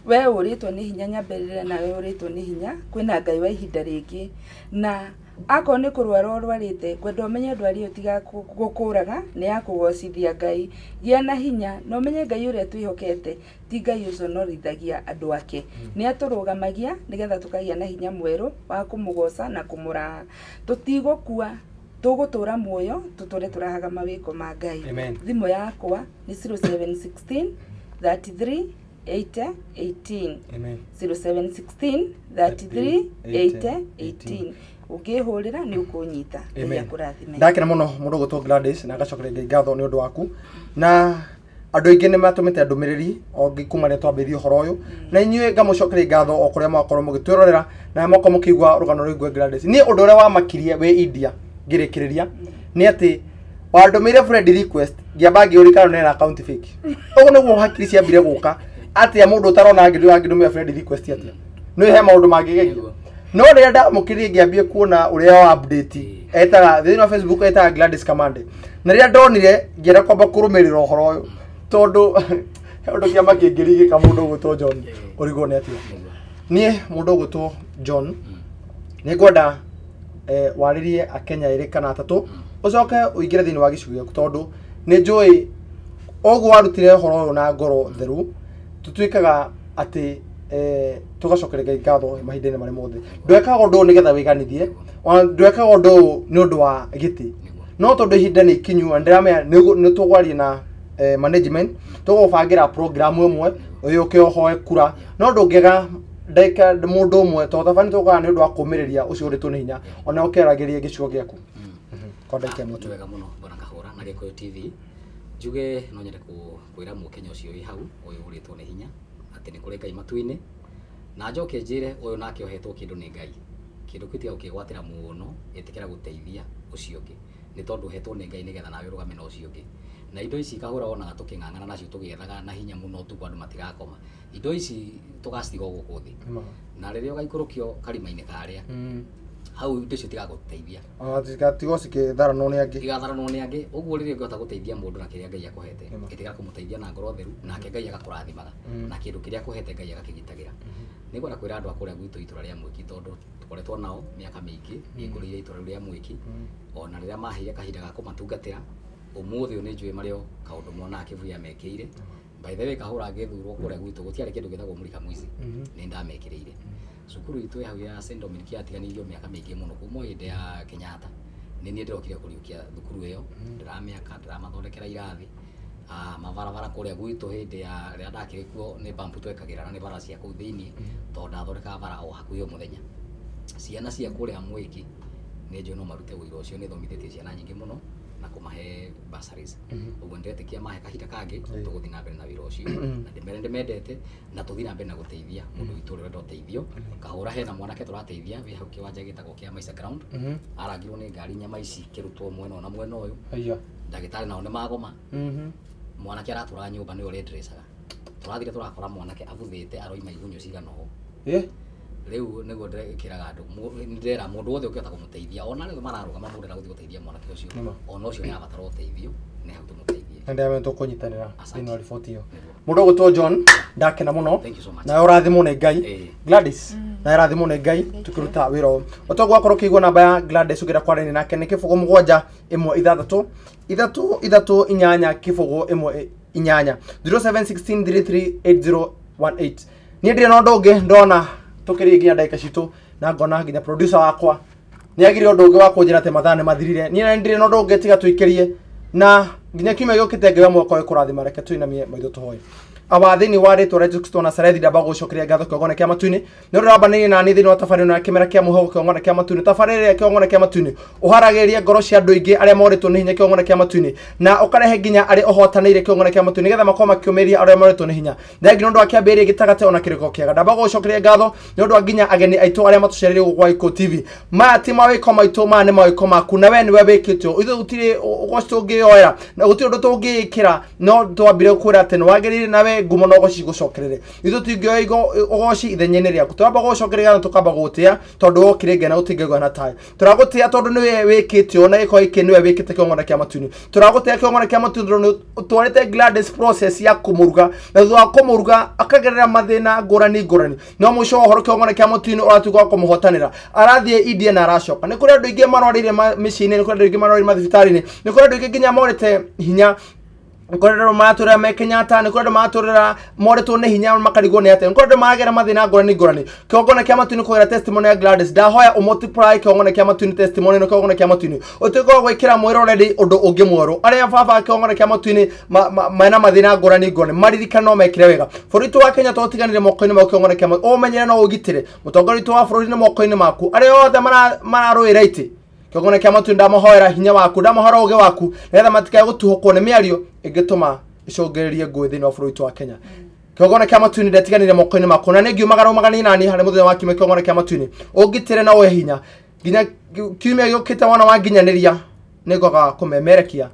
We ũrĩtwo nĩ hinya nyambĩrĩre na we ũrĩtwo nĩ hinya kwĩna Ngai wa ihinda rĩngĩ na akorwo nĩ kũrwara ũrwarĩte kwenda ũmenye ndwari ĩyo tiga gũkũraga nĩ ya kũgocithia Ngai. Gĩa na hinya na ũmenye Ngai ũrĩa twĩhokete ti Ngai ũconorithagia andũ ake. Nĩ atũrũgamagia nĩgetha tũkagĩa na hinya mwerũ wa kũmũgoca na kũmũraha. Tũtigũkua tũgũtũra muoyo tũtũre tũrahaga mawĩko ma Ngai. Thimũ yakwa nĩ 0716 33 80 18. 0716 33 80 18. Ũngĩhũrĩra nĩ ũkũnyita. Ngai akũrathime. Ndakena mũno mũndũ gũtwo Gladys na ngacokeria Ngai ngatho nĩ ũndũ waku na andu aingi ni matumite ndumiriri o ngikuma ne twambithio horo uyu na inyue ngamucokeria ngatho o kuria mwakorwo mugitwirorera na mwako mukigwa rugano rwigwe Gladys ni undu uria wa makirie we India ngirikiriria ni ati wandumire friend request ngiamba ngiurikana na account fake ugu niguo hakiri ciambire guka ati ya mundu utarona ngidumire friend request ati no he maundu mangigegio no ria ndamukirie ngiambie kuona uria wa update etaga thini wa Facebook etaga Gladys Kamande na ria ndonire ngiera kwamba kurumirira uhoro uyu tondu undu kiama kingirigi ka mundu gutwo John urigo ne atia nie mundu gutwo John ni ngwenda waririe akenya iri kana atatu ucoke uingire thini wa gicugio tondu ni njui ogu warutire horo uyu na ngoro theru tutuikaga ati tugacokereria ngatho mahinda-ini mari mothe ndwekaga undu nigetha wiganithie ndwekaga undu ni undu wa giti no tondu ihinda ni ikinyu ndiramenya ni tugwarie na management tugubangira program imwe uyuke ohoe kura no ndungega ndaika mundu umwe to thabani tugaga ni undu wa kumiriria ucio uritwo ni hinya ona ukerageria gicigo giaku kondaike mutu wega muno bona kahura na Gikuyu TV njuge no nyende kwira mukenya ucio wi hau uyu uritwo ni hinya ati ni kuri Ngai matu-ini na njoke njire uyu nake ohetwo kindu ni Ngai kindu kitiga ukigwatira muno itikira guteithia ucio ungi ni tondu hetwo ni Ngai nigetha nawe rugame na ucio ungi na indo ici kahura ona tuking'ang'ana nacio tugiethaga na hinya muno tu andu matirakoma indo ici tugastiga guku thi na riria ugaikũrũkio karima-ini karia hau indo icio tigaguteithia tigatigo cikitharanwo ni angi tigatharanwo ni angi uguo riria ngihota guteithia mundu na kiria Ngai akuhete itiga kumuteithia na ngoro theru nake Ngai agakũrathimaga na kindu kiria akuhete Ngai agakigitagira ni gwenda kwira andu akuria gwitu itura ria Mwiki tondu tukoretwo nao miaka mingi ngurire itura ria Mwiki ona riria maheire kahinda ga kumatungatira umuthi ni njui mario kaundu mona akivuya mekiire by the way kahura ngithurwo kuria gwitu gutiari kindu githagwo Mulika Mwizi ni ndamekiriire cukuru itu hau ya St Dominic yatiganirio miaka mingi muno kuma hinde ya Kenyatta ni nie ndirokire kuriukia thukuru iyo ndiramiaka ndiramathondekera irathi mabarabara kuria gwitu hinde ya ria ndakirikuo ni bump twekagira na ni bara cia kuu thiini tondu ndathondeka bara o hakuhi o muthenya ciana cia kuria Mwiki ni njui no marute wira ucio ni thomithitie ciana nyingi muno na kumahe bursaries uguo ndetikia mahe kahinda kangi tuguthi na mbere na wira ucio na ndimendete na tuthi na mbere na guteithia mundu witu renda uteithio kahura hena mwanake turateithia wi hau kiwanja gitagwo kia Maisa Ground arangirwo ni ngari nyama ici kirutwo mwena na mwena uyu ndagitari nao ni magoma mwanake aratura nyumba ni uri dressaga turathire turakora mwanake abuthite aroima igunyo cigana ho riu niguo ndirekiraga andu ndira mundu wothe ukihota kumuteithia ona riu mararugama mundu na guthi guteithia mwanake ucio ona ucio ni abatara uteithio ni hau tumuteithie ndame tukunyitanira thini wa riboti iyo mundu gutwo John ndakena muno na urathimo ni Ngai Gladys na urathimo ni Ngai tukiruta wira otogwa korwo kigwa namba ya Gladys ugira kwarani nake ni kifugo mugwanja imwe ithatu inyanya kifugo imwe inyanya 0716338018 ni ndire no ndungi ndona tukiri nginya ndagika citu na ngona nginya producer wakwa ni agire undu ungi wa kunjira te mathane mathirire ni na ndire no ndungi tiga tuikirie na nginya kiumia giukite Ngai mwako ikurathima reke tuinamie maitho tuhoe abathini wa ritwa register na Sarethi ndamba gucokeria ngatho kiongona kia matu-ini ni urabanirie na ni thini wa tabarĩra na kimera kia muhogo kiongona kia matu-ini tabarĩra kiongona kia matu-ini uharagiria ngoro cia andu ingi aria moritwo ni hinya kiongona kia matu-ini na ukarehe nginya ari uhotanĩire kiongona kia matu-ini nigetha makoma makiumiria aria moritwo ni hinya thengi nĩ ũndũ wa kĩambĩrĩria gĩtagate ona kĩrĩko kĩega ndamba gucokeria ngatho nĩ ũndũ wa nginya ageni aitũ aria matucereire gwa Gikuyu TV maya ti mawĩko maitũ maya nĩ mawĩko maku na we nĩwe wĩkĩtwo ithuĩ gũtirĩ ũgoci tũngĩoera na gũtirĩ ũndũ tũngĩĩkĩra no twambire kwĩra atĩ nĩ wagĩrĩire nawe ngumo no goci gucokerere ithu tingioya ugoci ithenya-ini riaku turamba gucokereria na tukamba gutia tondu wokire ngena utingegwa na tai turagutia tondu niwe wikite ona iko iki niwe wikite kiongona kia matu-ini turagutia kiongona kia matu-ini twarite Gladys process ya kumuruga na thutha wa kumuruga akagerera mathina ngurani no mwisho wa horo kiongona kia matu-ini uratuga kumuhotanira arathie India na aracoka ni kuri andu ingi marorire micini ni kuri andu ingi marorire mathibitari-ini ni kuri andu ingi nginya morete hinya nkorero matura me Kenyatta ni korero matura moreto ne hinya makarigwo ne ate nkorero magera mathina ngorani kiongona kia matu-ini kugira testimony ya Gladys ndahoya multiply kiongona kia matu-ini testimony no kiongona kia matu-ini utigo gwikira mwiro already undu ungi mweru aria baba kiongona kia matu-ini maina mathina ngorani maririkana no mekire wega bũrũri wa Kenya tutiganire moko-ini ma kiongona kia matu umenyere no ugitire mutongori wa bũrũri ni moko-ini maku aria othe mararũira iti kiongona kia matu-ini ndamohoera hinya waku ndamohora uge waku nigetha matikae gutuhukwo ni miario ingituma icogererie ngũĩ thĩinĩ wa bũrũri witũ wa Kenya kĩongona kĩa matu-inĩ ndetiganire moko-inĩ maku na nĩ ngiumagara magana inani harĩ mũthenya wa kiumia kĩongona kĩa matu-inĩ ũngitĩre na woe hinya nginya kiumia gĩũkĩte wana wa nginyanĩria nĩ ngoga kũmemerekia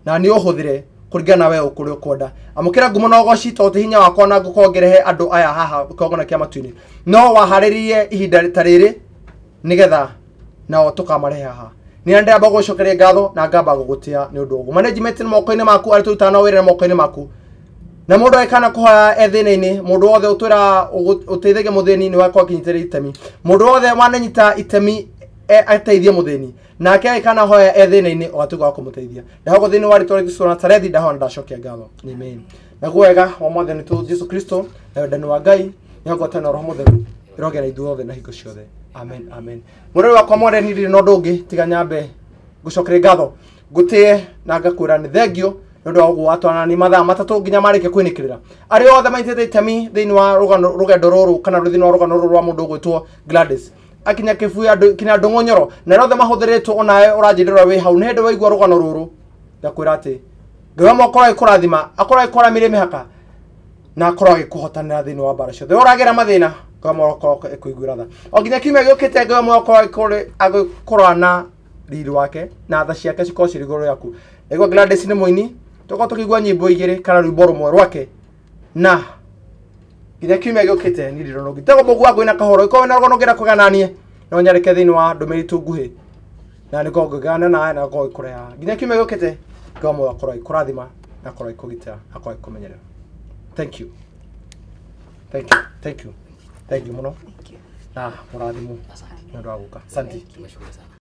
na nĩ ũhũthĩre kũringana na we ũkũrĩ ũkwenda amũkĩra ngumo na ũgoci tondũ hinya wakwa na ngũkorwo ngĩrehe andũ aya haha kĩongona kĩa matu-inĩ no waharĩrĩrie ihinda ta rĩrĩ nĩgetha nao tũkamarehe haha nĩ ndamba gũcokeria ngatho na ngamba gũgũtĩa nĩ ũndũ ũguo management nĩ moko-inĩ maku arĩ tũrutaga na wĩra moko-inĩ maku na mũndũ aikana kũhoya ethĩna-inĩ mũndũ wothe ũtwĩra ũteithagia mũthĩni nĩ wakwa kinyitĩrĩra itemi mũndũ wothe wananyita itemi ateithie mũthĩni nake aikana hoya ethĩna-inĩ ũgatuĩka wa kũmũteithia ndahogo thĩinĩ wa rĩtwa rĩa Jesũ Nazarethi ndahona ndacokia ngatho amen naguo wega wa mwathani witũ Jesũ Kristo na wendani wa Ngai nĩ ngwata na roho mũtheru ĩrogĩa na ithuothe na hingo ciothe amen amen mũrũ wakwa mwathani ndirĩ na ũndũ ũngĩ tiga nyambe ngũcokeria ngatho ngũtĩe na ngakwĩra nĩ thengio nĩ ũndũ wa ũguo watwarana nĩ mathaa matatũ nginya marĩkia kwĩnĩkĩrĩra arĩ othe maitĩte itemi thĩinĩ wa rũgendo rũrũ kana thĩinĩ wa rũgano rũrũ rwa mũndũ ũgwĩtwo Gladys akinya kĩbui kinya ndũng'onyoro na othe mahũthĩrĩtwo onawe ũranjĩrĩra wĩ hau nĩ hĩndĩ waigua rũgano rũrũ ngakwĩra atĩ Ngai akorwo agĩkũrathima akorwo agĩkũramĩria mĩhaka na akorwo agĩkũhotanĩra thĩinĩ wa mbara ciothe ũragera mathĩna Ngai akorwo akũiguĩra tha o nginya kiumia gĩũkĩte Ngai akorwo agĩkorwo na riri wake na tha ciake cikorwo cirĩ igũrũ rĩaku nĩguo Gladys nĩ mũini tũkorwo tũkĩigua nyĩmbo igĩrĩ kana rwĩmbo rũmwe rwake na nginya kiumia gĩũkĩte nĩ ndirĩ ũndũ tego mũgua ngũĩ na kahoro ikorwo na rũgano ngĩra kũgananie no nyareke thĩinĩ wa ndũmĩrĩri tu nguhĩ na nĩ ngorwo ngĩgana nawe na ngorwo ngĩkũreha nginya kiumia gĩũkĩte Ngai akorwo agĩkũrathima na akorwo agĩkũgitĩra akorwo agĩkũmenyerera thank you mũno na mũrathimũ nĩ ũndũ wa gũka asante.